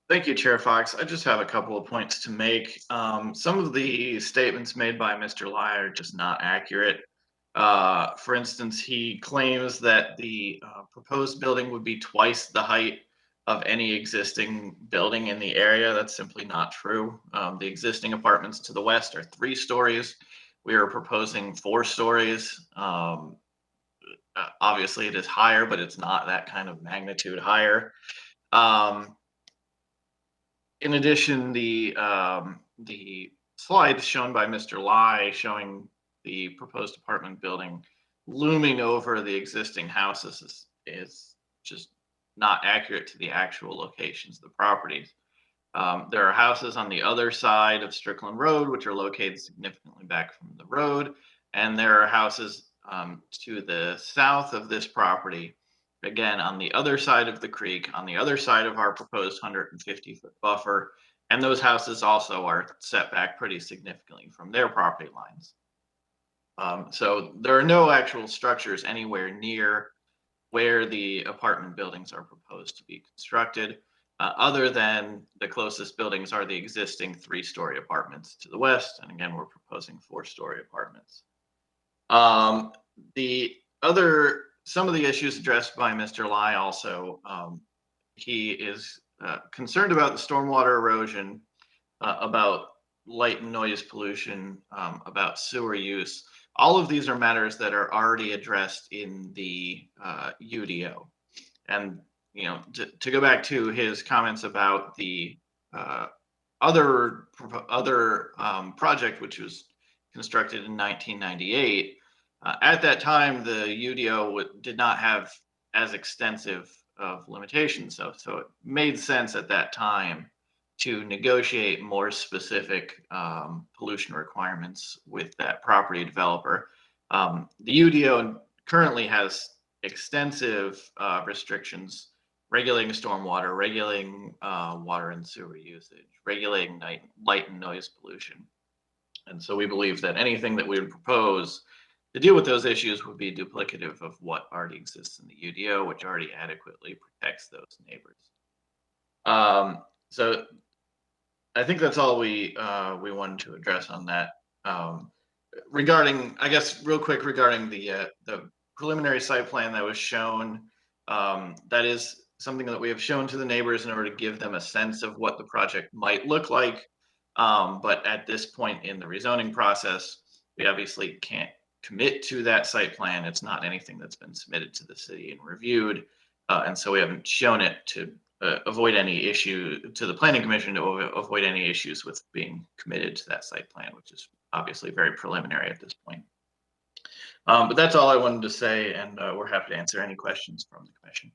Thank you, Chair Fox. I just have a couple of points to make. Some of the statements made by Mr. Lai are just not accurate. For instance, he claims that the proposed building would be twice the height of any existing building in the area. That's simply not true. The existing apartments to the west are 3 stories. We are proposing 4 stories. Obviously, it is higher, but it's not that kind of magnitude higher. In addition, the slides shown by Mr. Lai showing the proposed apartment building looming over the existing houses is just not accurate to the actual locations of the properties. There are houses on the other side of Strickland Road, which are located significantly back from the road. And there are houses to the south of this property, again, on the other side of the creek, on the other side of our proposed 150-foot buffer. And those houses also are set back pretty significantly from their property lines. So there are no actual structures anywhere near where the apartment buildings are proposed to be constructed, other than the closest buildings are the existing 3-story apartments to the west. And again, we're proposing 4-story apartments. Some of the issues addressed by Mr. Lai also, he is concerned about the stormwater erosion, about light and noise pollution, about sewer use. All of these are matters that are already addressed in the UDO. And, you know, to go back to his comments about the other project, which was constructed in 1998, at that time, the UDO did not have as extensive of limitations. So it made sense at that time to negotiate more specific pollution requirements with that property developer. The UDO currently has extensive restrictions regulating stormwater, regulating water and sewer usage, regulating light and noise pollution. And so we believe that anything that we would propose to deal with those issues would be duplicative of what already exists in the UDO, which already adequately protects those neighbors. So I think that's all we wanted to address on that. Regarding, I guess, real quick regarding the preliminary site plan that was shown, that is something that we have shown to the neighbors in order to give them a sense of what the project might look like. But at this point in the rezoning process, we obviously can't commit to that site plan. It's not anything that's been submitted to the city and reviewed. And so we haven't shown it to avoid any issue to the planning commission, to avoid any issues with being committed to that site plan, which is obviously very preliminary at this point. But that's all I wanted to say, and we're happy to answer any questions from the commission.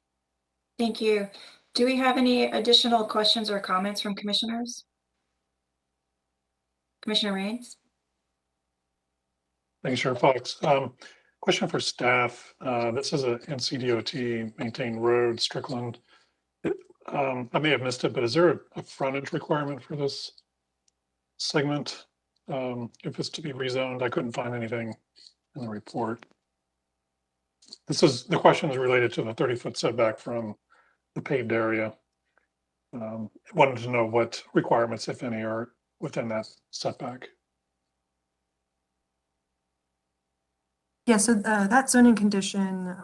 Thank you. Do we have any additional questions or comments from commissioners? Commissioner Rains? Thanks, Chair Fox. Question for staff. This is a NCDOT maintained road, Strickland. I may have missed it, but is there a frontage requirement for this segment? If it's to be rezoned, I couldn't find anything in the report. The question is related to the 30-foot setback from the paved area. Wanted to know what requirements, if any, are within that setback. Yeah, so that zoning condition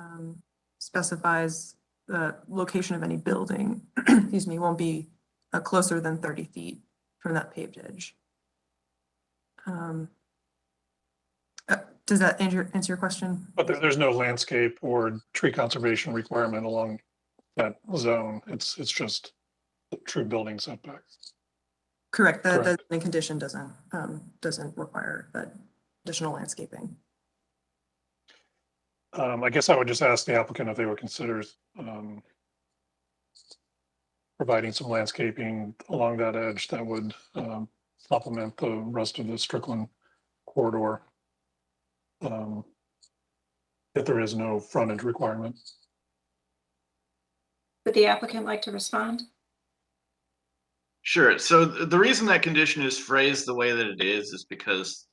specifies the location of any building, excuse me, won't be closer than 30 feet from that paved edge. Does that answer your question? But there's no landscape or tree conservation requirement along that zone. It's just true building setbacks. Correct. The Correct. zoning condition doesn't require that additional landscaping. I guess I would just ask the applicant if they would consider providing some landscaping along that edge that would supplement the rest of the Strickland corridor. If there is no frontage requirement. Would the applicant like to respond? Sure. So the reason that condition is phrased the way that it is because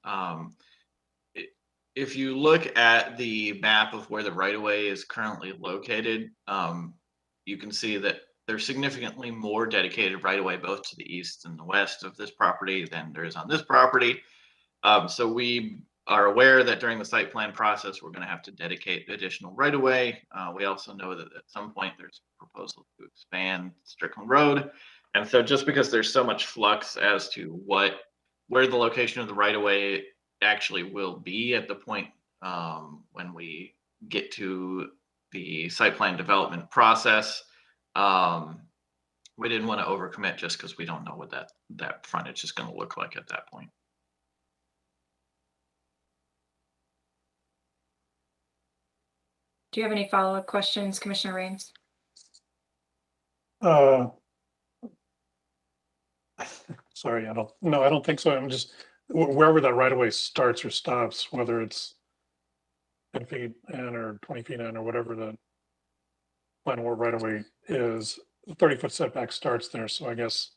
if you look at the map of where the right-of-way is currently located, you can see that there's significantly more dedicated right-of-way both to the east and the west of this property than there is on this property. So we are aware that during the site plan process, we're going to have to dedicate additional right-of-way. We also know that at some point there's a proposal to expand Strickland Road. And so just because there's so much flux as to where the location of the right-of-way actually will be at the point when we get to the site plan development process, we didn't want to overcommit just because we don't know what that frontage is going to look like at that point. Do you have any follow-up questions, Commissioner Rains? Sorry, I don't think so. I'm just, wherever that right of way starts or stops, whether it's 10 feet in or 20 feet in or whatever the final right of way is, the 30-foot setback starts there. So I guess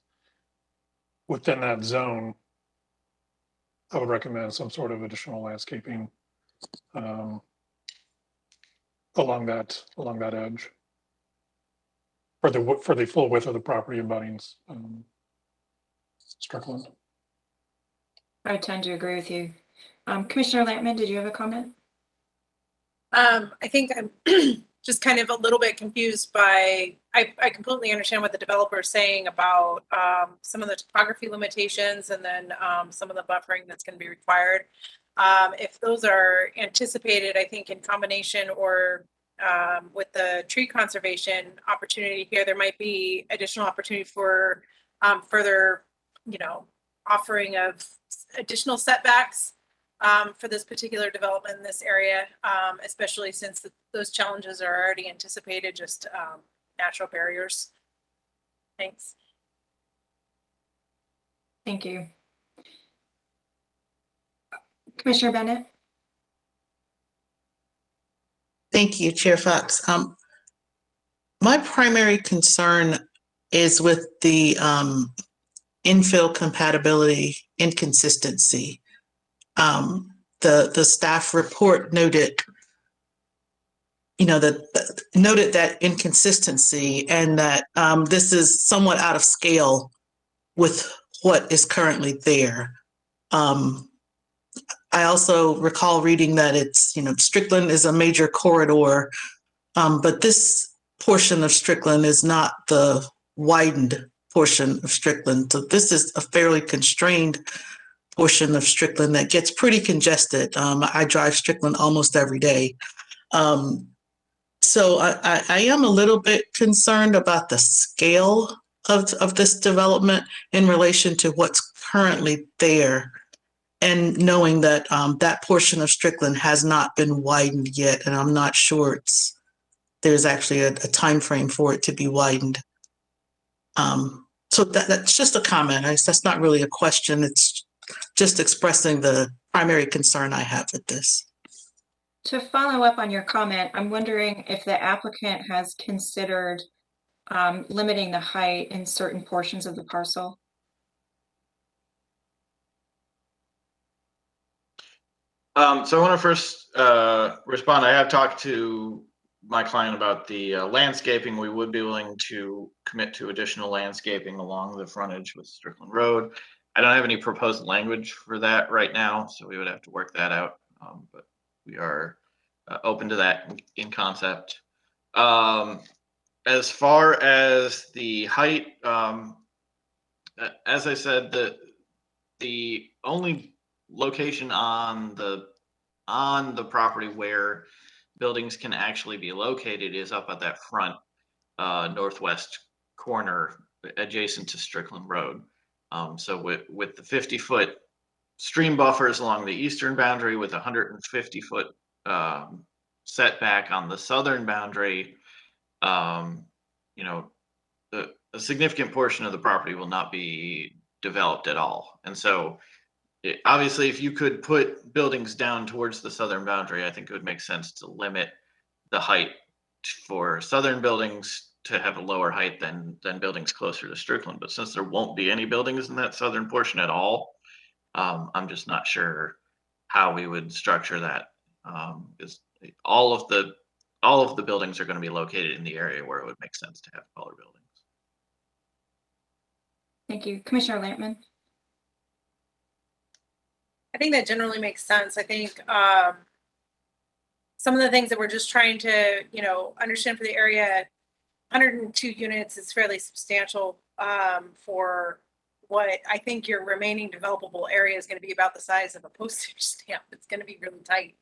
within that zone, I would recommend some sort of additional landscaping along that edge for the full width of the property abutting Strickland. I tend to agree with you. Commissioner Lampman, did you have a comment? I think I'm just kind of a little bit confused by, I completely understand what the developer is saying about some of the topography limitations and then some of the buffering that's going to be required. If those are anticipated, I think in combination or with the tree conservation opportunity here, there might be additional opportunity for further, offering of additional setbacks for this particular development in this area, especially since those challenges are already anticipated, just natural barriers. Thanks. Thank you. Commissioner Bennett? Thank you, Chair Fox. My primary concern is with the infill compatibility inconsistency. The staff report noted, noted that inconsistency and that this is somewhat out of scale with what is currently there. I also recall reading that it's, Strickland is a major corridor, but this portion of Strickland is not the widened portion of Strickland. So this is a fairly constrained portion of Strickland that gets pretty congested. I drive Strickland almost every day. So I am a little bit concerned about the scale of this development in relation to what's currently there, and knowing that that portion of Strickland has not been widened yet, and I'm not sure there's actually a time frame for it to be widened. So that's just a comment. That's not really a question. It's just expressing the primary concern I have with this. To follow up on your comment, I'm wondering if the applicant has considered limiting the height in certain portions of the parcel. So I want to first respond. I have talked to my client about the landscaping. We would be willing to commit to additional landscaping along the frontage with Strickland Road. I don't have any proposed language for that right now, so we would have to work that out. But we are open to that in concept. As far as the height, as I said, the only location on the property where buildings can actually be located is up at that front northwest corner adjacent to Strickland Road. So with the 50-foot stream buffers along the eastern boundary with 150-foot setback on the southern boundary, you know, a significant portion of the property will not be developed at all. And so obviously, if you could put buildings down towards the southern boundary, I think it would make sense to limit the height for southern buildings to have a lower height than buildings closer to Strickland. But since there won't be any buildings in that southern portion at all, I'm just not sure how we would structure that. Because all of the buildings are going to be located in the area where it would make sense to have taller buildings. Thank you. Commissioner Lampman. I think that generally makes sense. I think some of the things that we're just trying to, understand for the area, 102 units is fairly substantial for what I think your remaining developable area is going to be about the size of a postage stamp. It's going to be really tight.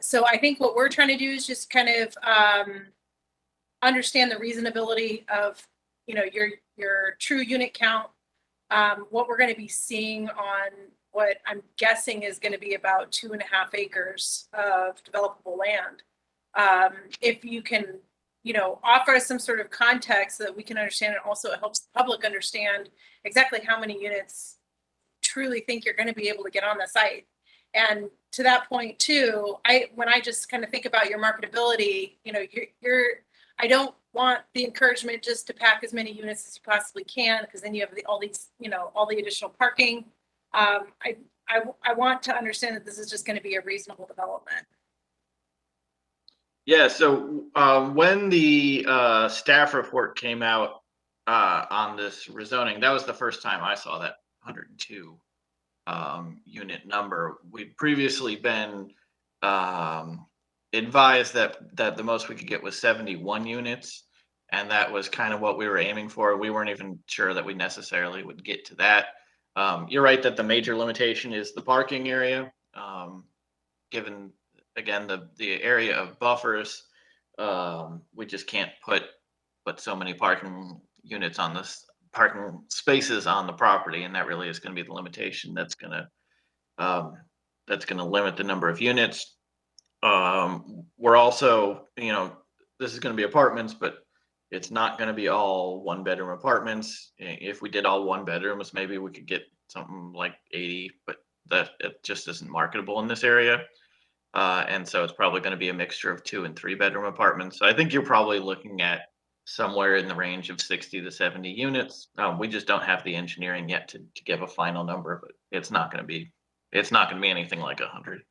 So I think what we're trying to do is just kind of understand the reasonability of, your true unit count, what we're going to be seeing on what I'm guessing is going to be about 2.5 acres of developable land. If you can, offer us some sort of context so that we can understand, and also it helps the public understand exactly how many units truly think you're going to be able to get on the site. And to that point too, when I just kind of think about your marketability, I don't want the encouragement just to pack as many units as you possibly can, because then you have all the additional parking. I want to understand that this is just going to be a reasonable development. Yeah, so when the staff report came out on this rezoning, that was the first time I saw that 102 unit number. We'd previously been advised that the most we could get was 71 units, and that was kind of what we were aiming for. We weren't even sure that we necessarily would get to that. You're right that the major limitation is the parking area. Given, again, the area of buffers, we just can't put so many parking units on this, parking spaces on the property, and that really is going to be the limitation that's going to limit the number of units. We're also, this is going to be apartments, but it's not going to be all 1-bedroom apartments. If we did all 1 bedrooms, maybe we could get something like 80, but that it just isn't marketable in this area. And so it's probably going to be a mixture of 2- and 3-bedroom apartments. So I think you're probably looking at somewhere in the range of 60 to 70 units. We just don't have the engineering yet to give a final number, but it's not going to be anything like 100.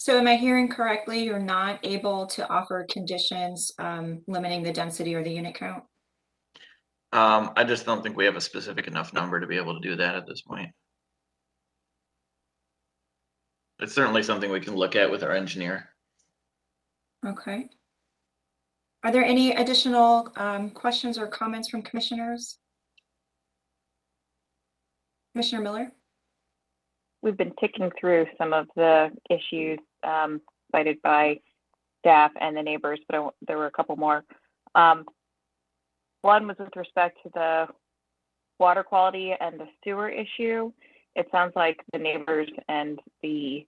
So am I hearing correctly, you're not able to offer conditions limiting the density or the unit count? I just don't think we have a specific enough number to be able to do that at this point. It's certainly something we can look at with our engineer. Okay. Are there any additional questions or comments from commissioners? Commissioner Miller? We've been ticking through some of the issues cited by staff and the neighbors, but there were a couple more. One was with respect to the water quality and the sewer issue. It sounds like the neighbors and the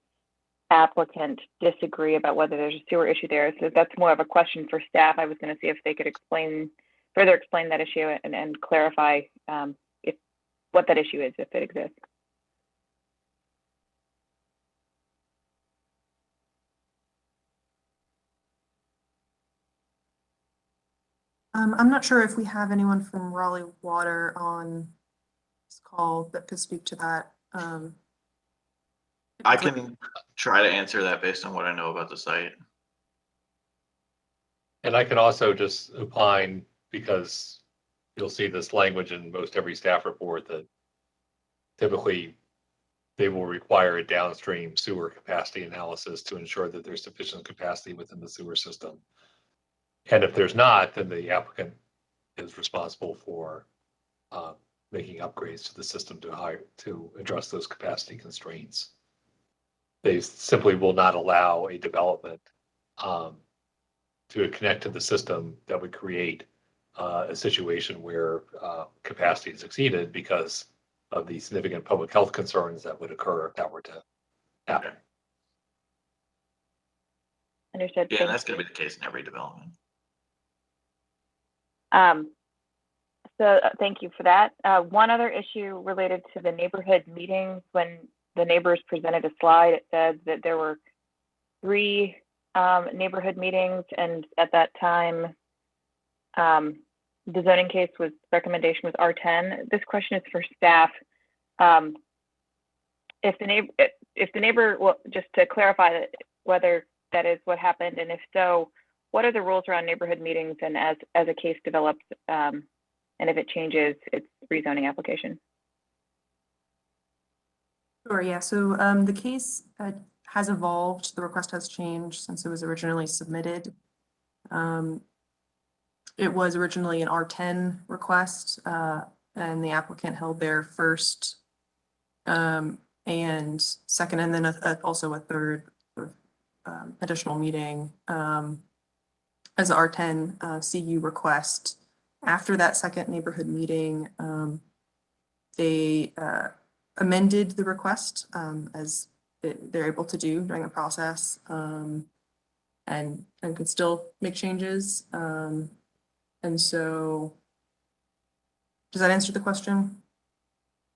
applicant disagree about whether there's a sewer issue there. So that's more of a question for staff. I was going to see if they could further explain that issue and clarify what that issue is, if it exists. I'm not sure if we have anyone from Raleigh Water on this call that could speak to that. I can try to answer that based on what I know about the site. And I can also just opine, because you'll see this language in most every staff report, that typically they will require a downstream sewer capacity analysis to ensure that there's sufficient capacity within the sewer system. And if there's not, then the applicant is responsible for making upgrades to the system to address those capacity constraints. They simply will not allow a development to connect to the system that would create a situation where capacity is exceeded because of the significant public health concerns that would occur if that were to happen. Understood. Yeah, Thank that's you. going to be the case in every development. Thank you for that. One other issue related to the neighborhood meetings, when the neighbors presented a slide, it said that there were 3 neighborhood meetings, and at that time, the zoning case recommendation was R10. This question is for staff. If the neighbor, well, just to clarify that whether that is what happened, and if so, what are the rules around neighborhood meetings, and as a case develops, and if it changes its rezoning application? Sure, yeah, so the case has evolved, the request has changed since it was originally submitted. It was originally an R10 request, and the applicant held their first and second, and then also a third additional meeting as a R10 CU request. After that second neighborhood meeting, they amended the request as they're able to do during the process, and could still make changes. And so, does that answer the question?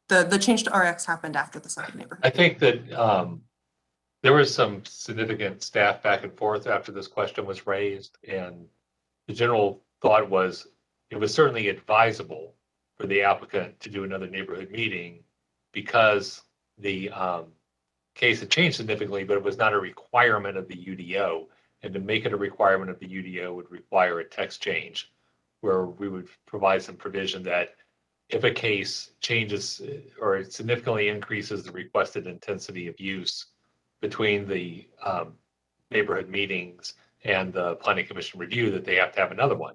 The change to RX happened after the second neighborhood. I think that there was some significant staff back and forth after this question was raised, and the general thought was it was certainly advisable for the applicant to do another neighborhood meeting because the case had changed significantly, but it was not a requirement of the UDO. And to make it a requirement of the UDO would require a text change where we would provide some provision that if a case changes or significantly increases the requested intensity of use between the neighborhood meetings and the planning commission review, that they have to have another one.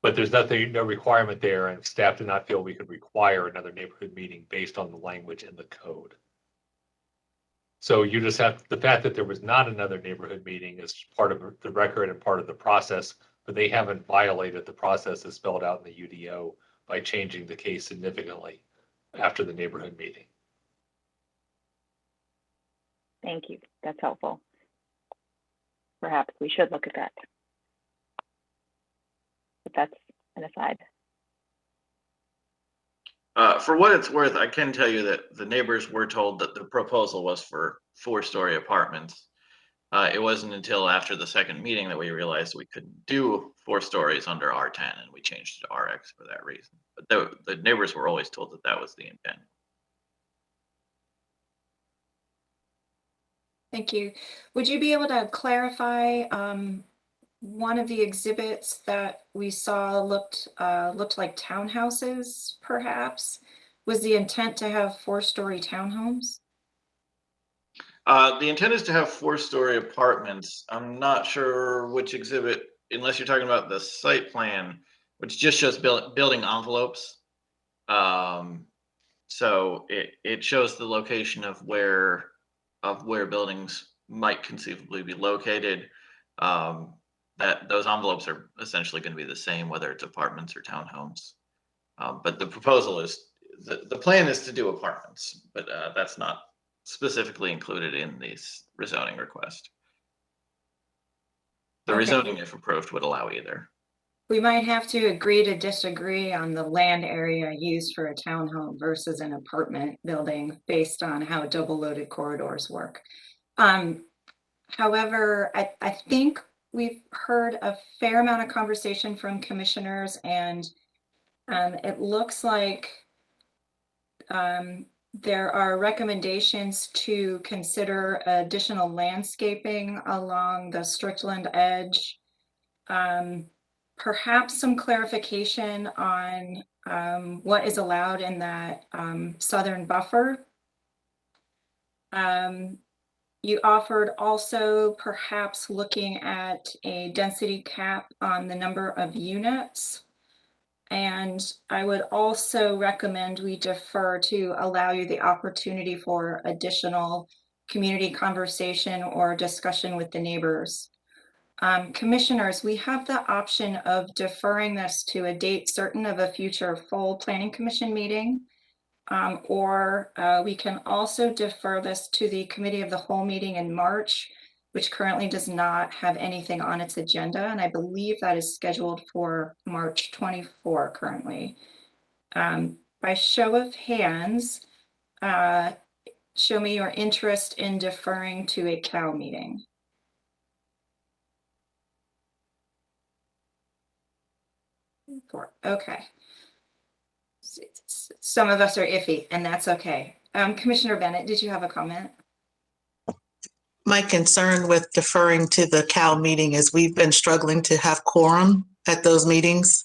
But there's no requirement there, and staff did not feel we could require another neighborhood meeting based on the language in the code. So you just have the fact that there was not another neighborhood meeting is part of the record and part of the process, but they haven't violated the process as spelled out in the UDO by changing the case significantly after the neighborhood meeting. Thank you. That's helpful. Perhaps we should look at that. But that's an aside. For what it's worth, I can tell you that the neighbors were told that the proposal was for 4-story apartments. It wasn't until after the second meeting that we realized we couldn't do 4 stories under R10, and we changed it to RX for that reason. But the neighbors were always told that that was the intent. Thank you. Would you be able to clarify one of the exhibits that we saw looked like townhouses, perhaps? Was the intent to have 4-story townhomes? The intent is to have 4-story apartments. I'm not sure which exhibit, unless you're talking about the site plan, which just shows building envelopes. So it shows the location of where buildings might conceivably be located. That those envelopes are essentially going to be the same, whether it's apartments or townhomes. But the proposal is, the plan is to do apartments, but that's not specifically included in this rezoning request. The Okay. rezoning, if approved, would allow either. We might have to agree to disagree on the land area used for a townhome versus an apartment building based on how double-loaded corridors work. However, I think we've heard a fair amount of conversation from commissioners, and it looks like there are recommendations to consider additional landscaping along the Strickland edge. Perhaps some clarification on what is allowed in that southern buffer. You offered also perhaps looking at a density cap on the number of units. And I would also recommend we defer to allow you the opportunity for additional community conversation or discussion with the neighbors. Commissioners, we have the option of deferring this to a date certain of a future full planning commission meeting. Or we can also defer this to the committee of the whole meeting in March, which currently does not have anything on its agenda. And I believe that is scheduled for March 24 currently. By show of hands, show me your interest in deferring to a COW meeting. Okay. Some of us are iffy, and that's okay. Commissioner Bennett, did you have a comment? My concern with deferring to the COW meeting is we've been struggling to have quorum at those meetings.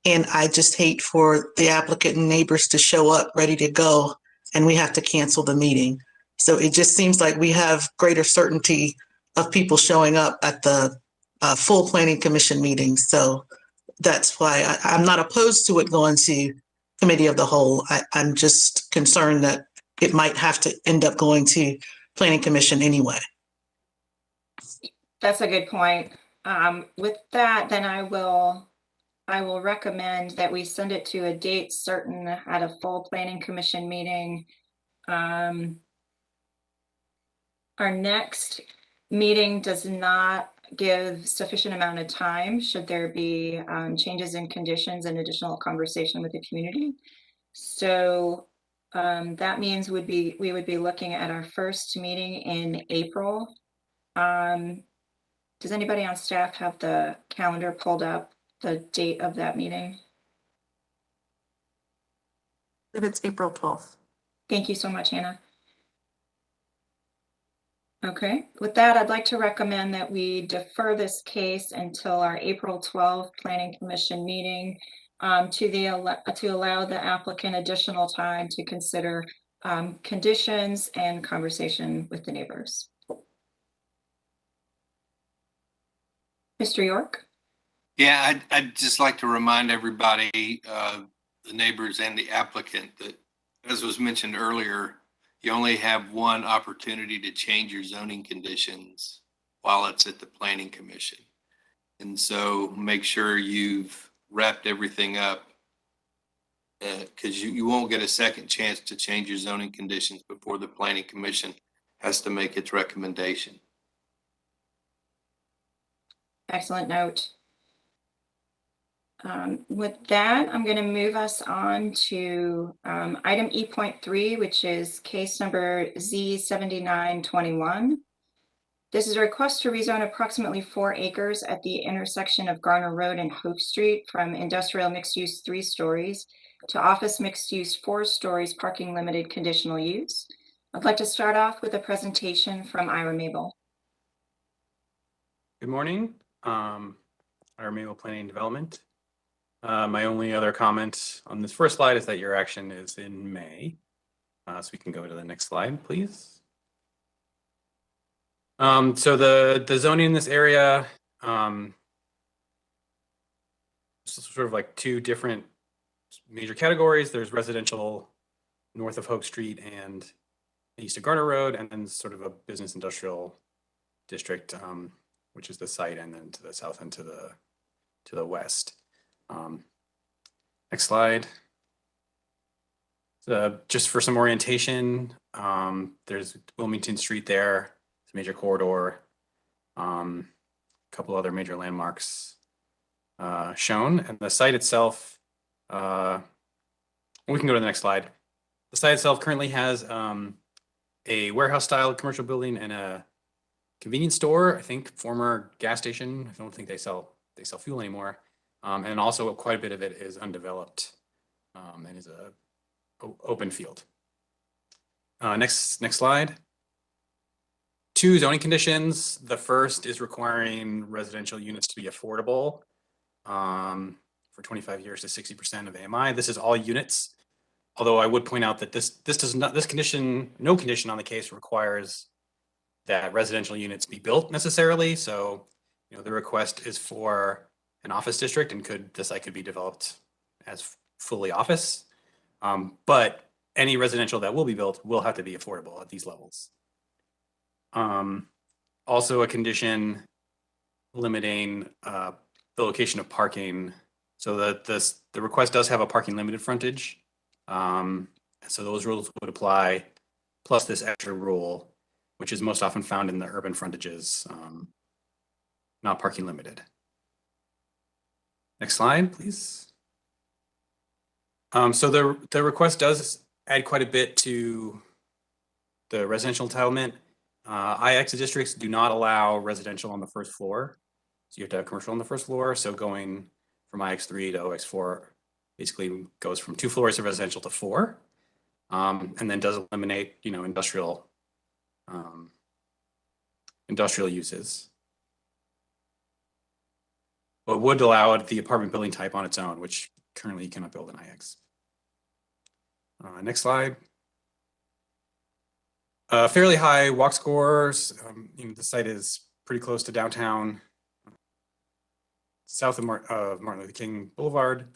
And I just hate for the applicant and neighbors to show up ready to go and we have to cancel the meeting. So it just seems like we have greater certainty of people showing up at the full planning commission meetings. So that's why I'm not opposed to it going to committee of the whole. I'm just concerned that it might have to end up going to planning commission anyway. That's a good point. With that, then I will recommend that we send it to a date certain at a full planning commission meeting. Our next meeting does not give sufficient amount of time should there be changes in conditions and additional conversation with the community. So that means we would be looking at our first meeting in April. Does anybody on staff have the calendar pulled up, the date of that meeting? If it's April 12th. Thank you so much, Hannah. Okay, with that, I'd like to recommend that we defer this case until our April 12th Planning Commission meeting to allow the applicant additional time to consider conditions and conversation with the neighbors. Mr. York? Yeah, I'd just like to remind everybody, the neighbors and the applicant, that as was mentioned earlier, you only have one opportunity to change your zoning conditions while it's at the planning commission. And so make sure you've wrapped everything up because you won't get a second chance to change your zoning conditions before the planning commission has to make its recommendation. Excellent note. With that, I'm going to move us on to item E.3, which is case number Z7921. This is a request to rezone approximately 4 acres at the intersection of Garner Road and Hope Street from industrial mixed use 3 stories to office mixed use 4 stories parking limited conditional use. I'd like to start off with a presentation from Ira Mabel. Good morning. Ira Mabel, Planning and Development. My only other comment on this first slide is that your action is in May. So we can go to the next slide, please. So the zoning in this area, sort of like 2 different major categories. There's residential north of Hope Street and east of Garner Road, and then sort of a business industrial district, which is the site, and then to the south and to the west. Next slide. Just for some orientation, there's Wilmington Street there. It's a major corridor. A couple other major landmarks shown. And the site itself, we can go to the next slide. The site itself currently has a warehouse style commercial building and a convenience store, I think former gas station. I don't think they sell fuel anymore. And also quite a bit of it is undeveloped and is a open field. Next slide. 2 zoning conditions. The first is requiring residential units to be affordable for 25 years to 60% of AMI. This is all units. Although I would point out that no condition on the case requires that residential units be built necessarily. So, the request is for an office district, and the site could be developed as fully office. But any residential that will be built will have to be affordable at these levels. Also a condition limiting the location of parking. So that the request does have a parking limited frontage. So those rules would apply, plus this extra rule, which is most often found in the urban frontages, not parking limited. Next slide, please. So the request does add quite a bit to the residential entitlement. IX districts do not allow residential on the first floor. So you have to have commercial on the first floor. So going from IX3 to OX4 basically goes from 2 floors of residential to 4. And then does eliminate, industrial uses. But would allow the apartment building type on its own, which currently you cannot build in IX. Next slide. Fairly high walk scores. The site is pretty close to downtown, south of Martin Luther King Boulevard,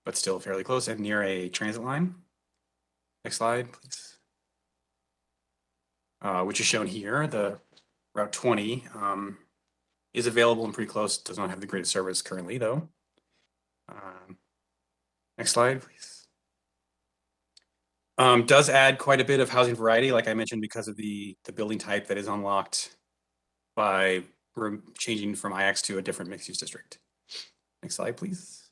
but still fairly close and near a transit line. Next slide, please. Which is shown here. The Route 20 is available and pretty close. Does not have the greatest service currently, though. Next slide, please. Does add quite a bit of housing variety, like I mentioned, because of the building type that is unlocked by changing from IX to a different mixed-use district. Next slide, please.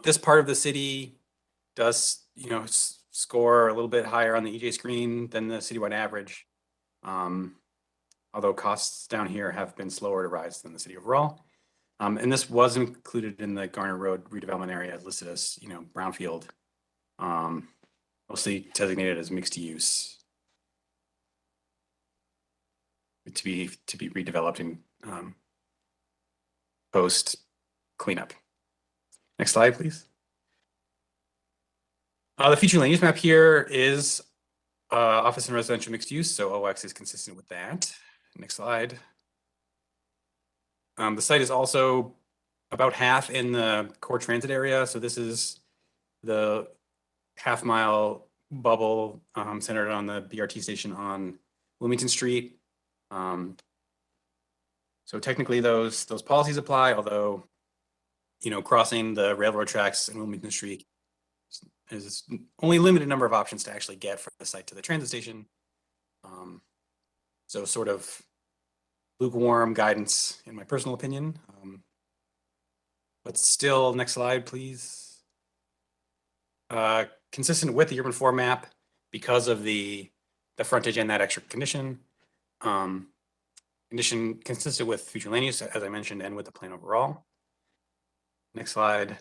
This part of the city does, score a little bit higher on the EJ screen than the citywide average. Although costs down here have been slower to rise than the city overall. And this was included in the Garner Road redevelopment area listed as, brownfield, mostly designated as mixed use to be redeveloped in post cleanup. Next slide, please. The future land use map here is office and residential mixed use, so OX is consistent with that. Next slide. The site is also about half in the core transit area, so this is the half-mile bubble centered on the BRT station on Wilmington Street. So technically those policies apply, although crossing the railroad tracks in Wilmington Street is only a limited number of options to actually get from the site to the transit station. So sort of lukewarm guidance in my personal opinion. But still, next slide, please. Consistent with the urban 4 map because of the frontage and that extra condition. Condition consistent with future land use, as I mentioned, and with the plan overall. Next slide.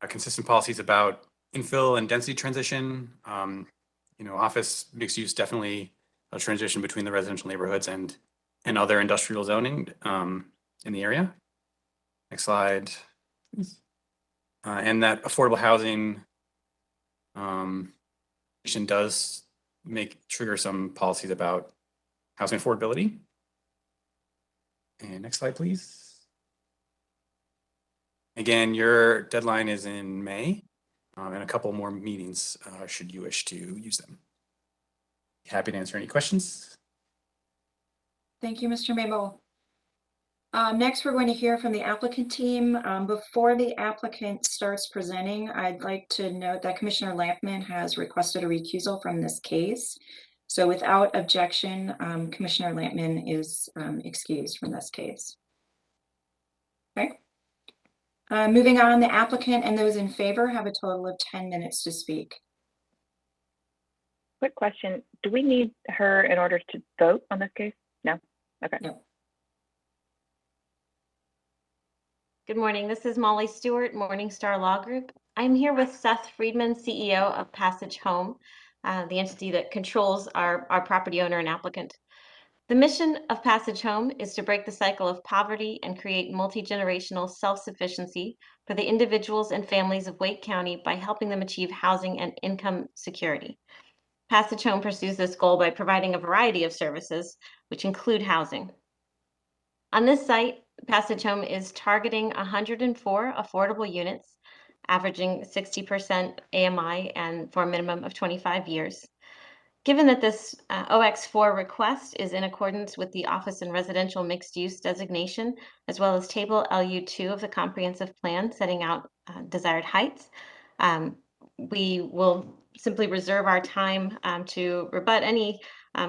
Consistent policies about infill and density transition. Office mixed use definitely a transition between the residential neighborhoods and other industrial zoning in the area. Next slide. And that affordable housing does trigger some policies about housing affordability. And next slide, please. Again, your deadline is in May, and a couple more meetings should you wish to use them. Happy to answer any questions. Thank you, Mr. Mabel. Next, we're going to hear from the applicant team. Before the applicant starts presenting, I'd like to note that Commissioner Lampman has requested a recusal from this case. So without objection, Commissioner Lampman is excused from this case. Okay. Moving on, the applicant and those in favor have a total of 10 minutes to speak. Quick question. Do we need her in order to vote on this case? No? Okay. No. Good morning. This is Molly Stewart, Morningstar Law Group. I'm here with Seth Friedman, CEO of Passage Home, the entity that controls our property owner and applicant. The mission of Passage Home is to break the cycle of poverty and create multi-generational self-sufficiency for the individuals and families of Wake County by helping them achieve housing and income security. Passage Home pursues this goal by providing a variety of services, which include housing. On this site, Passage Home is targeting 104 affordable units, averaging 60% AMI and for a minimum of 25 years. Given that this OX4 request is in accordance with the office and residential mixed use designation, as well as table LU2 of the comprehensive plan setting out desired heights, we will simply reserve our time to rebut any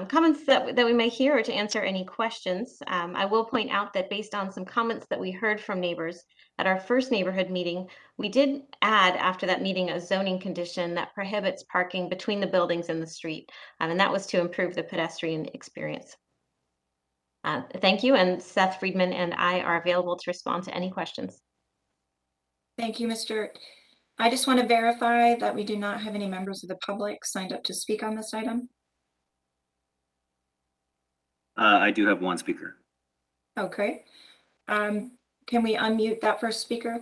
comments that we may hear or to answer any questions. I will point out that based on some comments that we heard from neighbors at our first neighborhood meeting, we did add after that meeting a zoning condition that prohibits parking between the buildings and the street, and that was to improve the pedestrian experience. Thank you, and Seth Friedman and I are available to respond to any questions. Thank you, Mr. I just want to verify that we do not have any members of the public signed up to speak on this item. I do have one speaker. Okay. Can we unmute that first speaker?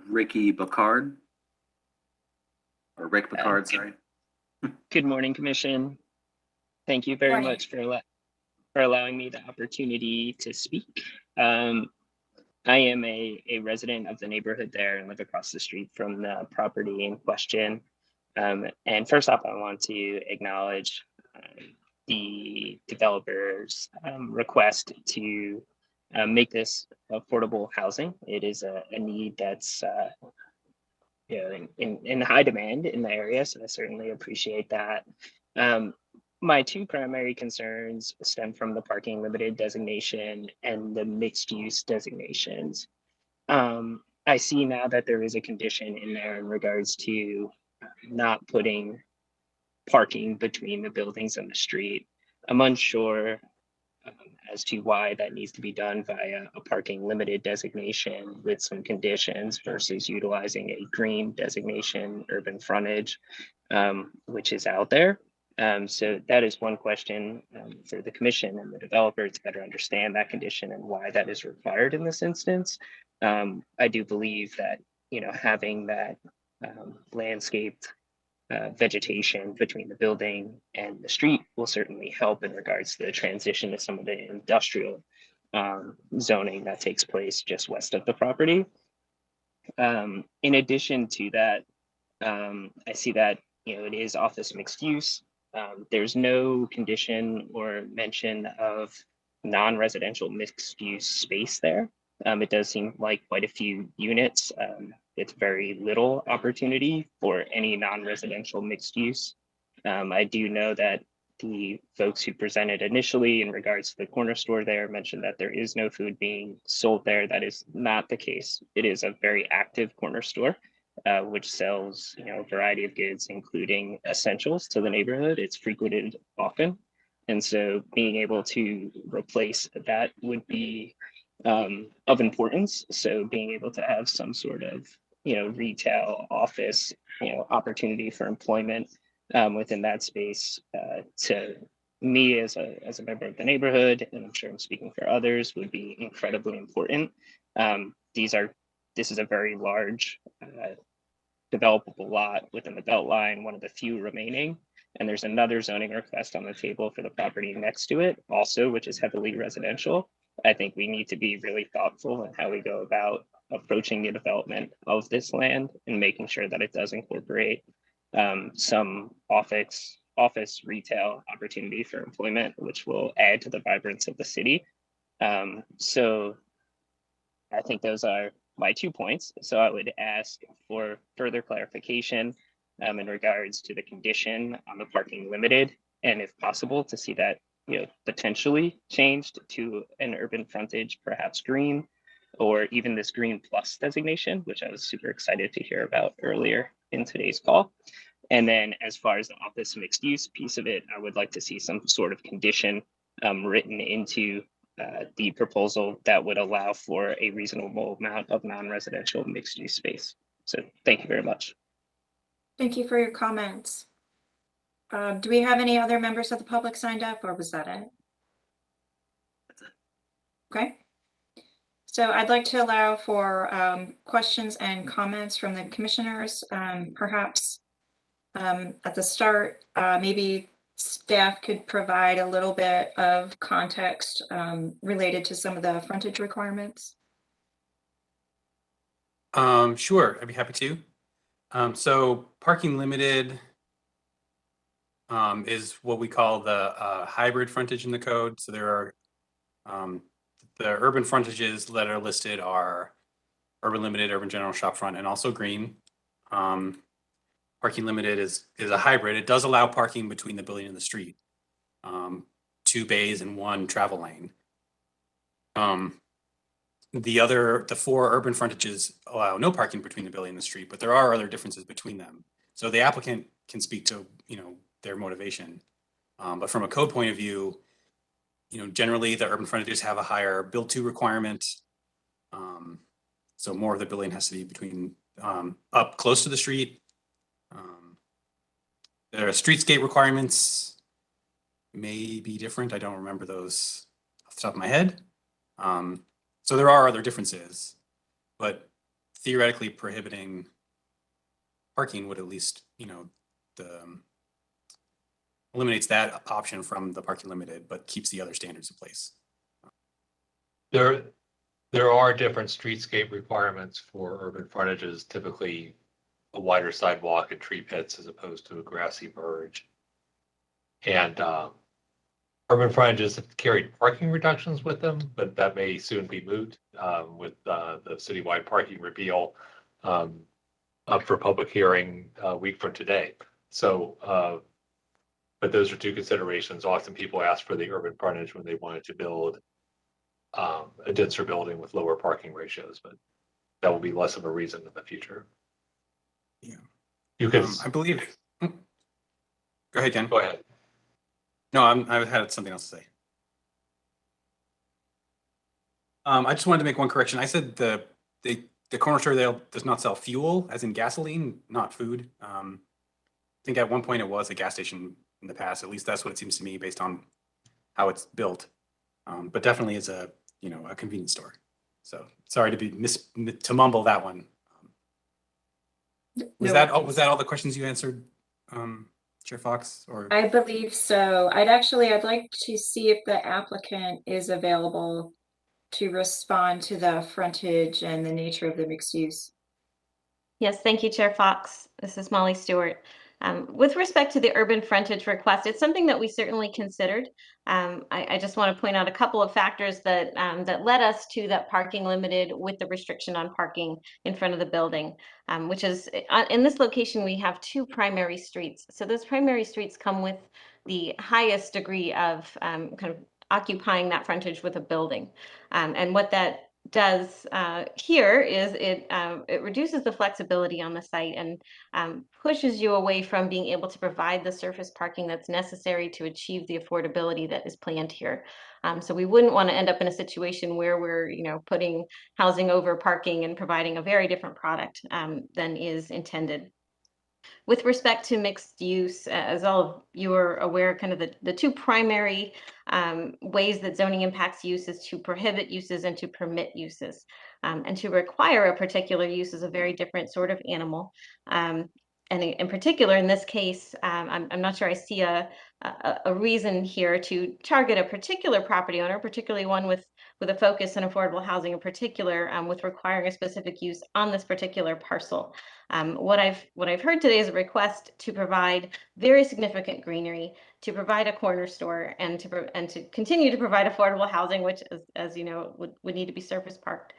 Ricky Bacard. Or Rick Bacard, sorry. Good morning, Commission. Thank you very much for allowing me the opportunity to speak. I am a resident of the neighborhood there and live across the street from the property in question. And first off, I want to acknowledge the developer's request to make this affordable housing. It is a need that's in high demand in the area, so I certainly appreciate that. My two primary concerns stem from the parking limited designation and the mixed use designations. I see now that there is a condition in there in regards to not putting parking between the buildings and the street. I'm unsure as to why that needs to be done via a parking limited designation with some conditions versus utilizing a green designation urban frontage, which is out there. So that is one question for the commission and the developer to better understand that condition and why that is required in this instance. I do believe that, having that landscaped vegetation between the building and the street will certainly help in regards to the transition to some of the industrial zoning that takes place just west of the property. In addition to that, I see that, it is office mixed use. There's no condition or mention of non-residential mixed use space there. It does seem like quite a few units. It's very little opportunity for any non-residential mixed use. I do know that the folks who presented initially in regards to the corner store there mentioned that there is no food being sold there. That is not the case. It is a very active corner store, which sells, a variety of goods, including essentials to the neighborhood. It's frequented often. And so being able to replace that would be of importance. So being able to have some sort of, retail office, opportunity for employment within that space to me as a member of the neighborhood, and I'm sure I'm speaking for others, would be incredibly important. This is a very large developable lot within the Beltline, one of the few remaining. And there's another zoning request on the table for the property next to it also, which is heavily residential. I think we need to be really thoughtful in how we go about approaching the development of this land and making sure that it does incorporate some office retail opportunity for employment, which will add to the vibrance of the city. So I think those are my 2 points. So I would ask for further clarification in regards to the condition on the parking limited, and if possible, to see that potentially changed to an urban frontage, perhaps green, or even this green plus designation, which I was super excited to hear about earlier in today's call. And then as far as the office mixed use piece of it, I would like to see some sort of condition written into the proposal that would allow for a reasonable amount of non-residential mixed use space. So thank you very much. Thank you for your comments. Do we have any other members of the public signed up, or was that it? That's it. Okay. So I'd like to allow for questions and comments from the commissioners, perhaps at the start, maybe staff could provide a little bit of context related to some of the frontage requirements. Sure, I'd be happy to. So parking limited is what we call the hybrid frontage in the code. So there are the urban frontages that are listed are urban limited, urban general shopfront, and also green. Parking limited is a hybrid. It does allow parking between the building and the street, 2 bays and 1 travel lane. The 4 urban frontages allow no parking between the building and the street, but there are other differences between them. So the applicant can speak to, their motivation. But from a code point of view, generally the urban frontages have a higher build to requirement. So more of the building has to be between up close to the street. There are streetscape requirements may be different. I don't remember those off the top of my head. So there are other differences, but theoretically prohibiting parking would at least, eliminates that option from the parking limited, but keeps the other standards in place. There are different streetscape requirements for urban frontages, typically a wider sidewalk and tree pits as opposed to a grassy verge. And urban frontages have carried parking reductions with them, but that may soon be moot with the citywide parking repeal up for public hearing a week from today. So, but those are 2 considerations. Often people ask for the urban frontage when they wanted to build a denser building with lower parking ratios, but that will be less of a reason in the future. Yeah, you can. I believe. Go ahead, Ken. Go ahead. No, I had something else to say. I just wanted to make one correction. I said the corner store there does not sell fuel, as in gasoline, not food. I think at one point it was a gas station in the past. At least that's what it seems to me based on how it's built. But definitely is a convenience store. So sorry to mumble that one. Was that all the questions you answered, Chair Fox? Or I believe so. I'd like to see if the applicant is available to respond to the frontage and the nature of the mixed use. Yes, thank you, Chair Fox. This is Molly Stewart. With respect to the urban frontage request, it's something that we certainly considered. I just want to point out a couple of factors that led us to that parking limited with the restriction on parking in front of the building, which is in this location, we have 2 primary streets. So those primary streets come with the highest degree of kind of occupying that frontage with a building. And what that does here is it reduces the flexibility on the site and pushes you away from being able to provide the surface parking that's necessary to achieve the affordability that is planned here. So we wouldn't want to end up in a situation where we're putting housing over parking and providing a very different product than is intended. With respect to mixed use, as all of you are aware, kind of the 2 primary ways that zoning impacts use is to prohibit uses and to permit uses. And to require a particular use is a very different sort of animal. And in particular, in this case, I'm not sure I see a reason here to target a particular property owner, particularly one with a focus on affordable housing in particular, with requiring a specific use on this particular parcel. What I've heard today is a request to provide very significant greenery, to provide a corner store, and to continue to provide affordable housing, which, as you know, would need to be surface parked.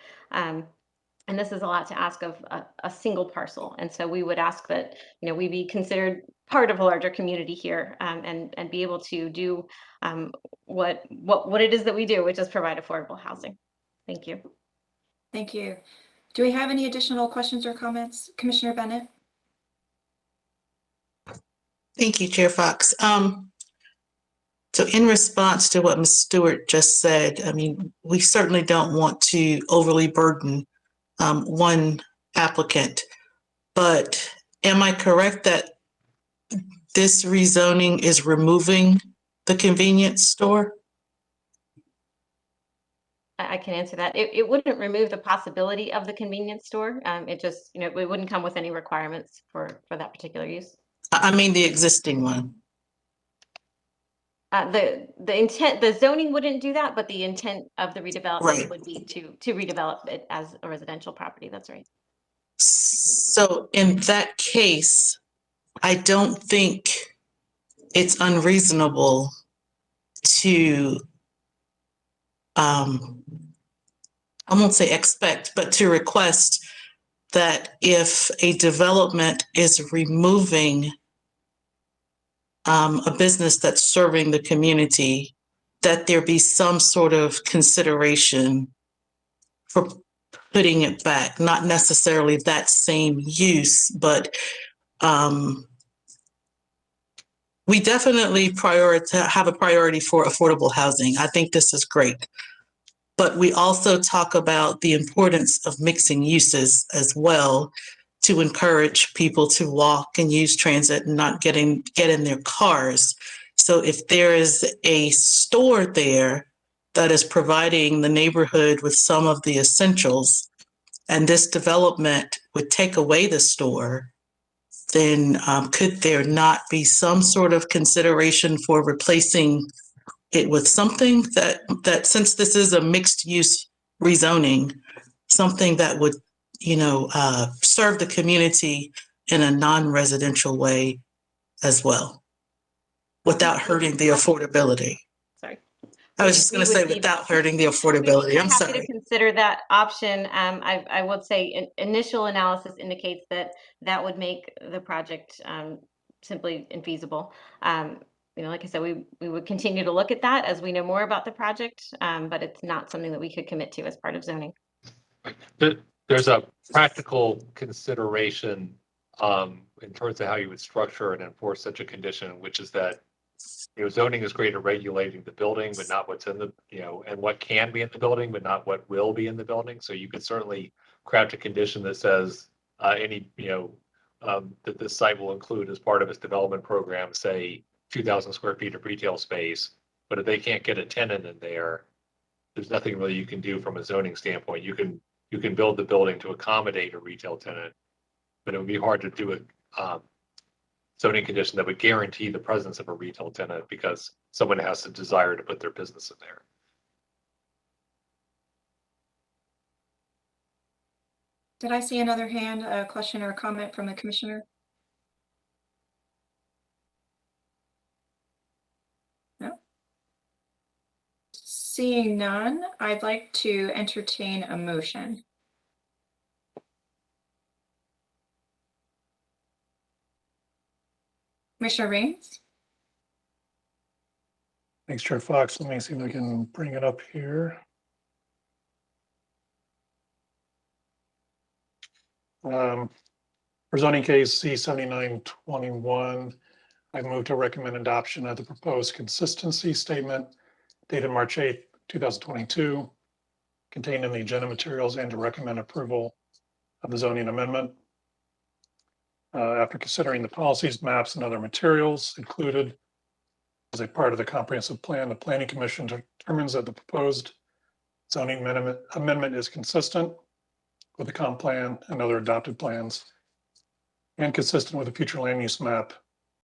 And this is a lot to ask of a single parcel. And so we would ask that, we be considered part of a larger community here, and be able to do what it is that we do, which is provide affordable housing. Thank you. Thank you. Do we have any additional questions or comments? Commissioner Bennett? Thank you, Chair Fox. So in response to what Ms. Stewart just said, we certainly don't want to overly burden one applicant, but am I correct that this rezoning is removing the convenience store? I can answer that. It wouldn't remove the possibility of the convenience store. It just, it wouldn't come with any requirements for that particular use. I mean the existing one. the intent, the zoning wouldn't do that, but the intent of the redevelopment Right. would be to redevelop it as a residential property. That's right. So in that case, I don't think it's unreasonable to, I won't say expect, but to request that if a development is removing a business that's serving the community, that there be some sort of consideration for putting it back, not necessarily that same use, but we definitely have a priority for affordable housing. I think this is great. But we also talk about the importance of mixing uses as well to encourage people to walk and use transit and not get in their cars. So if there is a store there that is providing the neighborhood with some of the essentials, and this development would take away the store, then could there not be some sort of consideration for replacing it with something that since this is a mixed use rezoning, something that would, serve the community in a non-residential way as well, without hurting the affordability? Sorry. I was just going to say without hurting the affordability. I'm happy sorry. to consider that option. I would say initial analysis indicates that would make the project simply infeasible. Like I said, we would continue to look at that as we know more about the project, but it's not something that we could commit to as part of zoning. There's a practical consideration in terms of how you would structure and enforce such a condition, which is that zoning is great at regulating the building, but not what's in the, and what can be in the building, but not what will be in the building. So you could certainly craft a condition that says that this site will include as part of its development program, say 2,000 square feet of retail space. But if they can't get a tenant in there, there's nothing really you can do from a zoning standpoint. You can build the building to accommodate a retail tenant, but it would be hard to do a zoning condition that would guarantee the presence of a retail tenant because someone has to desire to put their business in there. Did I see another hand, a question or a comment from the commissioner? No. Seeing none, I'd like to entertain a motion. Commissioner Rains? Thanks, Chair Fox. Let me see if I can bring it up here. For zoning case C-7921, I move to recommend adoption of the proposed consistency statement dated March 8, 2022, contained in the agenda materials, and to recommend approval of the zoning amendment. After considering the policies, maps, and other materials included as a part of the comprehensive plan, the Planning Commission determines that the proposed zoning amendment is consistent with the comp plan and other adopted plans and consistent with the future land use map